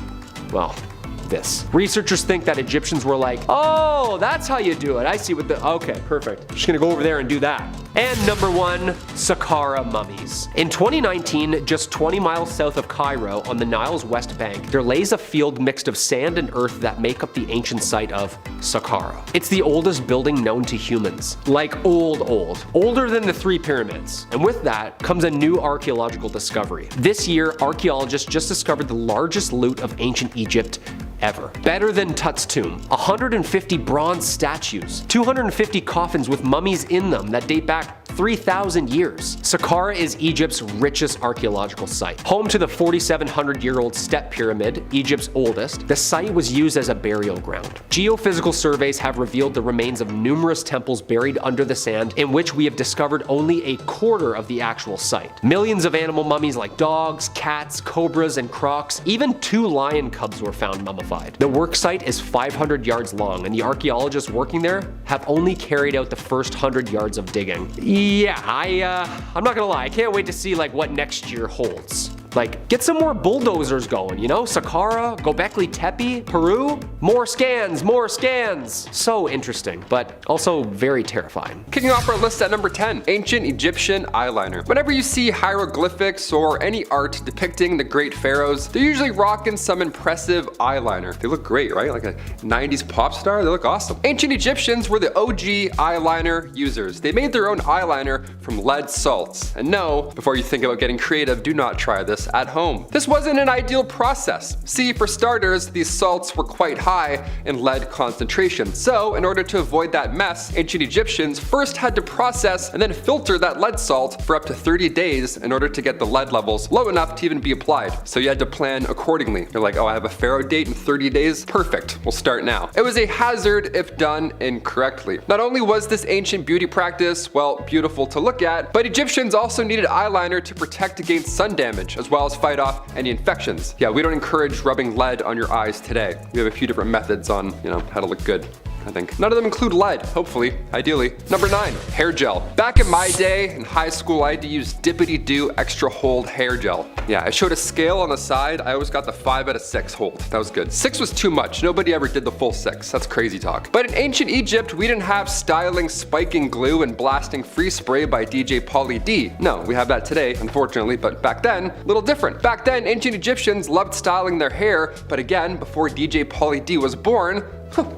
well, this. Researchers think that Egyptians were like, oh, that's how you do it. I see what the, okay, perfect. I'm just gonna go over there and do that. And number 1, Saqqara mummies. In 2019, just 20 miles south of Cairo on the Nile's west bank, there lays a field mixed of sand and earth that make up the ancient site of Saqqara. It's the oldest building known to humans. Like old. Older than the 3 pyramids. And with that comes a new archaeological discovery. This year, archaeologists just discovered the largest loot of ancient Egypt ever. Better than Tut's tomb. 150 bronze statues, 250 coffins with mummies in them that date back 3,000 years. Saqqara is Egypt's richest archaeological site. Home to the 4,700-year-old Step Pyramid, Egypt's oldest, the site was used as a burial ground. Geophysical surveys have revealed the remains of numerous temples buried under the sand, in which we have discovered only a quarter of the actual site. Millions of animal mummies like dogs, cats, cobras, and crocs, even 2 lion cubs were found mummified. The work site is 500 yards long, and the archaeologists working there have only carried out the first 100 yards of digging. Yeah, I'm not gonna lie, I can't wait to see like what next year holds. Like, get some more bulldozers going, you know? Saqqara, Göbekli Tepe, Peru? More scans, more scans! So interesting, but also very terrifying. Kicking off our list at number 10, ancient Egyptian eyeliner. Whenever you see hieroglyphics or any art depicting the great pharaohs, they're usually rocking some impressive eyeliner. They look great, right? Like a 90s pop star, they look awesome. Ancient Egyptians were the OG eyeliner users. They made their own eyeliner from lead salts. And no, before you think about getting creative, do not try this at home. This wasn't an ideal process. See, for starters, these salts were quite high in lead concentration. So, in order to avoid that mess, ancient Egyptians first had to process and then filter that lead salt for up to 30 days in order to get the lead levels low enough to even be applied. So you had to plan accordingly. You're like, oh, I have a pharaoh date in 30 days? Perfect, we'll start now. It was a hazard if done incorrectly. Not only was this ancient beauty practice, well, beautiful to look at, but Egyptians also needed eyeliner to protect against sun damage, as well as fight off any infections. Yeah, we don't encourage rubbing lead on your eyes today. We have a few different methods on, how to look good. I think. None of them include lead, hopefully, ideally. Number 9, hair gel. Back in my day, in high school, I had to use Dippity-Doo Extra Hold hair gel. Yeah, I showed a scale on the side. I always got the 5 out of 6 hold. That was good. 6 was too much. Nobody ever did the full 6. That's crazy talk. But in ancient Egypt, we didn't have styling spiking glue and blasting free spray by DJ Pauly D. No, we have that today, unfortunately, but back then, a little different. Back then, ancient Egyptians loved styling their hair, but again, before DJ Pauly D was born,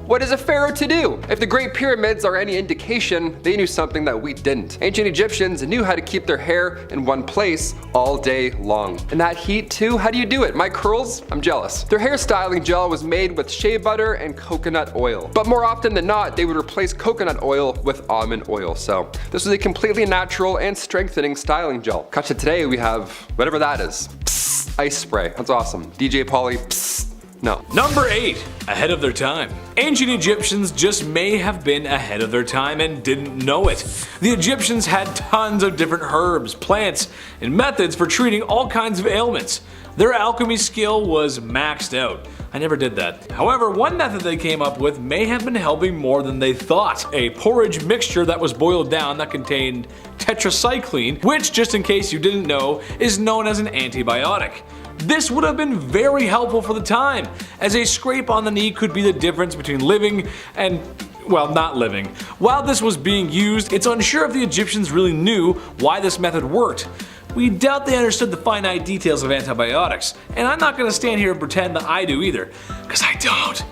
what is a pharaoh to do? If the Great Pyramids are any indication, they knew something that we didn't. Ancient Egyptians knew how to keep their hair in one place all day long. And that heat too, how do you do it? My curls? I'm jealous. Their hairstyling gel was made with shea butter and coconut oil. But more often than not, they would replace coconut oil with almond oil. So this was a completely natural and strengthening styling gel. Cut to today, we have whatever that is. Psst, ice spray. That's awesome. DJ Pauly, psst. No. Number 8, ahead of their time. Ancient Egyptians just may have been ahead of their time and didn't know it. The Egyptians had tons of different herbs, plants, and methods for treating all kinds of ailments. Their alchemy skill was maxed out. I never did that. However, one method they came up with may have been helping more than they thought. A porridge mixture that was boiled down that contained tetracycline, which, just in case you didn't know, is known as an antibiotic. This would have been very helpful for the time, as a scrape on the knee could be the difference between living and, well, not living. While this was being used, it's unsure if the Egyptians really knew why this method worked. We doubt they understood the finite details of antibiotics, and I'm not going to stand here and pretend that I do either, because I don't.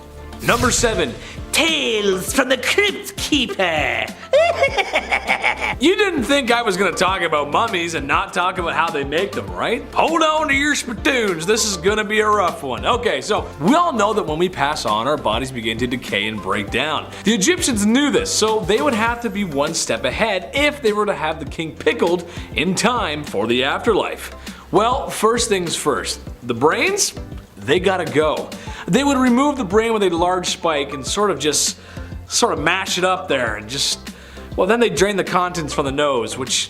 Number 7. Tales from the Crypt Keeper. You didn't think I was going to talk about mummies and not talk about how they make them, right? Hold on to your spittoons, this is going to be a rough one. Okay, so we all know that when we pass on, our bodies begin to decay and break down. The Egyptians knew this, so they would have to be one step ahead if they were to have the king pickled in time for the afterlife. Well, first things first, the brains? They gotta go. They would remove the brain with a large spike and sort of mash it up there and well, then they drain the contents from the nose, which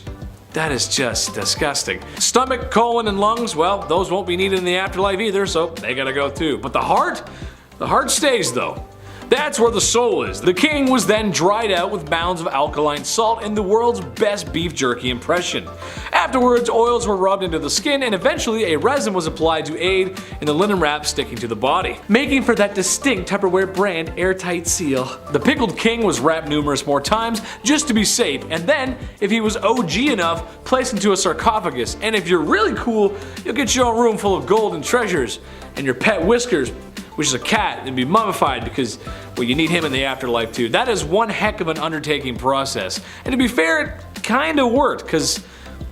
that is just disgusting. Stomach, colon, and lungs, well, those won't be needed in the afterlife either, so they gotta go too. But the heart stays though. That's where the soul is. The king was then dried out with mounds of alkaline salt in the world's best beef jerky impression. Afterwards, oils were rubbed into the skin and eventually a resin was applied to aid in the linen wrap sticking to the body, making for that distinct Tupperware brand airtight seal. The pickled king was wrapped numerous more times just to be safe, and then, if he was OG enough, placed into a sarcophagus, and if you're really cool, you'll get your own room full of gold and treasures, and your pet Whiskers, which is a cat, and be mummified because, well, you need him in the afterlife too. That is one heck of an undertaking process. And to be fair, it kinda worked, because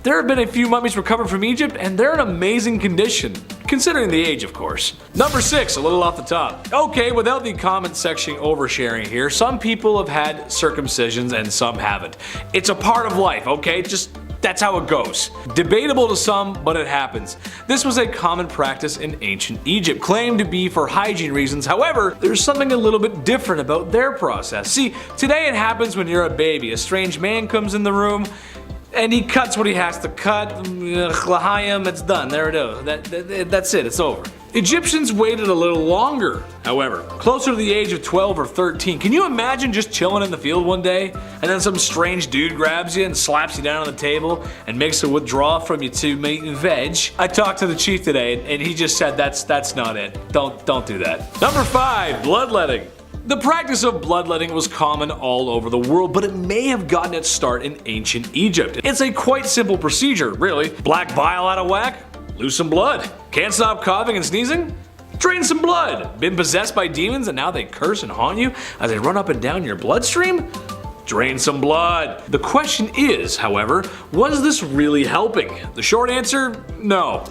there have been a few mummies recovered from Egypt, and they're in amazing condition, considering the age, of course. Number 6, a little off the top. Okay, without the comment section oversharing here, some people have had circumcisions and some haven't. It's a part of life, okay? That's how it goes. Debatable to some, but it happens. This was a common practice in ancient Egypt, claimed to be for hygiene reasons. However, there's something a little bit different about their process. See, today it happens when you're a baby. A strange man comes in the room, and he cuts what he has to cut. L'chaim, it's done. There it is. That's it. It's over. Egyptians waited a little longer, however, closer to the age of 12 or 13. Can you imagine just chilling in the field one day, and then some strange dude grabs you and slaps you down on the table and makes a withdrawal from you to meat and veg? I talked to the chief today, and he just said that's not it. Don't do that. Number 5, bloodletting. The practice of bloodletting was common all over the world, but it may have gotten its start in ancient Egypt. It's a quite simple procedure, really. Black bile out of whack? Lose some blood. Can't stop coughing and sneezing? Drain some blood. Been possessed by demons and now they curse and haunt you as they run up and down your bloodstream? Drain some blood. The question is, however, was this really helping? The short answer, no.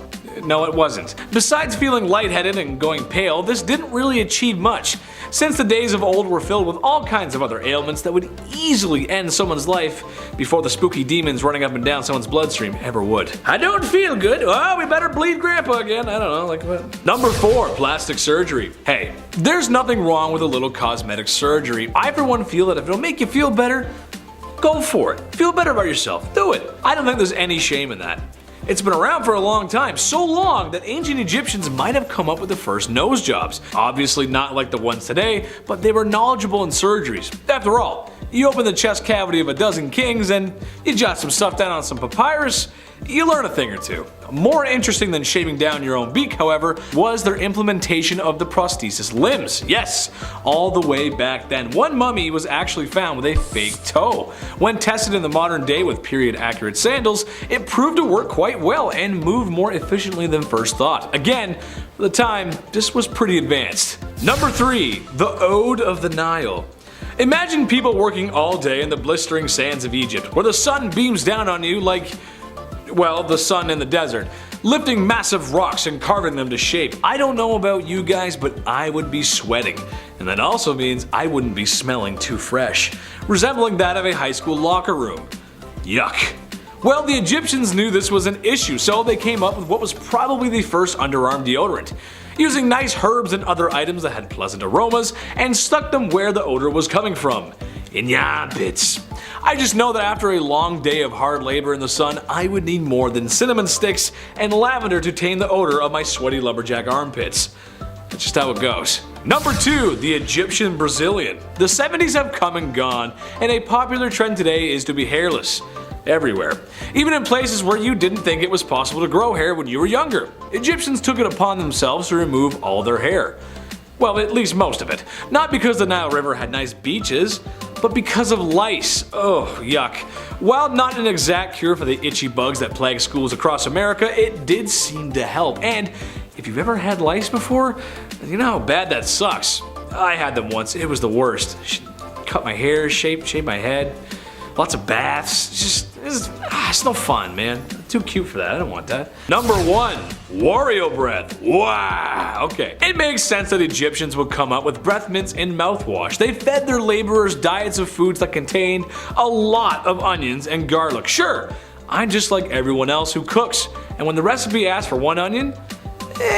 No, it wasn't. Besides feeling lightheaded and going pale, this didn't really achieve much, since the days of old were filled with all kinds of other ailments that would easily end someone's life before the spooky demons running up and down someone's bloodstream ever would. I don't feel good. Oh, we better bleed Grandpa again. I don't know, like what? Number 4, plastic surgery. Hey, there's nothing wrong with a little cosmetic surgery. I for one feel that if it'll make you feel better, go for it. Feel better about yourself. Do it. I don't think there's any shame in that. It's been around for a long time, so long that ancient Egyptians might have come up with the first nose jobs. Obviously not like the ones today, but they were knowledgeable in surgeries. After all, you open the chest cavity of a dozen kings and you jot some stuff down on some papyrus, you learn a thing or two. More interesting than shaving down your own beak, however, was their implementation of the prosthesis limbs. Yes, all the way back then. One mummy was actually found with a fake toe. When tested in the modern day with period-accurate sandals, it proved to work quite well and moved more efficiently than first thought. Again, for the time, this was pretty advanced. Number 3, the Ode of the Nile. Imagine people working all day in the blistering sands of Egypt, where the sun beams down on you like, well, the sun in the desert, lifting massive rocks and carving them to shape. I don't know about you guys, but I would be sweating. And that also means I wouldn't be smelling too fresh, resembling that of a high school locker room. Yuck. Well, the Egyptians knew this was an issue, so they came up with what was probably the first underarm deodorant, using nice herbs and other items that had pleasant aromas, and stuck them where the odor was coming from. In your armpits. I just know that after a long day of hard labor in the sun, I would need more than cinnamon sticks and lavender to tame the odor of my sweaty lumberjack armpits. That's just how it goes. Number 2, the Egyptian Brazilian. The 70s have come and gone, and a popular trend today is to be hairless. everywhere. Even in places where you didn't think it was possible to grow hair when you were younger. Egyptians took it upon themselves to remove all their hair. Well, at least most of it. Not because the Nile River had nice beaches, but because of lice. Oh, yuck. While not an exact cure for the itchy bugs that plague schools across America, it did seem to help. And if you've ever had lice before, you know how bad that sucks. I had them once. It was the worst. Cut my hair, shape my head. Lots of baths. It's no fun, man. Too cute for that. I don't want that. Number 1, Wario breath. Wow. Okay. It makes sense that Egyptians would come up with breath mints and mouthwash. They fed their laborers diets of foods that contained a lot of onions and garlic. Sure, I'm just like everyone else who cooks. And when the recipe asks for 1 onion,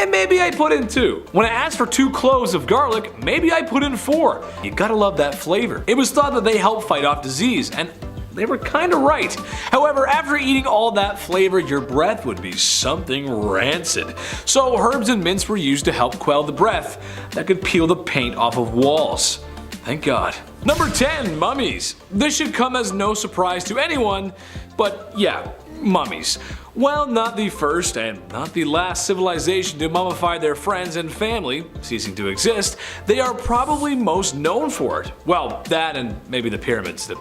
maybe I put in 2. When it asked for 2 cloves of garlic, maybe I put in 4. You gotta love that flavor. It was thought that they help fight off disease, and they were kinda right. However, after eating all that flavor, your breath would be something rancid. So herbs and mints were used to help quell the breath that could peel the paint off of walls. Thank God. Number 10, mummies. This should come as no surprise to anyone, but yeah, mummies. While not the first and not the last civilization to mummify their friends and family, ceasing to exist, they are probably most known for it. Well, that and maybe the pyramids. The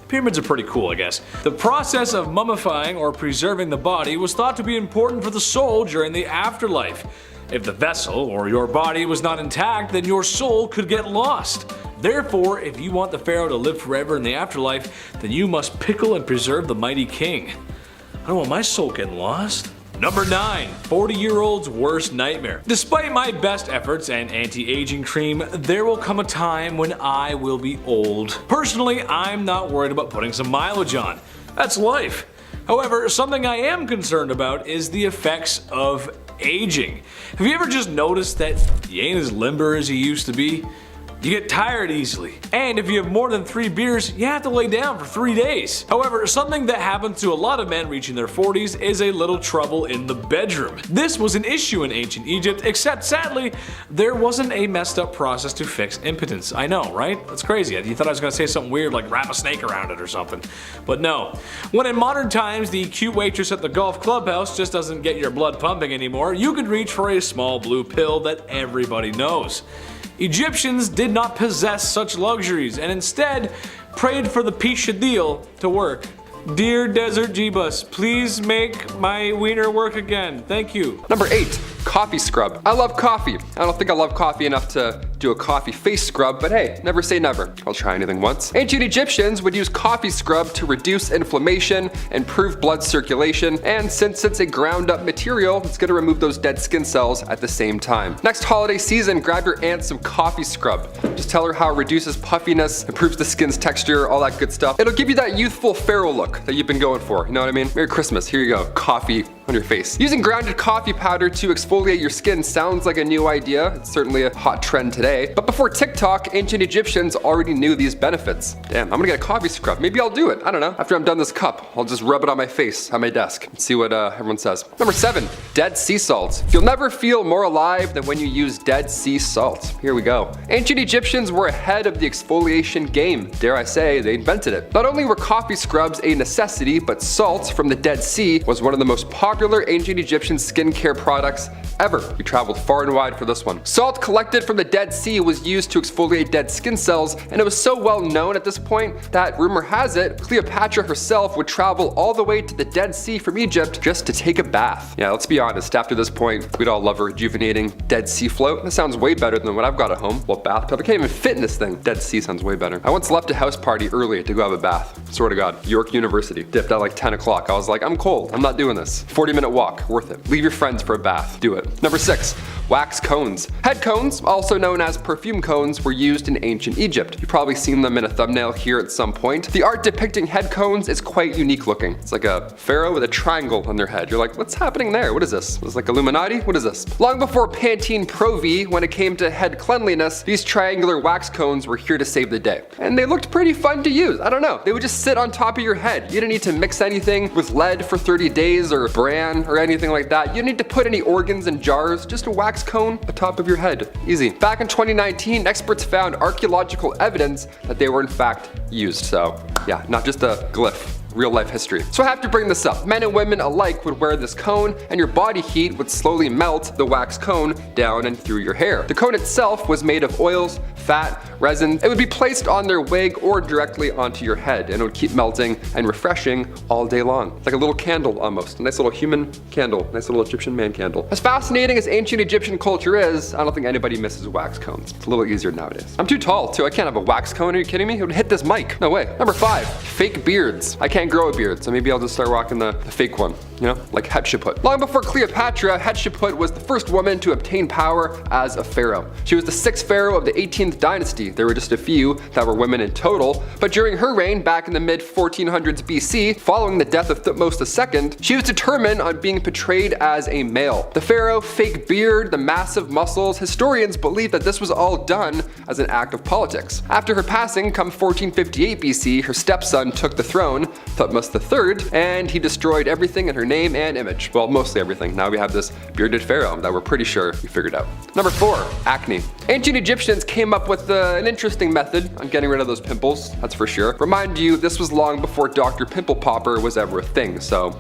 pyramids are pretty cool, I guess. The process of mummifying or preserving the body was thought to be important for the soul during the afterlife. If the vessel or your body was not intact, then your soul could get lost. Therefore, if you want the pharaoh to live forever in the afterlife, then you must pickle and preserve the mighty king. I don't want my soul getting lost. Number 9, 40-year-old's worst nightmare. Despite my best efforts and anti-aging cream, there will come a time when I will be old. Personally, I'm not worried about putting some mileage on. That's life. However, something I am concerned about is the effects of aging. Have you ever just noticed that you ain't as limber as you used to be? You get tired easily. And if you have more than 3 beers, you have to lay down for 3 days. However, something that happens to a lot of men reaching their 40s is a little trouble in the bedroom. This was an issue in ancient Egypt, except sadly, there wasn't a messed up process to fix impotence. I know, right? That's crazy. You thought I was gonna say something weird like wrap a snake around it or something. But no. When in modern times the cute waitress at the golf clubhouse just doesn't get your blood pumping anymore, you could reach for a small blue pill that everybody knows. Egyptians did not possess such luxuries and instead prayed for the Pishadil to work. Dear Desert Jeebus, please make my wiener work again. Thank you. Number 8, coffee scrub. I love coffee. I don't think I love coffee enough to do a coffee face scrub, but hey, never say never. I'll try anything once. Ancient Egyptians would use coffee scrub to reduce inflammation, improve blood circulation, and since it's a ground up material, it's gonna remove those dead skin cells at the same time. Next holiday season, grab your aunt some coffee scrub. Just tell her how it reduces puffiness, improves the skin's texture, all that good stuff. It'll give you that youthful pharaoh look that you've been going for, you know what I mean? Merry Christmas, here you go, coffee on your face. Using grounded coffee powder to exfoliate your skin sounds like a new idea. It's certainly a hot trend today. But before TikTok, ancient Egyptians already knew these benefits. Damn, I'm gonna get a coffee scrub. Maybe I'll do it. I don't know. After I'm done this cup, I'll just rub it on my face at my desk and see what everyone says. Number 7, dead sea salt. You'll never feel more alive than when you use dead sea salt. Here we go. Ancient Egyptians were ahead of the exfoliation game. Dare I say, they invented it. Not only were coffee scrubs a necessity, but salt from the Dead Sea was one of the most popular ancient Egyptian skincare products ever. We traveled far and wide for this one. Salt collected from the Dead Sea was used to exfoliate dead skin cells, and it was so well known at this point that rumor has it, Cleopatra herself would travel all the way to the Dead Sea from Egypt just to take a bath. Yeah, let's be honest, after this point, we'd all love a rejuvenating Dead Sea float. That sounds way better than what I've got at home. Well, bathtub, I can't even fit in this thing. Dead Sea sounds way better. I once left a house party early to go have a bath. Swear to God, York University. Dipped at like 10 o'clock. I was like, I'm cold, I'm not doing this. 40-minute walk, worth it. Leave your friends for a bath, do it. Number 6, wax cones. Head cones, also known as perfume cones, were used in ancient Egypt. You've probably seen them in a thumbnail here at some point. The art depicting head cones is quite unique looking. It's like a pharaoh with a triangle on their head. You're like, what's happening there? What is this? Is like Illuminati? What is this? Long before Pantene Pro V, when it came to head cleanliness, these triangular wax cones were here to save the day. And they looked pretty fun to use. I don't know. They would just sit on top of your head. You didn't need to mix anything with lead for 30 days or bran or anything like that. You didn't need to put any organs in jars. Just a wax cone atop of your head. Easy. Back in 2019, experts found archaeological evidence that they were in fact used. So yeah, not just a glyph. real life history. So I have to bring this up. Men and women alike would wear this cone, and your body heat would slowly melt the wax cone down and through your hair. The cone itself was made of oils, fat, resin. It would be placed on their wig or directly onto your head, and it would keep melting and refreshing all day long. Like a little candle almost. A nice little human candle. Nice little Egyptian man candle. As fascinating as ancient Egyptian culture is, I don't think anybody misses wax cones. It's a little easier nowadays. I'm too tall too. I can't have a wax cone. Are you kidding me? It would hit this mic. No way. Number 5, fake beards. I can't grow a beard, so maybe I'll just start rocking the fake one. You know, like Hatshepsut. Long before Cleopatra, Hatshepsut was the first woman to obtain power as a pharaoh. She was the 6th pharaoh of the 18th dynasty. There were just a few that were women in total, but during her reign back in the mid 1400s BC, following the death of Thutmose II, she was determined on being portrayed as a male. The pharaoh, fake beard, the massive muscles, historians believe that this was all done as an act of politics. After her passing, come 1458 BC, her stepson took the throne, Thutmose III, and he destroyed everything in her name and image. Well, mostly everything. Now we have this bearded pharaoh that we're pretty sure we figured out. Number 4, acne. Ancient Egyptians came up with an interesting method on getting rid of those pimples, that's for sure. Remind you, this was long before Dr. Pimple Popper was ever a thing, so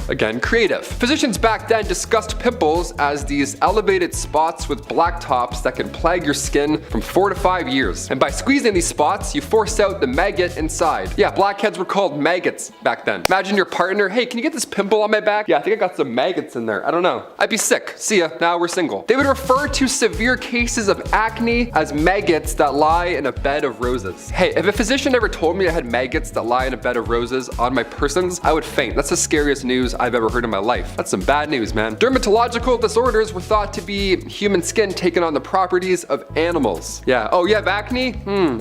again, creative. Physicians back then discussed pimples as these elevated spots with black tops that can plague your skin from 4 to 5 years. And by squeezing these spots, you force out the maggot inside. Yeah, blackheads were called maggots back then. Imagine your partner, hey, can you get this pimple on my back? Yeah, I think I got some maggots in there. I don't know. I'd be sick. See ya, now we're single. They would refer to severe cases of acne as maggots that lie in a bed of roses. Hey, if a physician ever told me I had maggots that lie in a bed of roses on my persons, I would faint. That's the scariest news I've ever heard in my life. That's some bad news, man. Dermatological disorders were thought to be human skin taking on the properties of animals. Yeah. Oh, you have acne?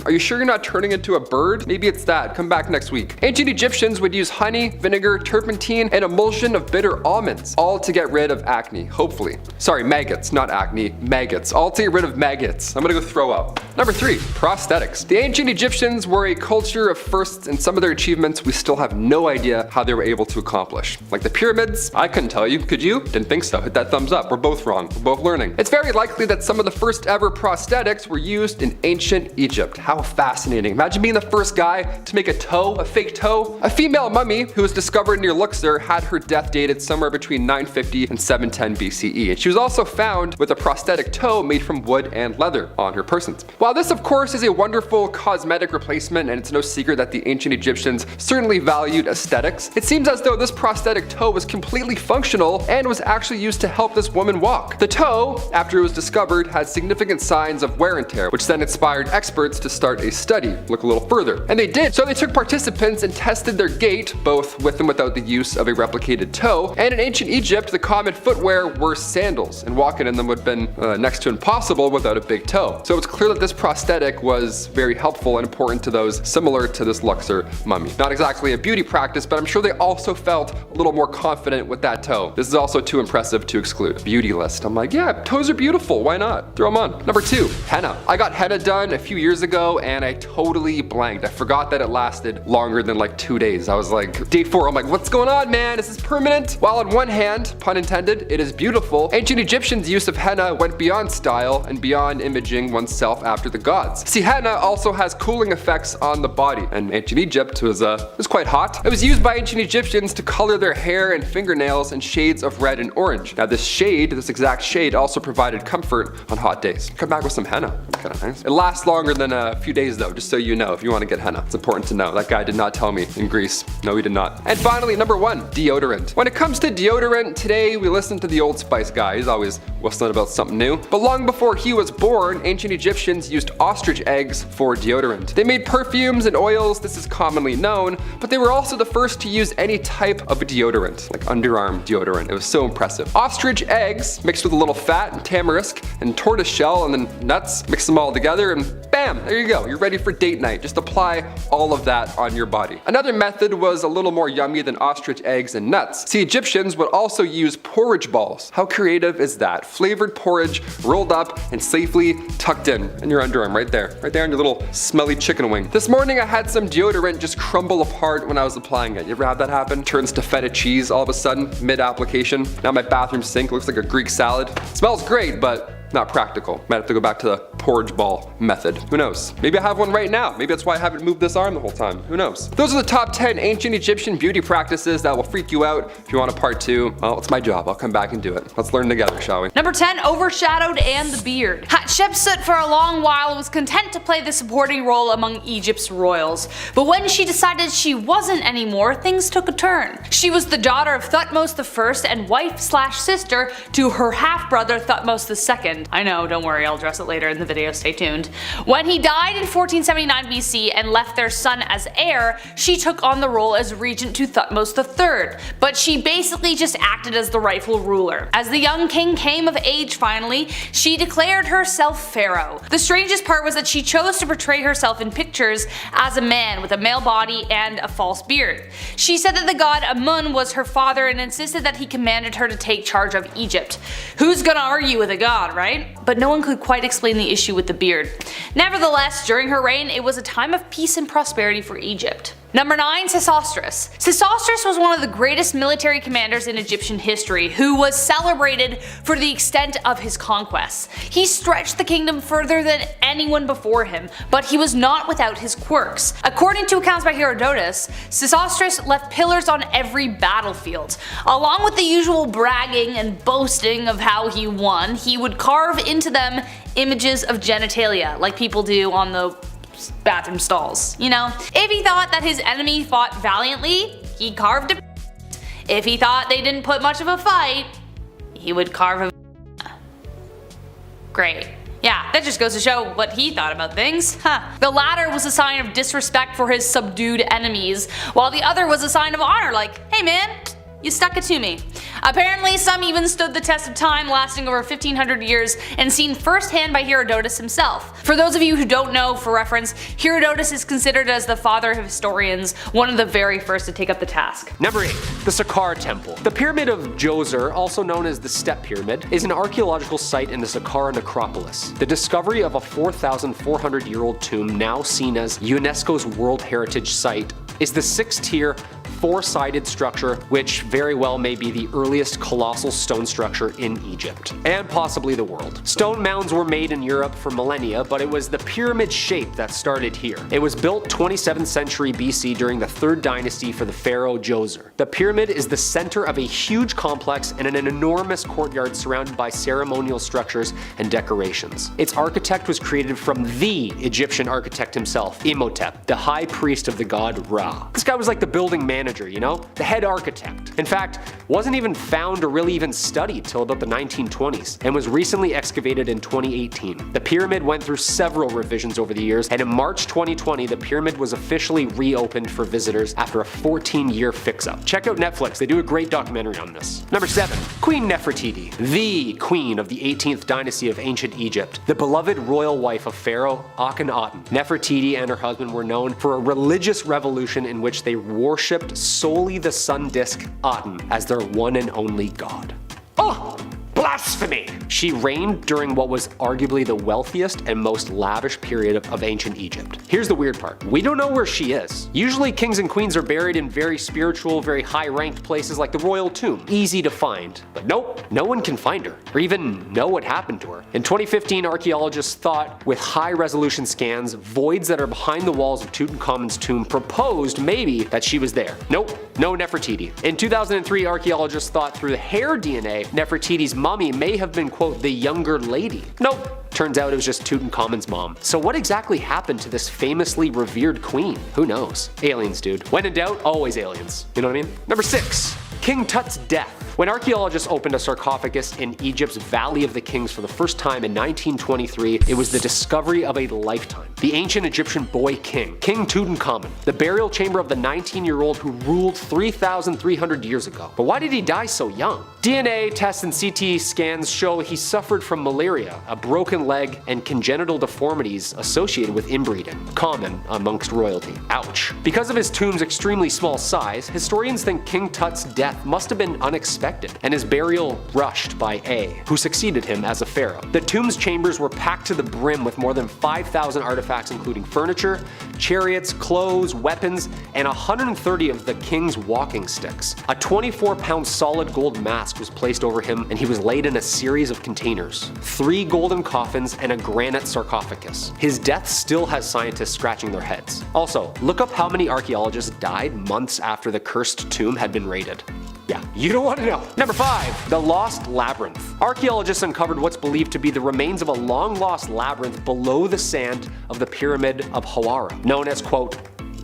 Are you sure you're not turning into a bird? Maybe it's that. Come back next week. Ancient Egyptians would use honey, vinegar, turpentine, and emulsion of bitter almonds, all to get rid of acne, hopefully. Sorry, maggots, not acne, maggots. All to get rid of maggots. I'm gonna go throw up. Number 3, prosthetics. The ancient Egyptians were a culture of firsts, and some of their achievements we still have no idea how they were able to accomplish. Like the pyramids, I couldn't tell you. Could you? Didn't think so. Hit that thumbs up. We're both wrong. We're both learning. It's very likely that some of the first ever prosthetics were used in ancient Egypt. How fascinating. Imagine being the first guy to make a toe, a fake toe. A female mummy who was discovered near Luxor had her death dated somewhere between 950 and 710 BCE. And she was also found with a prosthetic toe made from wood and leather on her person. While this of course is a wonderful cosmetic replacement, and it's no secret that the ancient Egyptians certainly valued aesthetics, it seems as though this prosthetic toe was completely functional and was actually used to help this woman walk. The toe, after it was discovered, had significant signs of wear and tear, which then inspired experts to start a study, look a little further. And they did. So they took participants and tested their gait, both with and without the use of a replicated toe. And in ancient Egypt, the common footwear were sandals, and walking in them would have been next to impossible without a big toe. So it's clear that this prosthetic was very helpful and important to those similar to this Luxor mummy. Not exactly a beauty practice, but I'm sure they also felt a little more confident with that toe. This is also too impressive to exclude. Beauty list. I'm like, yeah, toes are beautiful. Why not? Throw them on. Number 2, henna. I got henna done a few years ago and I totally blanked. I forgot that it lasted longer than like 2 days. I was like, day 4, I'm like, what's going on, man? Is this permanent? While on one hand, pun intended, it is beautiful, ancient Egyptians' use of henna went beyond style and beyond imaging oneself after the gods. See, henna also has cooling effects on the body, and ancient Egypt was quite hot. It was used by ancient Egyptians to color their hair and fingernails in shades of red and orange. Now this exact shade also provided comfort on hot days. Come back with some henna. Kind of nice. It lasts longer than a few days though, just so you know if you want to get henna. It's important to know. That guy did not tell me in Greece. No, he did not. And finally, number 1, deodorant. When it comes to deodorant, today we listen to the Old Spice guy. He's always whistling about something new. But long before he was born, ancient Egyptians used ostrich eggs for deodorant. They made perfumes and oils, this is commonly known, but they were also the first to use any type of a deodorant, like underarm deodorant. It was so impressive. Ostrich eggs mixed with a little fat and tamarisk and tortoise shell and then nuts, mix them all together and bam, there you go. You're ready for date night. Just apply all of that on your body. Another method was a little more yummy than ostrich eggs and nuts. See, Egyptians would also use porridge balls. How creative is that? Flavored porridge rolled up and safely tucked in your underarm right there on your little smelly chicken wing. This morning I had some deodorant just crumble apart when I was applying it. You ever have that happen? Turns to feta cheese all of a sudden, mid-application. Now my bathroom sink looks like a Greek salad. Smells great, but not practical. Might have to go back to the porridge ball method. Who knows? Maybe I have one right now. Maybe that's why I haven't moved this arm the whole time. Who knows? Those are the top 10 ancient Egyptian beauty practices that will freak you out. If you want a part 2, well, it's my job. I'll come back and do it. Let's learn together, shall we? Number 10, overshadowed and the beard. Hatshepsut for a long while was content to play the supporting role among Egypt's royals, but when she decided she wasn't anymore, things took a turn. She was the daughter of Thutmose I and wife/sister to her half-brother Thutmose II. I know, don't worry, I'll address it later in the video, stay tuned. When he died in 1479 BC and left their son as heir, she took on the role as regent to Thutmose III, but she basically just acted as the rightful ruler. As the young king came of age finally, she declared herself Pharaoh. The strangest part was that she chose to portray herself in pictures as a man with a male body and a false beard. She said that the god Amun was her father and insisted that he commanded her to take charge of Egypt. Who's gonna argue with a god, right? But no one could quite explain the issue with the beard. Nevertheless, during her reign, it was a time of peace and prosperity for Egypt. Number 9, Sesostris. Sesostris was one of the greatest military commanders in Egyptian history, who was celebrated for the extent of his conquests. He stretched the kingdom further than anyone before him, but he was not without his quirks. According to accounts by Herodotus, Sesostris left pillars on every battlefield. Along with the usual bragging and boasting of how he won, he would carve into them images of genitalia, like people do on the bathroom stalls, you know? If he thought that his enemy fought valiantly, he carved a. If he thought they didn't put much of a fight, he would carve a. Great. Yeah, that just goes to show what he thought about things. The latter was a sign of disrespect for his subdued enemies, while the other was a sign of honor, like, hey man, you stuck it to me. Apparently, some even stood the test of time, lasting over 1500 years and seen firsthand by Herodotus himself. For those of you who don't know, for reference, Herodotus is considered as the father of historians, one of the very first to take up the task. Number 8. The Saqqara Temple. The Pyramid of Djoser, also known as the Step Pyramid, is an archaeological site in the Saqqara necropolis. The discovery of a 4,400-year-old tomb, now seen as UNESCO's World Heritage Site, is the 6-tier, 4-sided structure, which very well may be the earliest colossal stone structure in Egypt, and possibly the world. Stone mounds were made in Europe for millennia, but it was the pyramid shape that started here. It was built 27th century BC during the 3rd dynasty for the pharaoh Djoser. The pyramid is the center of a huge complex and an enormous courtyard surrounded by ceremonial structures and decorations. Its architect was created from the Egyptian architect himself, Imhotep, the high priest of the god Ra. This guy was like the building manager, you know? The head architect. In fact, wasn't even found or really even studied till about the 1920s, and was recently excavated in 2018. The pyramid went through several revisions over the years, and in March 2020 the pyramid was officially reopened for visitors after a 14-year fix-up. Check out Netflix, they do a great documentary on this. Number 7. Queen Nefertiti, the queen of the 18th dynasty of ancient Egypt, the beloved royal wife of Pharaoh Akhenaten. Nefertiti and her husband were known for a religious revolution in which they worshipped solely the sun disk Aten as their one and only god. Oh! Blasphemy! She reigned during what was arguably the wealthiest and most lavish period of ancient Egypt. Here's the weird part. We don't know where she is. Usually kings and queens are buried in very spiritual, very high-ranked places like the royal tomb. Easy to find. But nope, no one can find her, or even know what happened to her. In 2015, archaeologists thought, with high-resolution scans, voids that are behind the walls of Tutankhamun's tomb proposed maybe that she was there. Nope, no Nefertiti. In 2003, archaeologists thought through the hair DNA, Nefertiti's mummy may have been, quote, the younger lady. Nope. Turns out it was just Tutankhamun's mom. So what exactly happened to this famously revered queen? Who knows? Aliens, dude. When in doubt, always aliens. You know what I mean? Number 6. King Tut's death. When archaeologists opened a sarcophagus in Egypt's Valley of the Kings for the first time in 1923, it was the discovery of a lifetime. The ancient Egyptian boy king, King Tutankhamun, the burial chamber of the 19-year-old who ruled 3,300 years ago. But why did he die so young? DNA tests and CT scans show he suffered from malaria, a broken leg, and congenital deformities associated with inbreeding, common amongst royalty. Ouch. Because of his tomb's extremely small size, historians think King Tut's death must have been unexpected, and his burial rushed by A, who succeeded him as a pharaoh. The tomb's chambers were packed to the brim with more than 5,000 artifacts including furniture, chariots, clothes, weapons, and 130 of the king's walking sticks. A 24-pound solid gold mask glass was placed over him and he was laid in a series of containers. 3 golden coffins and a granite sarcophagus. His death still has scientists scratching their heads. Also, look up how many archaeologists died months after the cursed tomb had been raided. Yeah, you don't want to know. Number 5, the Lost Labyrinth. Archaeologists uncovered what's believed to be the remains of a long-lost labyrinth below the sand of the Pyramid of Hawara, known as, quote,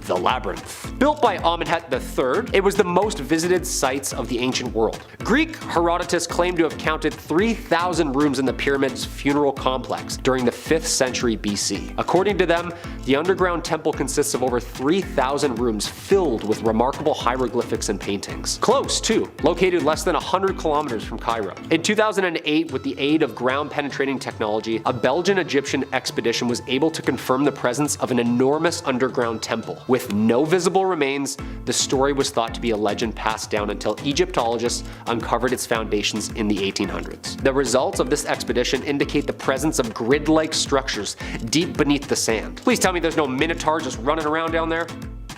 the Labyrinth. Built by Amenhotep III, it was the most visited sites of the ancient world. Greek Herodotus claimed to have counted 3,000 rooms in the pyramid's funeral complex during the 5th century BC. According to them, the underground temple consists of over 3,000 rooms filled with remarkable hieroglyphics and paintings. Close, too, located less than 100 kilometers from Cairo. In 2008, with the aid of ground-penetrating technology, a Belgian-Egyptian expedition was able to confirm the presence of an enormous underground temple. With no visible remains, the story was thought to be a legend passed down until Egyptologists uncovered its foundations in the 1800s. The results of this expedition indicate the presence of grid-like structures deep beneath the sand. Please tell me there's no minotaur just running around down there.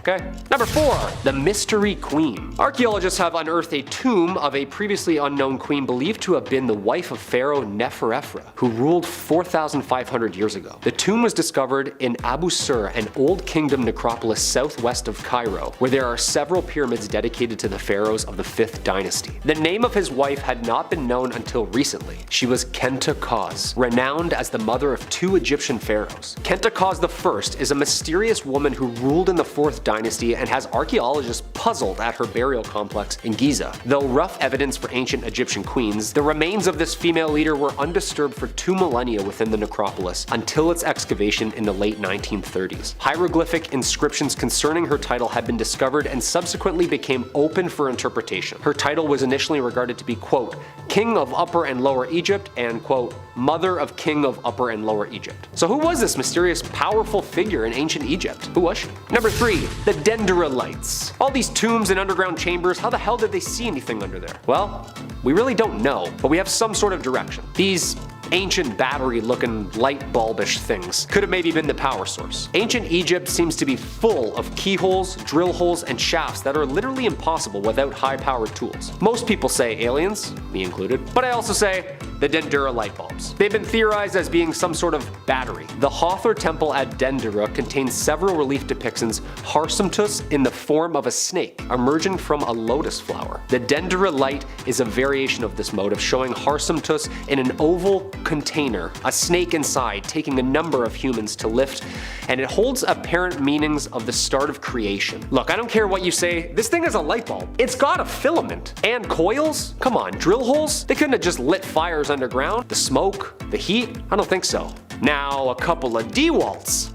Okay. Number 4, the Mystery Queen. Archaeologists have unearthed a tomb of a previously unknown queen believed to have been the wife of Pharaoh Neferefra, who ruled 4,500 years ago. The tomb was discovered in Abu Sur, an old kingdom necropolis southwest of Cairo, where there are several pyramids dedicated to the pharaohs of the 5th dynasty. The name of his wife had not been known until recently. She was Khenta-Khaz, renowned as the mother of 2 Egyptian pharaohs. Khenta-Khaz I is a mysterious woman who ruled in the 4th dynasty and has archaeologists puzzled at her burial complex in Giza. Though rough evidence for ancient Egyptian queens, the remains of this female leader were undisturbed for 2 millennia within the necropolis until its excavation in the late 1930s. Hieroglyphic inscriptions concerning her title had been discovered and subsequently became open for interpretation. Her title was initially regarded to be, quote, King of Upper and Lower Egypt and, quote, Mother of King of Upper and Lower Egypt. So who was this mysterious, powerful figure in ancient Egypt? Who was she? Number 3, the Dendrolites. All these tombs and underground chambers, how the hell did they see anything under there? Well, we really don't know, but we have some sort of direction. These ancient battery-looking light bulbish things could have maybe been the power source. Ancient Egypt seems to be full of keyholes, drill holes, and shafts that are literally impossible without high-powered tools. Most people say aliens, me included, but I also say the Dendera light bulbs. They've been theorized as being some sort of battery. The Hathor temple at Dendera contains several relief depictions Harsumtus in the form of a snake emerging from a lotus flower. The Dendera light is a variation of this motive, showing Harsumtus in an oval container, a snake inside taking a number of humans to lift, and it holds apparent meanings of the start of creation. Look, I don't care what you say, this thing is a light bulb. It's got a filament. And coils? Come on, drill holes? They couldn't have just lit fires underground? The smoke? The heat? I don't think so. Now, a couple of DeWalts.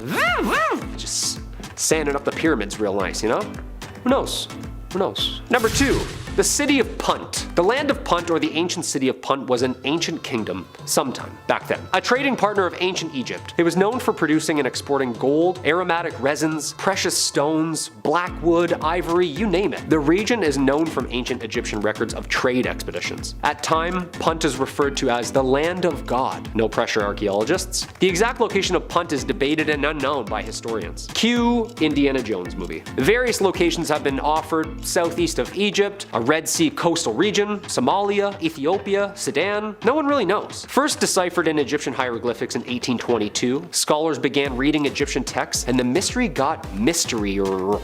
Just sanding up the pyramids real nice, you know? Who knows? Who knows? Number 2. The city of Punt. The land of Punt, or the ancient city of Punt, was an ancient kingdom sometime back then. A trading partner of ancient Egypt. It was known for producing and exporting gold, aromatic resins, precious stones, black wood, ivory, you name it. The region is known from ancient Egyptian records of trade expeditions. At time, Punt is referred to as the land of God. No pressure, archaeologists. The exact location of Punt is debated and unknown by historians. Cue Indiana Jones movie. Various locations have been offered: southeast of Egypt, a Red Sea coastal region, Somalia, Ethiopia, Sudan. No one really knows. First deciphered in Egyptian hieroglyphics in 1822, scholars began reading Egyptian texts and the mystery got mysterier.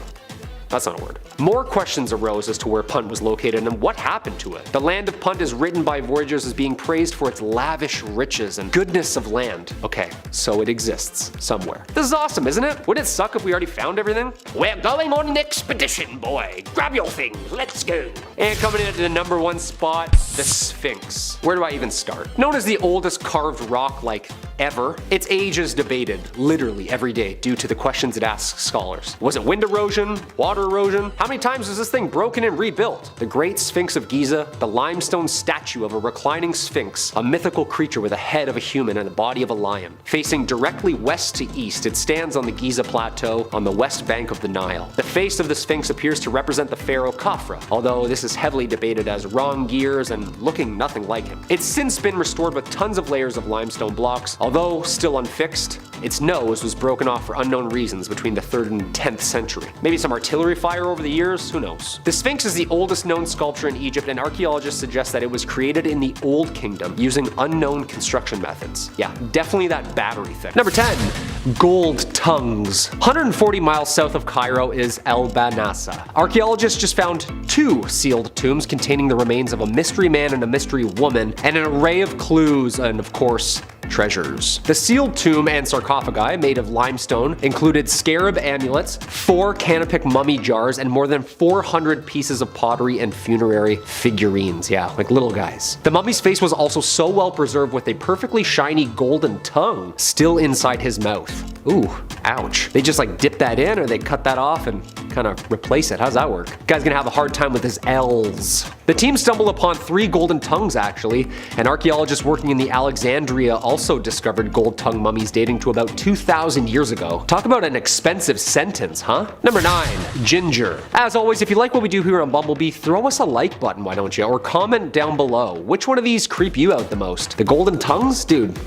That's not a word. More questions arose as to where Punt was located and what happened to it. The land of Punt is written by voyagers as being praised for its lavish riches and goodness of land. Okay, so it exists somewhere. This is awesome, isn't it? Wouldn't it suck if we already found everything? We're going on an expedition, boy. Grab your things, let's go. And coming in at the number 1 spot, the Sphinx. Where do I even start? Known as the oldest carved rock like ever, its age is debated literally every day due to the questions it asks scholars. Was it wind erosion? Water erosion? How many times was this thing broken and rebuilt? The Great Sphinx of Giza, the limestone statue of a reclining sphinx, a mythical creature with a head of a human and the body of a lion. Facing directly west to east, it stands on the Giza Plateau on the west bank of the Nile. The face of the sphinx appears to represent the pharaoh Khafra, although this is heavily debated as wrong gears and tomb looking nothing like him. It's since been restored with tons of layers of limestone blocks. Although still unfixed, its nose was broken off for unknown reasons between the 3rd and 10th century. Maybe some artillery fire over the years, who knows. The Sphinx is the oldest known sculpture in Egypt, and archaeologists suggest that it was created in the Old Kingdom using unknown construction methods. Yeah, definitely that battery thing. Number 10. Gold tongues. 140 miles south of Cairo is El Banasa. Archaeologists just found 2 sealed tombs containing the remains of a mystery man and a mystery woman, and an array of clues and, of course, treasures. The sealed tomb and sarcophagi made of limestone included scarab amulets, 4 canopic mummy jars, and more than 400 pieces of pottery and funerary figurines. Yeah, like little guys. The mummy's face was also so well preserved with a perfectly shiny golden tongue still inside his mouth. Ooh, ouch. They just like dip that in, or they cut that off and kind of replace it. How's that work? Guy's gonna have a hard time with his L's. The team stumbled upon 3 golden tongues actually, and archaeologists working in the Alexandria also discovered gold tongue mummies dating to about 2,000 years ago. Talk about an expensive sentence, huh? Number 9. Ginger. As always, if you like what we do here on Bumblebee, throw us a like button, why don't you? Or comment down below. Which one of these creep you out the most? The golden tongues? Dude,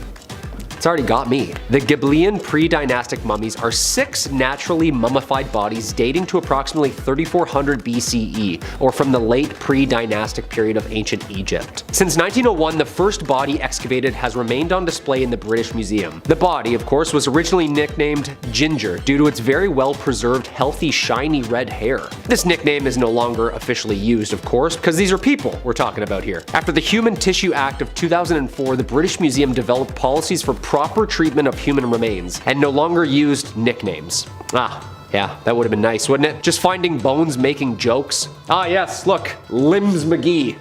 it's already got me. The Gibellian pre-dynastic mummies are 6 naturally mummified bodies dating to approximately 3400 BCE, or from the late pre-dynastic period of ancient Egypt. Since 1901, the first body excavated has remained on display in the British Museum. The body, of course, was originally nicknamed Ginger due to its very well-preserved, healthy, shiny red hair. This nickname is no longer officially used, of course, because these are people we're talking about here. After the Human Tissue Act of 2004, the British Museum developed policies for proper treatment of human remains and no longer used nicknames. Yeah, that would have been nice, wouldn't it? Just finding bones making jokes. Ah yes, look, Limbs McGee.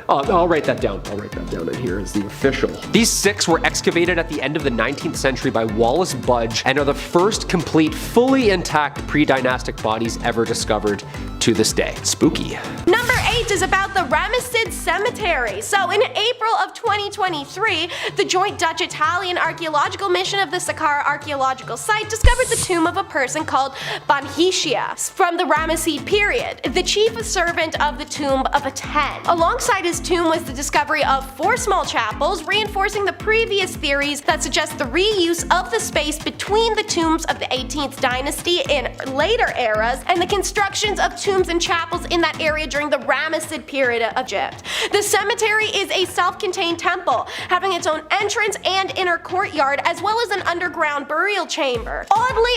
I'll write that down. And here is the official. These 6 were excavated at the end of the 19th century by Wallace Budge and are the first complete, fully intact pre-dynastic bodies ever discovered to this day. Spooky. Number 8 is about the Ramessid Cemetery. So in April of 2023, the joint Dutch-Italian archaeological mission of the Saqqara archaeological site discovered the tomb of a person called Banhishia from the Ramessid period, the chief servant of the tomb of Aten. Alongside his tomb was the discovery of 4 small chapels, reinforcing the previous theories that suggest the reuse of the space between the tombs of the 18th dynasty in later eras and the constructions of tombs and chapels in that area during the Ramessid period of Egypt. The cemetery is a self-contained temple, having its own entrance and inner courtyard, as well as an underground burial chamber. Oddly,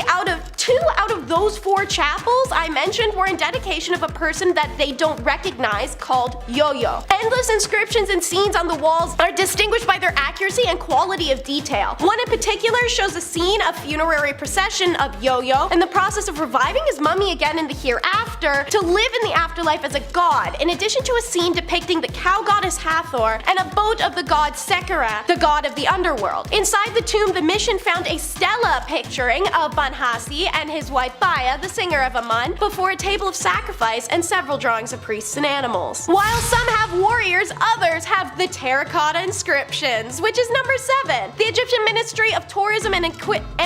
2 out of those 4 chapels I mentioned were in dedication of a person that they don't recognize called Yo-Yo. Endless inscriptions and scenes on the walls are distinguished by their accuracy and quality of detail. One in particular shows a scene of funerary procession of Yo-Yo in the process of reviving his mummy again in the hereafter to live in the afterlife as a god, in addition to a scene depicting the cow goddess Hathor and a boat of the god Sekhara, the god of the underworld. Inside the tomb, the mission found a stela picturing of Banhasi and his wife Baya, the singer of Amun, before a table of sacrifice and several drawings of priests and animals. While some have warriors, others have the terracotta inscriptions, which is number 7. The Egyptian Ministry of Tourism and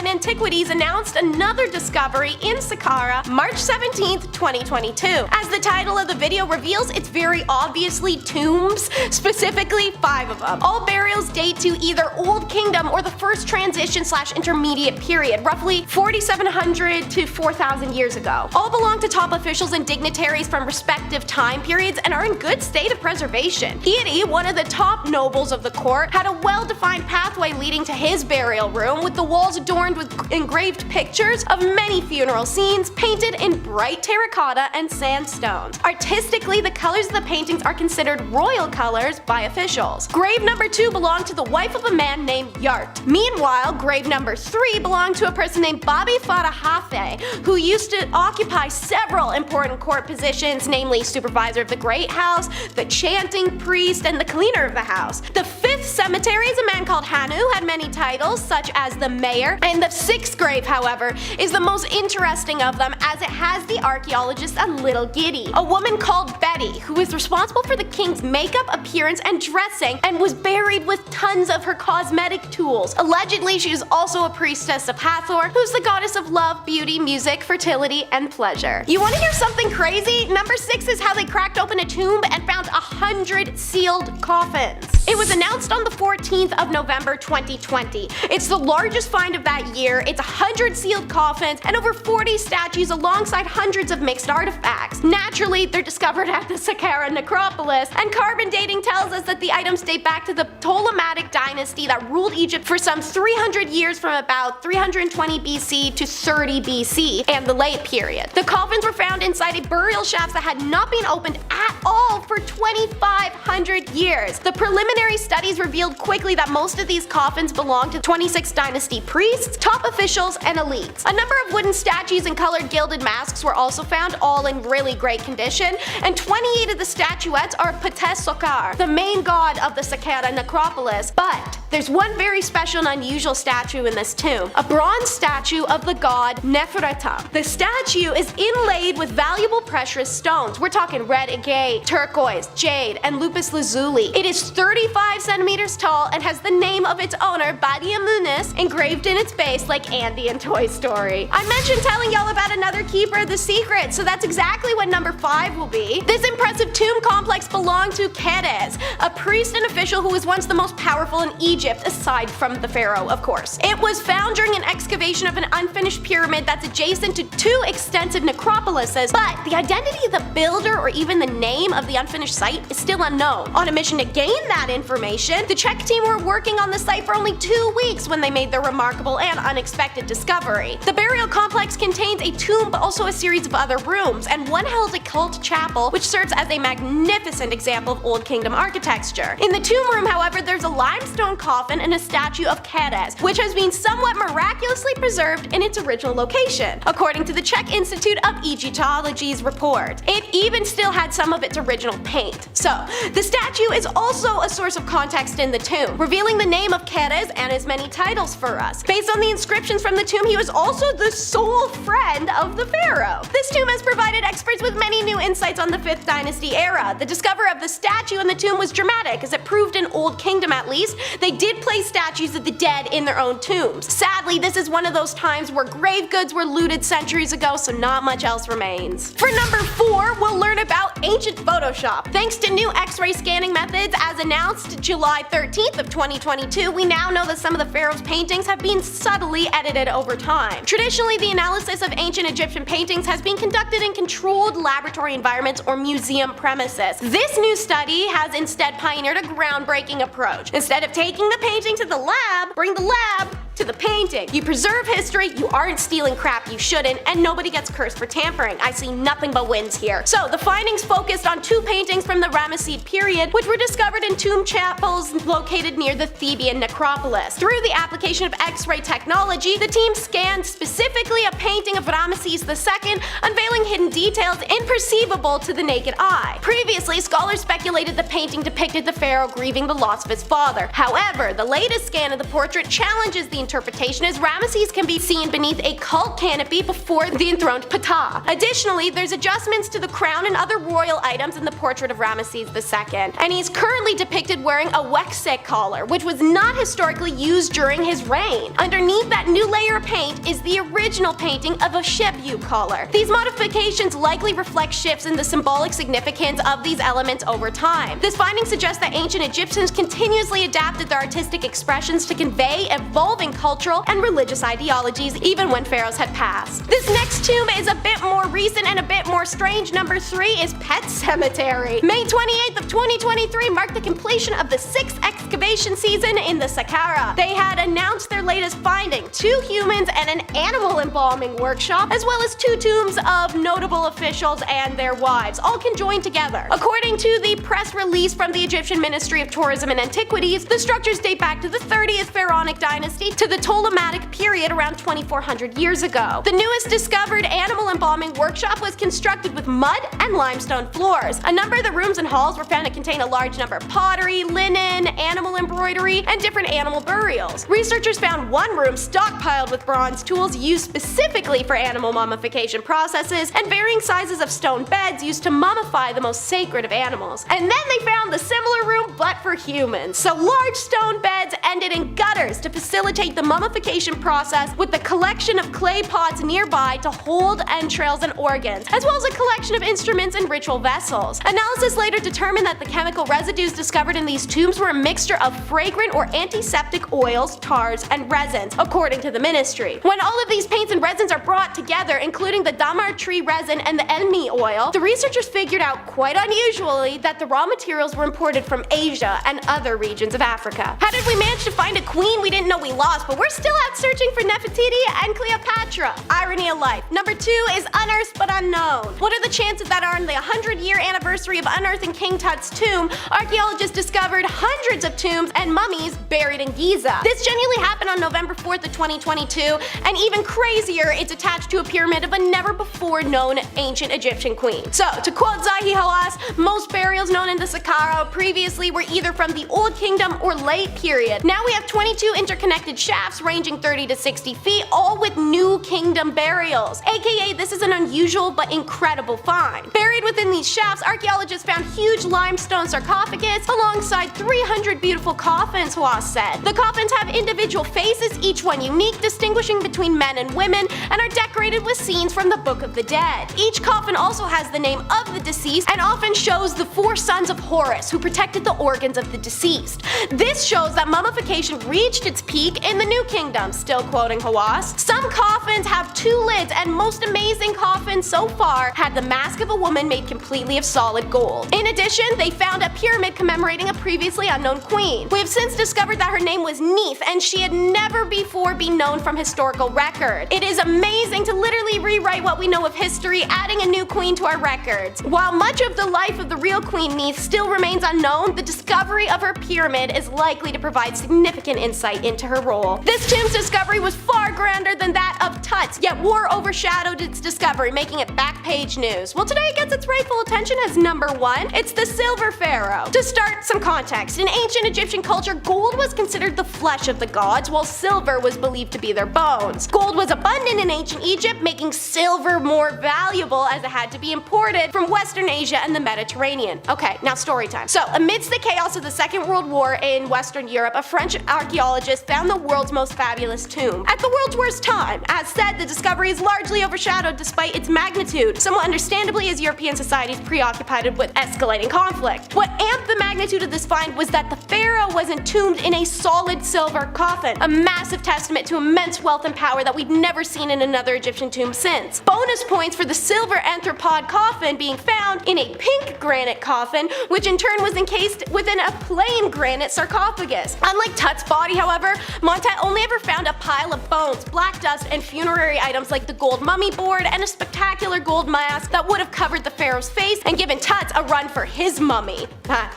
Antiquities announced another discovery in Saqqara, March 17th, 2022. As the title of the video reveals, it's very obviously tombs, specifically 5 of them. All burials date to either Old Kingdom or the first transition/intermediate period, roughly 4,700 to 4,000 years ago. All belong to top officials and dignitaries from respective time periods and are in good state of preservation. Iri, one of the top nobles of the court, had a well-defined pathway leading to his burial room, with the walls adorned with engraved pictures of many funeral scenes painted in bright terracotta and sandstone. Artistically, the colors of the paintings are considered royal colors by officials. Grave number 2 belonged to the wife of a man named Yart. Meanwhile, grave number 3 belonged to a person named Babi Farahafe, who used to occupy several important court positions, namely supervisor of the Great House, the chanting priest, and the cleaner of the house. The 5th cemetery is a man called Hanu, had many titles such as the mayor, and the 6th grave, however, is the most interesting of them as it has the archaeologist a little giddy. A woman called Betty, who is responsible for the king's makeup, appearance, and dressing, and was buried with tons of her cosmetic tools. Allegedly, she is also a priestess of Hathor, who's the goddess of love, love, beauty, music, fertility, and pleasure. You want to hear something crazy? Number 6 is how they cracked open a tomb and found 100 sealed coffins. It was announced on the 14th of November 2020. It's the largest find of that year. It's 100 sealed coffins and over 40 statues alongside hundreds of mixed artifacts. Naturally, they're discovered at the Saqqara necropolis, and carbon dating tells us that the items date back to the Ptolemaic dynasty that ruled Egypt for some 300 years from about 320 BC to 30 BC and the late period. The coffins were found inside a burial shaft that had not been opened at all for 2,500 years. The preliminary studies revealed quickly that most of these coffins belonged to 26th dynasty priests, top officials, and elites. A number of wooden statues and colored gilded masks were also found, all in really great condition, and 28 of the statuettes are Ptah Sokar, the main god of the Saqqara necropolis. But there's one very special and unusual statue in this tomb, a bronze statue of the god Nefertiti. The statue is inlaid with valuable precious stones. We're talking red agate, turquoise, jade, and lapis lazuli. It is 35 centimeters tall and has the name of its owner, Badia Muniz, engraved in its base like Andy in Toy Story. I mentioned telling y'all about another keeper of the secret, so that's exactly what number 5 will be. This impressive tomb complex belonged to Keres, a priest and official who was once the most powerful in Egypt, aside from the pharaoh, of course. It was found during an excavation of an unfinished pyramid that's adjacent to 2 extensive necropolises, but the identity of the builder or even the name of the unfinished site is still unknown. On a mission to gain that information, the Czech team were working on the site for only 2 weeks when they made their remarkable and unexpected discovery. The burial complex contains a tomb but also a series of other rooms, and one held a cult chapel which serves as a magnificent example of Old Kingdom architecture. In the tomb room, however, there's a limestone coffin and a statue of Keres, which has been somewhat miraculously preserved in its original location, according to the Czech Institute of Egyptology's report. It even still had some of its original paint. So, the statue is also a source of context in the tomb, revealing the name of Keres and his many titles for us. Based on the inscriptions from the tomb, he was also the sole friend of the pharaoh. This tomb has provided experts with many new insights on the 5th dynasty era. The discovery of the statue in the tomb was dramatic, as it proved in Old Kingdom at least, they did place statues of the dead in their own tombs. Sadly, this is one of those times where grave goods were looted centuries ago, so not much else remains. For number 4, we'll learn about ancient Photoshop. Thanks to new X-ray scanning methods as announced July 13th of 2022, we now know that some of the pharaoh's paintings have been subtly edited over time. Traditionally, the analysis of ancient Egyptian paintings has been conducted in controlled laboratory environments or museum premises. This new study has instead pioneered a groundbreaking approach. Instead of taking the painting to the lab, bring the lab to the painting. You preserve history, you aren't stealing crap you shouldn't, and nobody gets cursed for tampering. I see nothing but wins here. So the findings focused on 2 paintings from the Ramesside period, which were discovered in tomb chapels located near the Theban necropolis. Through the application of X-ray technology, the team scanned specifically a painting of Ramesses II, unveiling hidden details imperceivable to the naked eye. Previously, scholars speculated the painting depicted the pharaoh grieving the loss of his father. However, the latest scan of the portrait challenges the interpretation, as Ramesses can be seen beneath a cult canopy before the enthroned Ptah. Additionally, there's adjustments to the crown and other royal items in the portrait of Ramesses II, and he's currently depicted wearing a Wekse collar, which was not historically used during his reign. Underneath that new layer of paint is the original painting of a Shebu collar. These modifications likely reflect shifts in the symbolic significance of these elements over time. This finding suggests that ancient Egyptians continuously adapted their artistic expressions to convey evolving cultural and religious ideologies even when pharaohs had passed. This next tomb is a bit more recent and a bit more strange. Number 3 is Pet Cemetery. May 28th of 2023 marked the completion of the 6th excavation season in the Saqqara. They had announced their latest finding, 2 humans and an animal embalming workshop, as well as 2 tombs of notable officials and their wives, all conjoined together. According to the press release from the Egyptian Ministry of Tourism and Antiquities, the structures date back to the 30th Pharaonic dynasty to the Ptolemaic period around 2400 years ago. The newest discovered animal embalming workshop was constructed with mud and limestone floors. A number of the rooms and halls were found to contain a large number of pottery, linen, animal embroidery, embroidery, and different animal burials. Researchers found one room stockpiled with bronze tools used specifically for animal mummification processes, and varying sizes of stone beds used to mummify the most sacred of animals. And then they found the similar room but for humans. So large stone beds ended in gutters to facilitate the mummification process, with the collection of clay pots nearby to hold entrails and organs, as well as a collection of instruments and ritual vessels. Analysis later determined that the chemical residues discovered in these tombs were a mixture of fragrant or antiseptic oils, tars, and resins, according to the ministry. When all of these paints and resins are brought together, including the damar tree resin and the enmi oil, the researchers figured out, quite unusually, that the raw materials were imported from Asia and other regions of Africa. How did we manage to find a queen we didn't know we lost, but we're still out searching for Nefertiti and Cleopatra? Irony of life. Number 2 is unearthed but unknown. What are the chances that on the 100-year anniversary of unearthing King Tut's tomb, archaeologists discovered hundreds of tombs and mummies buried in Giza? This genuinely happened on November 4th of 2022, and even crazier, it's attached to a pyramid of a never-before-known ancient Egyptian queen. So, to quote Zahi Hawass, most burials known in the Saqqara previously were either from the Old Kingdom or late period. Now we have 22 interconnected shafts ranging 30 to 60 feet, all with New Kingdom burials. AKA, this is an unusual but incredible find. Buried within these shafts, archaeologists found huge limestone sarcophagus alongside 300 beautiful coffins, Hawass said. The coffins have individual faces, each one unique, distinguishing between men and women, and are decorated with scenes from the Book of the Dead. Each coffin also has the name of the deceased and often shows the 4 sons of Horus who protected the organs of the deceased. This shows that mummification reached its peak in the New Kingdom, still quoting Hawass. Some coffins have 2 lids, and most amazing coffins so far had the mask of a woman made completely of solid gold. In addition, they found a pyramid commemorating a previously unknown queen. We have since discovered that her name was Neith, and she had never before been known from historical record. It is amazing to literally rewrite what we know of history, adding a new queen to our records. While much of the life of the real Queen Neith still remains unknown, the discovery of her pyramid is likely to provide significant insight into her role. This tomb's discovery was far grander than that of Tut's, yet war overshadowed its discovery, making it back page news. Well, today it gets its rightful attention as number 1. It's the Silver Pharaoh. To start some context, in ancient Egyptian culture, gold was considered the flesh of the gods, while silver was believed to be their bones. Gold was abundant in ancient Egypt, making silver more valuable as it had to be imported from Western Asia and the Mediterranean. Okay, now story time. So, amidst the chaos of the Second World War in Western Europe, a French archaeologist found the world's most fabulous tomb at the world's worst time. As said, the discovery is largely overshadowed despite its magnitude, somewhat understandably as European societies preoccupied with escalating conflict. What amped the magnitude of this find was that the pharaoh was entombed in a solid silver coffin, a massive testament to immense wealth and power that we've never seen in another Egyptian tomb since. Bonus points for the silver anthropod coffin being found in a pink granite coffin, which in turn was encased within a plain granite sarcophagus. Unlike Tut's body, however, Montet only ever found a pile of bones, black dust, and funerary items like the gold mummy board and a spectacular gold mask that would have covered the pharaoh's face and given Tut a run for his mummy.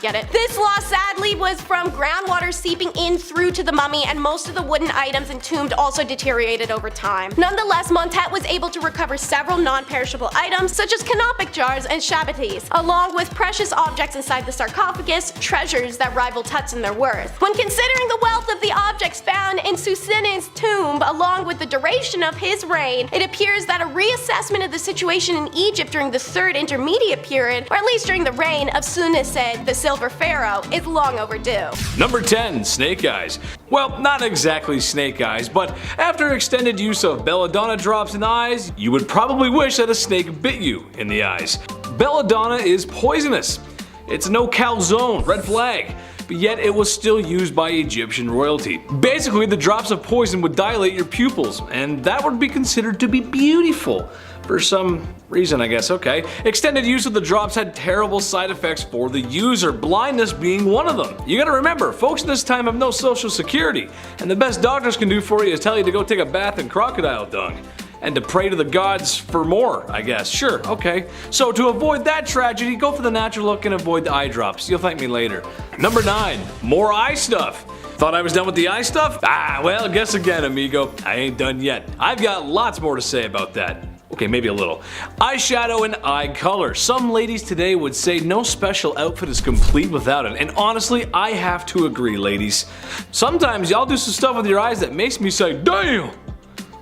Get it? This loss sadly was from groundwater seeping in through to the mummy, and most of the wooden items entombed also deteriorated over time. Nonetheless, Montet was able to recover several non-perishable items such as canopic jars and shabatis, along with precious objects inside the sarcophagus, treasures that rival Tut's in their worth. When considering the wealth of the objects found in Susin's tomb, along with the duration of his reign, it appears that a reassessment of the situation in Egypt during the 3rd intermediate period, or at least during the reign of Sunised, the Silver Pharaoh, is long overdue. Number 10. Snake eyes. Well, not exactly snake eyes, but after extended use of belladonna drops in the eyes, you would probably wish that a snake bit you in the eyes. Belladonna is poisonous. It's a no-cal zone, red flag. But yet it was still used by Egyptian royalty. Basically, the drops of poison would dilate your pupils, and that would be considered to be beautiful. For some reason, I guess. Okay. Extended use of the drops had terrible side effects for the user, blindness being one of them. You gotta remember, folks in this time have no social security, and the best doctors can do for you is tell you to go take a bath in crocodile dung. And to pray to the gods for more, I guess. Sure, okay. So to avoid that tragedy, go for the natural look and avoid the eye drops. You'll thank me later. Number 9. More eye stuff. Thought I was done with the eye stuff? Well, guess again, amigo. I ain't done yet. I've got lots more to say about that. Okay, maybe a little. Eyeshadow and eye color. Some ladies today would say no special outfit is complete without it, and honestly, I have to agree, ladies. Sometimes y'all do some stuff with your eyes that makes me say, damn,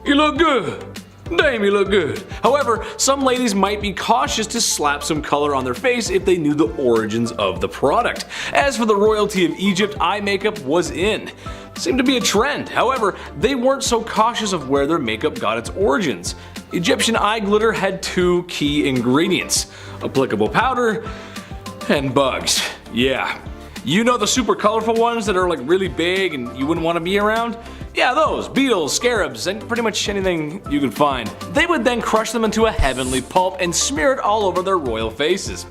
you look good. Damn, you look good. However, some ladies might be cautious to slap some color on their face if they knew the origins of the product. As for the royalty of Egypt, eye makeup was in. Seemed to be a trend. However, they weren't so cautious of where their makeup got its origins. Egyptian eye glitter had two key ingredients: applicable powder and bugs. Yeah. You know the super colorful ones that are like really big and you wouldn't want to be around? Yeah, those, beetles, scarabs, and pretty much anything you can find. They would then crush them into a heavenly pulp and smear it all over their royal faces.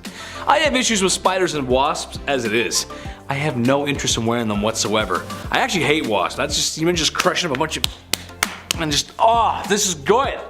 I have issues with spiders and wasps as it is. I have no interest in wearing them whatsoever. I actually hate wasps. That's just, even just crushing up a bunch of, and just, oh, this is good.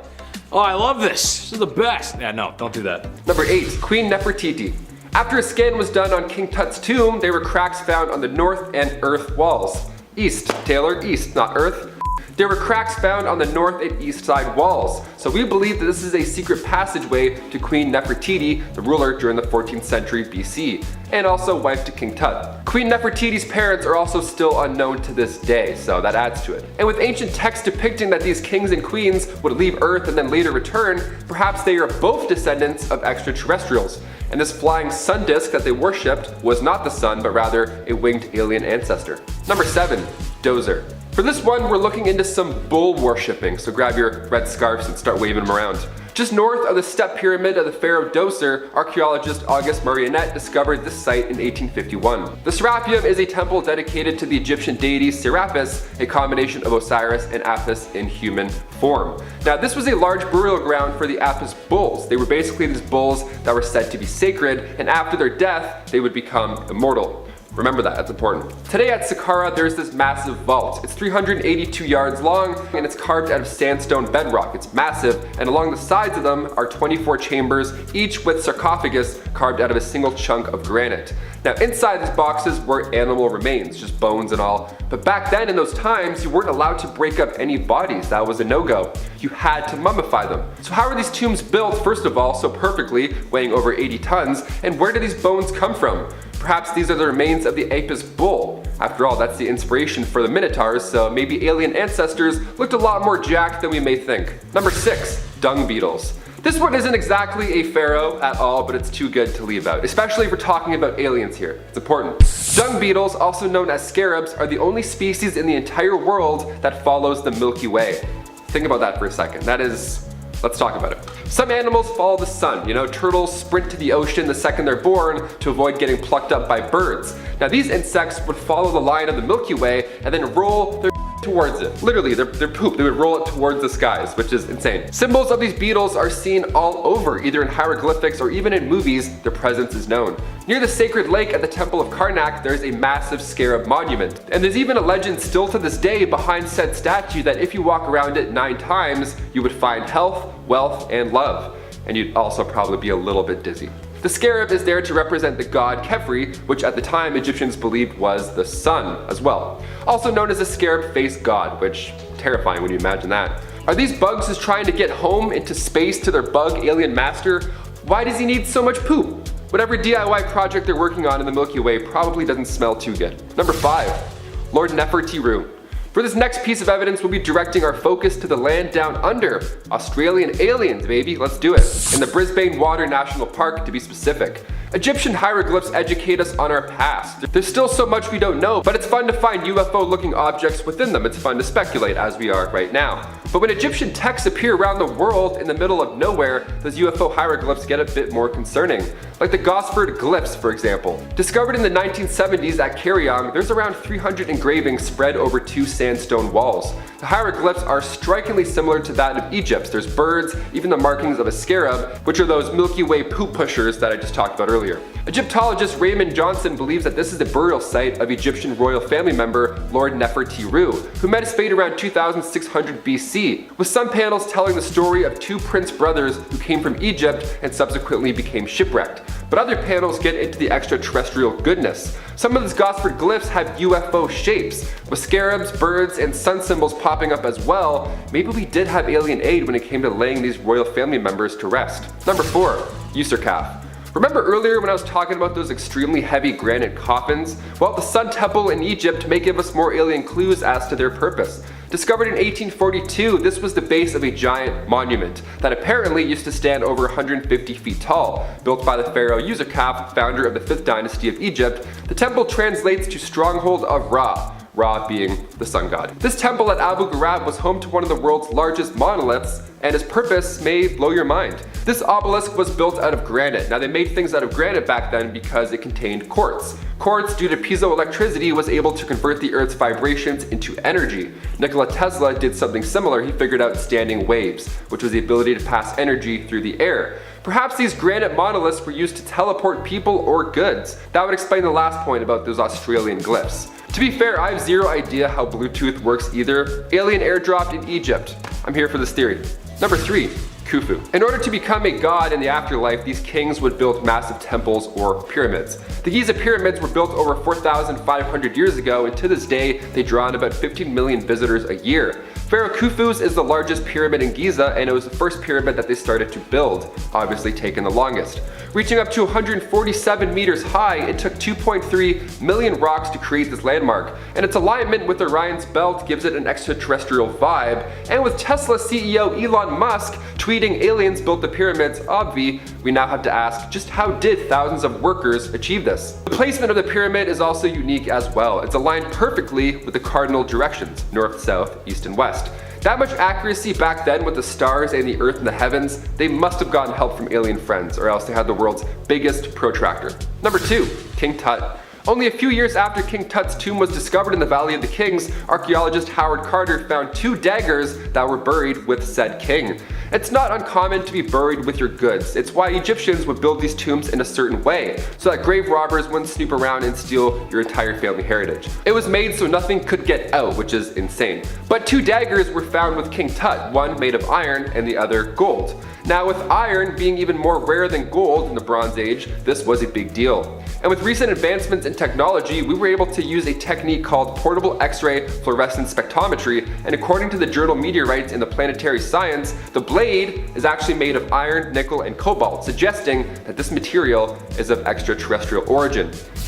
Oh, I love this. This is the best. Yeah, no, don't do that. Number 8. Queen Nefertiti. After a scan was done on King Tut's tomb, there were cracks found on the north and earth walls. East, Taylor, east, not earth. There were cracks found on the north and east side walls, so we believe that this is a secret passageway to Queen Nefertiti, the ruler during the 14th century BC, and also wife to King Tut. Queen Nefertiti's parents are also still unknown to this day, so that adds to it. And with ancient texts depicting that these kings and queens would leave Earth and then later return, perhaps they are both descendants of extraterrestrials. And this flying sun disk that they worshipped was not the sun, but rather a winged alien ancestor. Number 7. Dozer. For this one, we're looking into some bull worshipping, so grab your red scarves and start waving them around. Just north of the step pyramid of the Pharaoh Dozer, archaeologist August Marionnette discovered this site in 1851. The Serapeum is a temple dedicated to the Egyptian deity Serapis, a combination of Osiris and Apis in human form. Now, this was a large burial ground for the Apis bulls. They were basically these bulls that were said to be sacred, and after their death, they would become immortal. Remember that, that's important. Today at Saqqara, there's this massive vault. It's 382 yards long and it's carved out of sandstone bedrock. It's massive, and along the sides of them are 24 chambers, each with sarcophagus carved out of a single chunk of granite. Now inside these boxes were animal remains, just bones and all. But back then in those times, you weren't allowed to break up any bodies. That was a no-go. You had to mummify them. So how are these tombs built, first of all, so perfectly, weighing over 80 tons, and where do these bones come from? Perhaps these are the remains of the Apis bull. After all, that's the inspiration for the Minotaurs, so maybe alien ancestors looked a lot more jacked than we may think. Number 6. Dung beetles. This one isn't exactly a pharaoh at all, but it's too good to leave out, especially if we're talking about aliens here. It's important. Dung beetles, also known as scarabs, are the only species in the entire world that follows the Milky Way. Think about that for a second. That is... Let's talk about it. Some animals follow the sun. You know, turtles sprint to the ocean the second they're born to avoid getting plucked up by birds. Now these insects would follow the line of the Milky Way and then roll their towards it. Literally, their poop, they would roll it towards the skies, which is insane. Symbols of these beetles are seen all over, either in hieroglyphics or even in movies. Their presence is known. Near the sacred lake at the Temple of Karnak, there's a massive scarab monument. And there's even a legend still to this day behind said statue that if you walk around it 9 times, you would find health, wealth, and love. And you'd also probably be a little bit dizzy. The scarab is there to represent the god Khepri, which at the time Egyptians believed was the sun as well. Also known as the scarab-faced god, which terrifying when you imagine that. Are these bugs just trying to get home into space to their bug alien master? Why does he need so much poop? Whatever DIY project they're working on in the Milky Way probably doesn't smell too good. Number 5. Lord Nefertiti. For this next piece of evidence, we'll be directing our focus to the land down under. Australian aliens, baby, let's do it. In the Brisbane Water National Park, to be specific. Egyptian hieroglyphs educate us on our past. There's still so much we don't know, but it's fun to find UFO-looking objects within them. It's fun to speculate, as we are right now. But when Egyptian texts appear around the world in the middle of nowhere, those UFO hieroglyphs get a bit more concerning. Like the Gosford glyphs, for example. Discovered in the 1970s at Karyong, there's around 300 engravings spread over 2 sandstone walls. The hieroglyphs are strikingly similar to that of Egypt's. There's birds, even the markings of a scarab, which are those Milky Way poop pushers that I just talked about earlier. Egyptologist Raymond Johnson believes that this is the burial site of Egyptian royal family member Lord Nefertiti, who met his fate around 2600 BC BC, with some panels telling the story of two prince brothers who came from Egypt and subsequently became shipwrecked. But other panels get into the extraterrestrial goodness. Some of these Gosford glyphs have UFO shapes, with scarabs, birds, and sun symbols popping up as well. Maybe we did have alien aid when it came to laying these royal family members to rest. Number 4. Usercaf. Remember earlier when I was talking about those extremely heavy granite coffins? Well, the Sun Temple in Egypt may give us more alien clues as to their purpose. Discovered in 1842, this was the base of a giant monument that apparently used to stand over 150 feet tall. Built by the pharaoh Userkaf, founder of the 5th dynasty of Egypt, the temple translates to stronghold of Ra. Ra being the sun god. This temple at Abu Ghraib was home to one of the world's largest monoliths, and its purpose may blow your mind. This obelisk was built out of granite. Now they made things out of granite back then because it contained quartz. Quartz, due to piezoelectricity, was able to convert the Earth's vibrations into energy. Nikola Tesla did something similar. He figured out standing waves, which was the ability to pass energy through the air. Perhaps these granite monoliths were used to teleport people or goods. That would explain the last point about those Australian glyphs. To be fair, I have zero idea how Bluetooth works either. Alien airdropped in Egypt. I'm here for this theory. Number 3. Khufu. In order to become a god in the afterlife, these kings would build massive temples or pyramids. The Giza pyramids were built over 4,500 years ago, and to this day, they draw in about 15 million visitors a year. Pharaoh Khufu's is the largest pyramid in Giza, and it was the first pyramid that they started to build, obviously taking the longest. Reaching up to 147 meters high, it took 2.3 million rocks to create this landmark, and its alignment with Orion's belt gives it an extraterrestrial vibe. And with Tesla CEO Elon Musk tweeting aliens built the pyramids, obvi, we now have to ask, just how did thousands of workers achieve this? The placement of the pyramid is also unique as well. It's aligned perfectly with the cardinal directions, north, south, east, and west. That much accuracy back then with the stars and the earth and the heavens, they must have gotten help from alien friends, or else they had the world's biggest protractor. Number 2. King Tut. Only a few years after King Tut's tomb was discovered in the Valley of the Kings, archaeologist Howard Carter found 2 daggers that were buried with said king. It's not uncommon to be buried with your goods. It's why Egyptians would build these tombs in a certain way, so that grave robbers wouldn't snoop around and steal your entire family heritage. It was made so nothing could get out, which is insane. But 2 daggers were found with King Tut, one made of iron and the other gold. Now, with iron being even more rare than gold in the Bronze Age, this was a big deal. And with recent advancements in technology, we were able to use a technique called portable X-ray fluorescence spectrometry, and according to the journal Meteorites in the Planetary Science, the blade is actually made of iron, nickel, and cobalt, suggesting that this material is of extraterrestrial origin.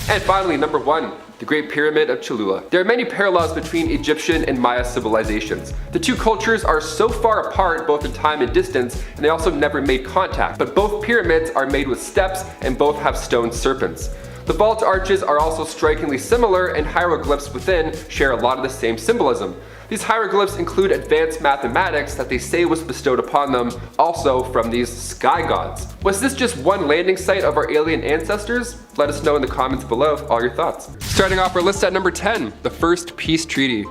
And finally, number 1. The Great Pyramid of Cholula. There are many parallels between Egyptian and Maya civilizations. The two cultures are so far apart both in time and distance, and they also never made contact, but both pyramids are made with steps and both have stone serpents. The vault arches are also strikingly similar, and hieroglyphs within share a lot of the same symbolism. These hieroglyphs include advanced mathematics that they say was bestowed upon them also from these sky gods. Was this just one landing site of our alien ancestors? Let us know in the comments below all your thoughts. Starting off our list at number 10, the first peace treaty.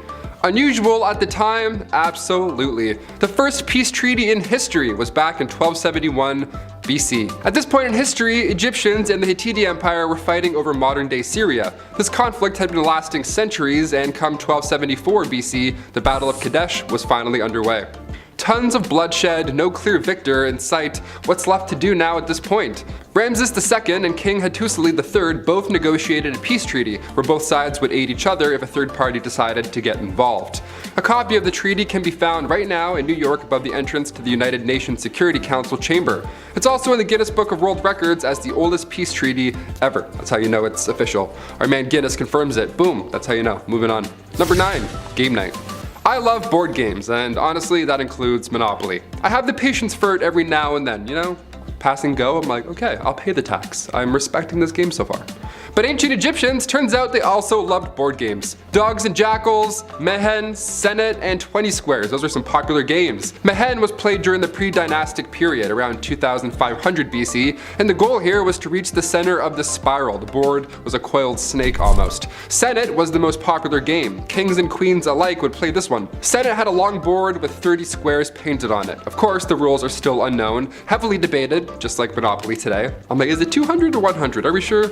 Unusual at the time? Absolutely. The first peace treaty in history was back in 1271 BC. At this point in history, Egyptians and the Hittite Empire were fighting over modern-day Syria. This conflict had been lasting centuries, and come 1274 BC, the Battle of Kadesh was finally underway. Tons of bloodshed, no clear victor in sight. What's left to do now at this point? Ramses II and King Hattusili III both negotiated a peace treaty where both sides would aid each other if a third party decided to get involved. A copy of the treaty can be found right now in New York above the entrance to the United Nations Security Council chamber. It's also in the Guinness Book of World Records as the oldest peace treaty ever. That's how you know it's official. Our man Guinness confirms it. Boom, that's how you know. Moving on. Number 9, game night. I love board games, and honestly, that includes Monopoly. I have the patience for it every now and then, you know? Pass and go, I'm like, okay, I'll pay the tax. I'm respecting this game so far. But ancient Egyptians, turns out they also loved board games. Dogs and Jackals, Mehen, Senet, and 20 Squares. Those are some popular games. Mehen was played during the pre-dynastic period, around 2500 BC, and the goal here was to reach the center of the spiral. The board was a coiled snake almost. Senet was the most popular game. Kings and queens alike would play this one. Senet had a long board with 30 squares painted on it. Of course, the rules are still unknown, heavily debated, just like Monopoly today. I'm like, is it 200 or 100? Are we sure?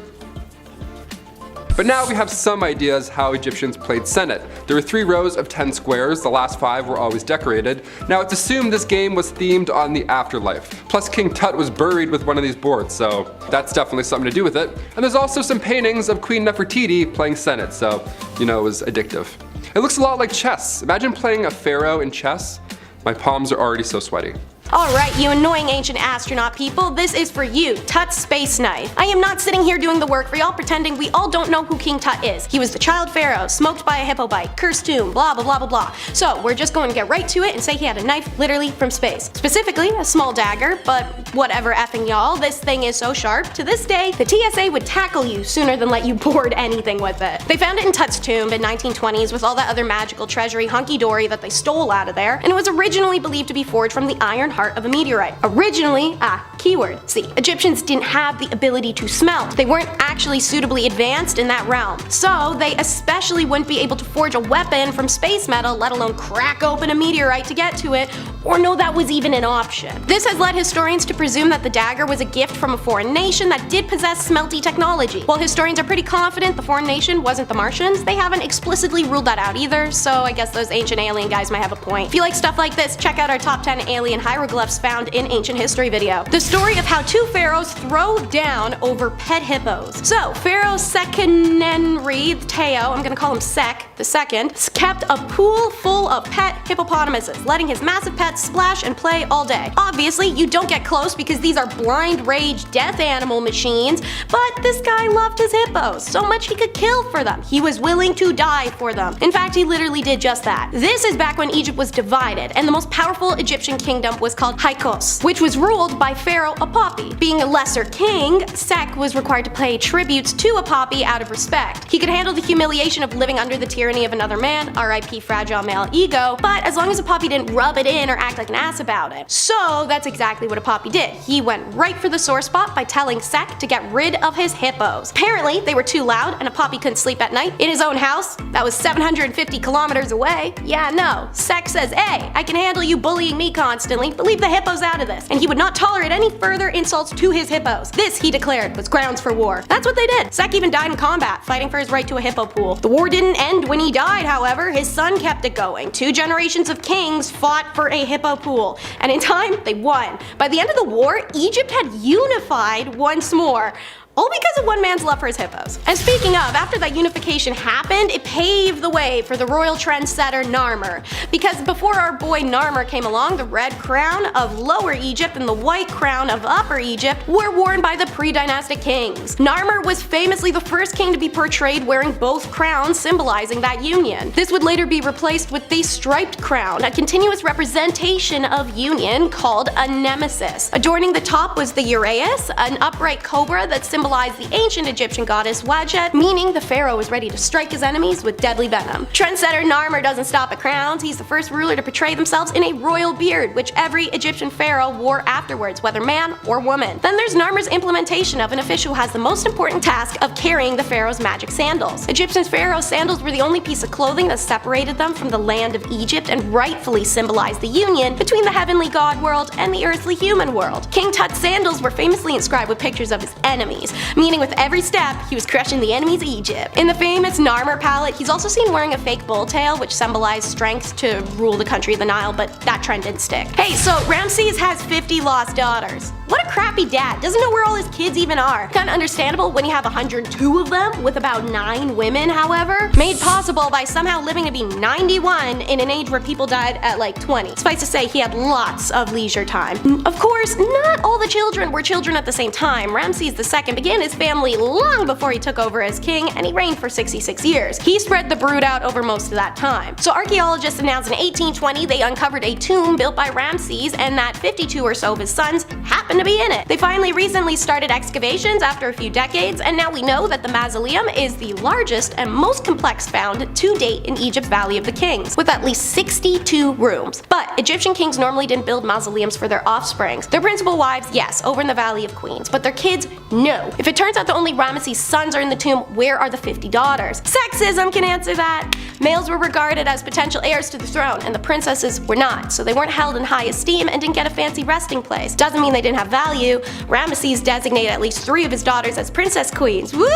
But now we have some ideas how Egyptians played Senate. There were 3 rows of 10 squares, the last 5 were always decorated. Now it's assumed this game was themed on the afterlife. Plus King Tut was buried with one of these boards, so that's definitely something to do with it. And there's also some paintings of Queen Nefertiti playing Senate, so you know it was addictive. It looks a lot like chess. Imagine playing a pharaoh in chess. My palms are already so sweaty. Alright, you annoying ancient astronaut people, this is for you, Tut's space knife. I am not sitting here doing the work for y'all pretending we all don't know who King Tut is. He was the child pharaoh, smoked by a hippo bite, cursed tomb, blah blah blah blah blah. So we're just going to get right to it and say he had a knife literally from space. Specifically, a small dagger, but whatever effing y'all, this thing is so sharp, to this day, the TSA would tackle you sooner than let you board anything with it. They found it in Tut's tomb in 1920s with all that other magical treasury hunky-dory that they stole out of there, and it was originally believed to be forged from the iron heart of a meteorite. Originally, keyword. See, Egyptians didn't have the ability to smelt. They weren't actually suitably advanced in that realm. So they especially wouldn't be able to forge a weapon from space metal, let alone crack open a meteorite to get to it, or know that was even an option. This has led historians to presume that the dagger was a gift from a foreign nation that did possess smelty technology. While historians are pretty confident the foreign nation wasn't the Martians, they haven't explicitly ruled that out either, so I guess those ancient alien guys might have a point. If you like stuff like this, check out our top 10 alien hieroglyphs found in ancient history video. The story of how 2 pharaohs throw down over pet hippos. So, Pharaoh Sekenenri Teo, I'm gonna call him Sek the second, kept a pool full of pet hippopotamuses, letting his massive pets splash and play all day. Obviously, you don't get close because these are blind rage death animal machines, but this guy loved his hippos so much he could kill for them. He was willing to die for them. In fact, he literally did just that. This is back when Egypt was divided, and the most powerful Egyptian kingdom was called Hyksos, which was ruled by Pharaoh Apapi. Being a lesser king, Sek was required to pay tributes to Apapi out of respect. He could handle the humiliation of living under the tyranny of another man, RIP fragile male ego, but as long as Apapi didn't rub it in or act like an ass about it. So that's exactly what Apapi did. He went right for the sore spot by telling Sek to get rid of his hippos. Apparently, they were too loud and Apapi couldn't sleep at night in his own house that was 750 kilometers away. Yeah, no. Sek says, hey, I can handle you bullying me constantly, but leave the hippos out of this. And he would not tolerate any further insults to his hippos. This, he declared, was grounds for war. That's what they did. Sek even died in combat, fighting for his right to a hippo pool. The war didn't end when he died, however. His son kept it going. 2 generations of kings fought for a hippo pool, and in time, they won. By the end of the war, Egypt had unified once more. All because of one man's love for his hippos. And speaking of, after that unification happened, it paved the way for the royal trendsetter Narmer. Because before our boy Narmer came along, the red crown of Lower Egypt and the white crown of Upper Egypt were worn by the pre-dynastic kings. Narmer was famously the first king to be portrayed wearing both crowns, symbolizing that union. This would later be replaced with the striped crown, a continuous representation of union called a nemesis. Adorning the top was the uraeus, an upright cobra that symbolized the ancient Egyptian goddess Wadjet, meaning the pharaoh was ready to strike his enemies with deadly venom. Trendsetter Narmer doesn't stop at crowns. He's the first ruler to portray themselves in a royal beard, which every Egyptian pharaoh wore afterwards, whether man or woman. Then there's Narmer's implementation of an official who has the most important task of carrying the pharaoh's magic sandals. Egyptian pharaoh's sandals were the only piece of clothing that separated them from the land of Egypt and rightfully symbolized the union between the heavenly god world and the earthly human world. King Tut's sandals were famously inscribed with pictures of his enemies, meaning with every step, he was crushing the enemies of Egypt. In the famous Narmer palette, he's also seen wearing a fake bull tail, which symbolized strength to rule the country of the Nile, but that trend didn't stick. Hey, so Ramses has 50 lost daughters. What a crappy dad, doesn't know where all his kids even are. Kinda understandable when you have 102 of them, with about 9 women, however. Made possible by somehow living to be 91 in an age where people died at like 20. Suffice to say, he had lots of leisure time. Of course, not all the children were children at the same time. Ramses II began his family long before he took over as king, and he reigned for 66 years. He spread the brood out over most of that time. So archaeologists announced in 1820 they uncovered a tomb built by Ramses, and that 52 or so of his sons happened to be in it. They finally recently started excavations after a few decades, and now we know that the mausoleum is the largest and most complex found to date in Egypt's Valley of the Kings, with at least 62 rooms. But Egyptian kings normally didn't build mausoleums for their offsprings. Their principal wives, yes, over in the Valley of Queens, but their kids No. If it turns out that only Ramesses' sons are in the tomb, where are the 50 daughters? Sexism can answer that. Males were regarded as potential heirs to the throne, and the princesses were not, so they weren't held in high esteem and didn't get a fancy resting place. Doesn't mean they didn't have value. Ramesses designated at least 3 of his daughters as princess queens. Woo!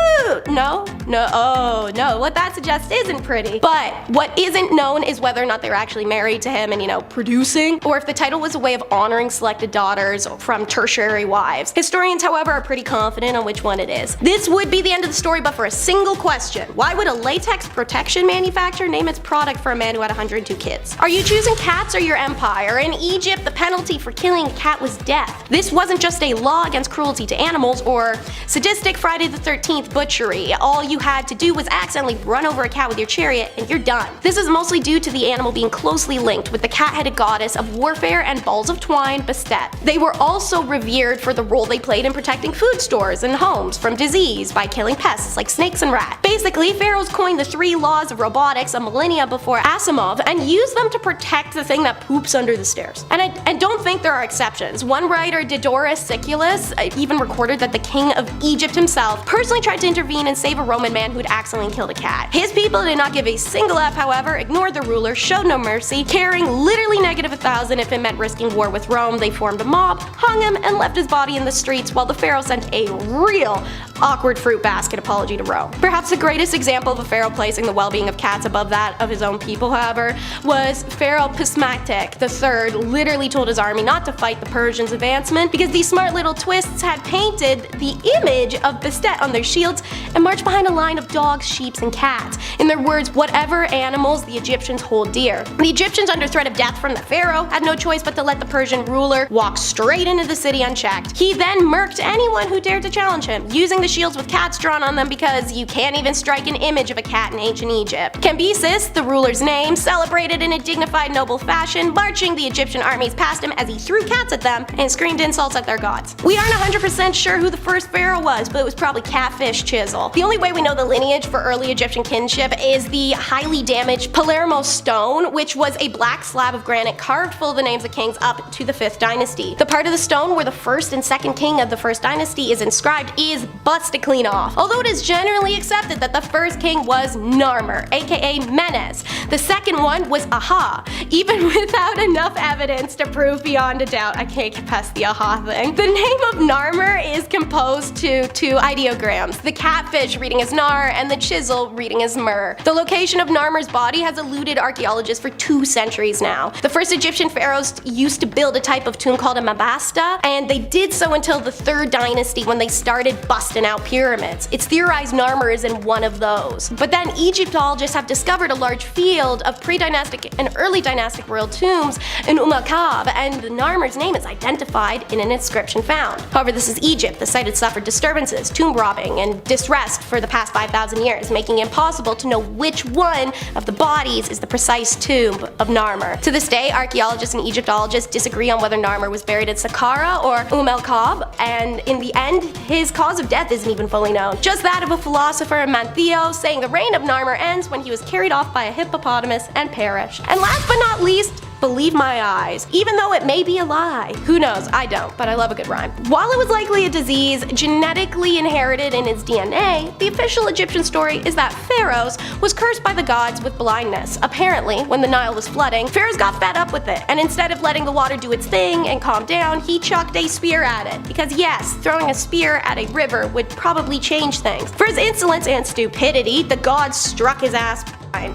No? No, oh no, what that suggests isn't pretty. But what isn't known is whether or not they were actually married to him and, producing, or if the title was a way of honoring selected daughters from tertiary wives. Historians, however, are pretty confident on which one it is. This would be the end of the story, but for a single question. Why would a latex protection manufacturer name its product for a man who had 102 kids? Are you choosing cats or your empire? In Egypt, the penalty for killing a cat was death. This wasn't just a law against cruelty to animals or sadistic Friday the 13th butchery. All you had to do was accidentally run over a cat with your chariot and you're done. This is mostly due to the animal being closely linked with the cat-headed goddess of warfare and balls of twine, Bastet. They were also revered for the role they played in protecting food stores and homes from disease by killing pests like snakes and rats. Basically, pharaohs coined the 3 laws of robotics a millennia before Asimov and used them to protect the thing that poops under the stairs. And don't think there are exceptions. One writer, Diodorus Siculus, even recorded that the king of Egypt himself personally tried to intervene and save a Roman man who'd accidentally killed a cat. His people did not give a single F, however, ignored the ruler, showed no mercy, caring literally -1,000 if it meant risking war with Rome. They formed a mob, hung him, and left his body in the streets while the pharaoh sent a real awkward fruit basket apology to Rome. Perhaps the greatest example of a pharaoh placing the well-being of cats above that of his own people, however, was Pharaoh Psamtik III literally told his army not to fight the Persians' advancement because these smart little twists had painted the image of Bastet on their shields and marched behind a line of dogs, sheep, and cats. In their words, whatever animals the Egyptians hold dear. The Egyptians, under threat of death from the pharaoh, had no choice but to let the Persian ruler walk straight into the city unchecked. He then murked anyone who dared to challenge him, using the shields with cats drawn on them because you can't even strike an image of a cat in ancient Egypt. Cambyses, the ruler's name, celebrated in a dignified, noble fashion, marching the Egyptian armies past him as he threw cats at them and screamed insults at their gods. We aren't 100% sure who the first pharaoh was, but it was probably Catfish Chisel. The only way we know the lineage for early Egyptian kinship is the highly damaged Palermo stone, which was a black slab of granite carved full of the names of kings up to the 5th dynasty. The part of the stone where the 1st and 2nd king of the 1st dynasty is inscribed is busted clean off, although it is generally accepted that the 1st king was Narmer, aka Menes. The 2nd one was Aha, even without enough evidence to prove beyond a doubt. I can't get past the Aha thing. The name of Narmer is composed to 2 ideograms, the catfish reading as Nar and the chisel reading as Mur. The location of Narmer's body has eluded archaeologists for 2 centuries now. The first Egyptian pharaohs used to build a type of tomb called a mabasta, and they did so until the 3rd dynasty when they started busting out pyramids. It's theorized Narmer is in one of those. But then Egyptologists have discovered a large field of pre-dynastic and early dynastic royal tombs in Kab, and Narmer's name is identified in an inscription found. However, this is Egypt. The site had suffered disturbances, tomb robbing, and disrest for the past 5,000 years, making it impossible to know which one of the bodies is the precise tomb of Narmer. To this day, archaeologists and Egyptologists disagree on whether Narmer was buried at Saqqara or Kab, and in the end, his cause of death isn't even fully known. Just that of a philosopher, Mantheo, saying the reign of Narmer ends when he was carried off by a hippopotamus and perished. And last but not least, believe my eyes, even though it may be a lie. Who knows? I don't, but I love a good rhyme. While it was likely a disease genetically inherited in his DNA, the official Egyptian story is that Pharaoh was cursed by the gods with blindness. Apparently, when the Nile was flooding, Pharaoh got fed up with it, and instead of letting the water do its thing and calm down, he chucked a spear at it. Because yes, throwing a spear at a river would probably change things. For his insolence and stupidity, the gods struck his ass.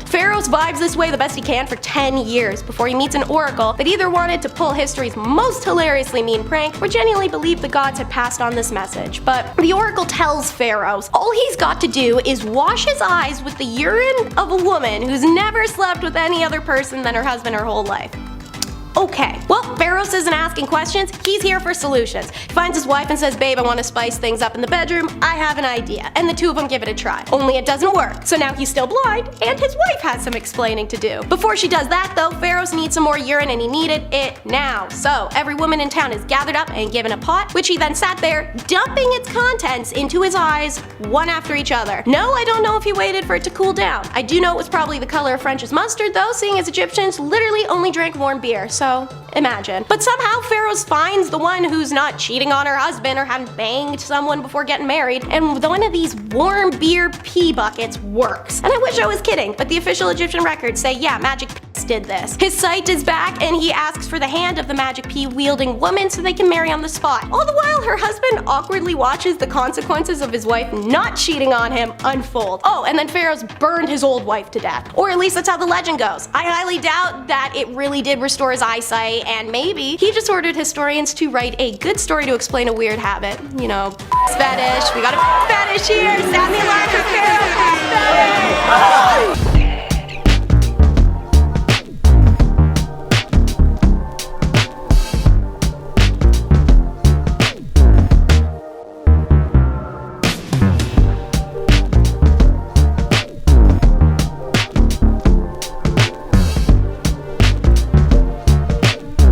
Pharaoh vibes this way the best he can for 10 years before he meets an oracle that either wanted to pull history's most hilariously mean prank or genuinely believed the gods had passed on this message. But the oracle tells Pharaoh all he's got to do is wash his eyes with the urine of a woman who's never slept with any other person than her husband her whole life. Okay, well, Pharaoh isn't asking questions, he's here for solutions. He finds his wife and says, babe, I want to spice things up in the bedroom, I have an idea. And the 2 of them give it a try. Only it doesn't work, so now he's still blind, and his wife has some explaining to do. Before she does that though, Pharaoh needs some more urine and he needed it now. So every woman in town is gathered up and given a pot, which he then sat there, dumping its contents into his eyes, one after each other. No, I don't know if he waited for it to cool down. I do know it was probably the color of French's mustard though, seeing as Egyptians literally only drank warm beer, so so imagine. But somehow Pharaoh finds the one who's not cheating on her husband or hadn't banged someone before getting married, and one of these warm beer pee buckets works. And I wish I was kidding, but the official Egyptian records say, yeah, magic piss did this. His sight is back, and he asks for the hand of the magic pea wielding woman so they can marry on the spot. All the while, her husband awkwardly watches the consequences of his wife not cheating on him unfold. Oh, and then Pharaoh's burned his old wife to death. Or at least that's how the legend goes. I highly doubt that it really did restore his eyesight, and maybe he just ordered historians to write a good story to explain a weird habit. You know, fetish. We got a fetish here. Sound the alarm for Pharaoh. Fetish!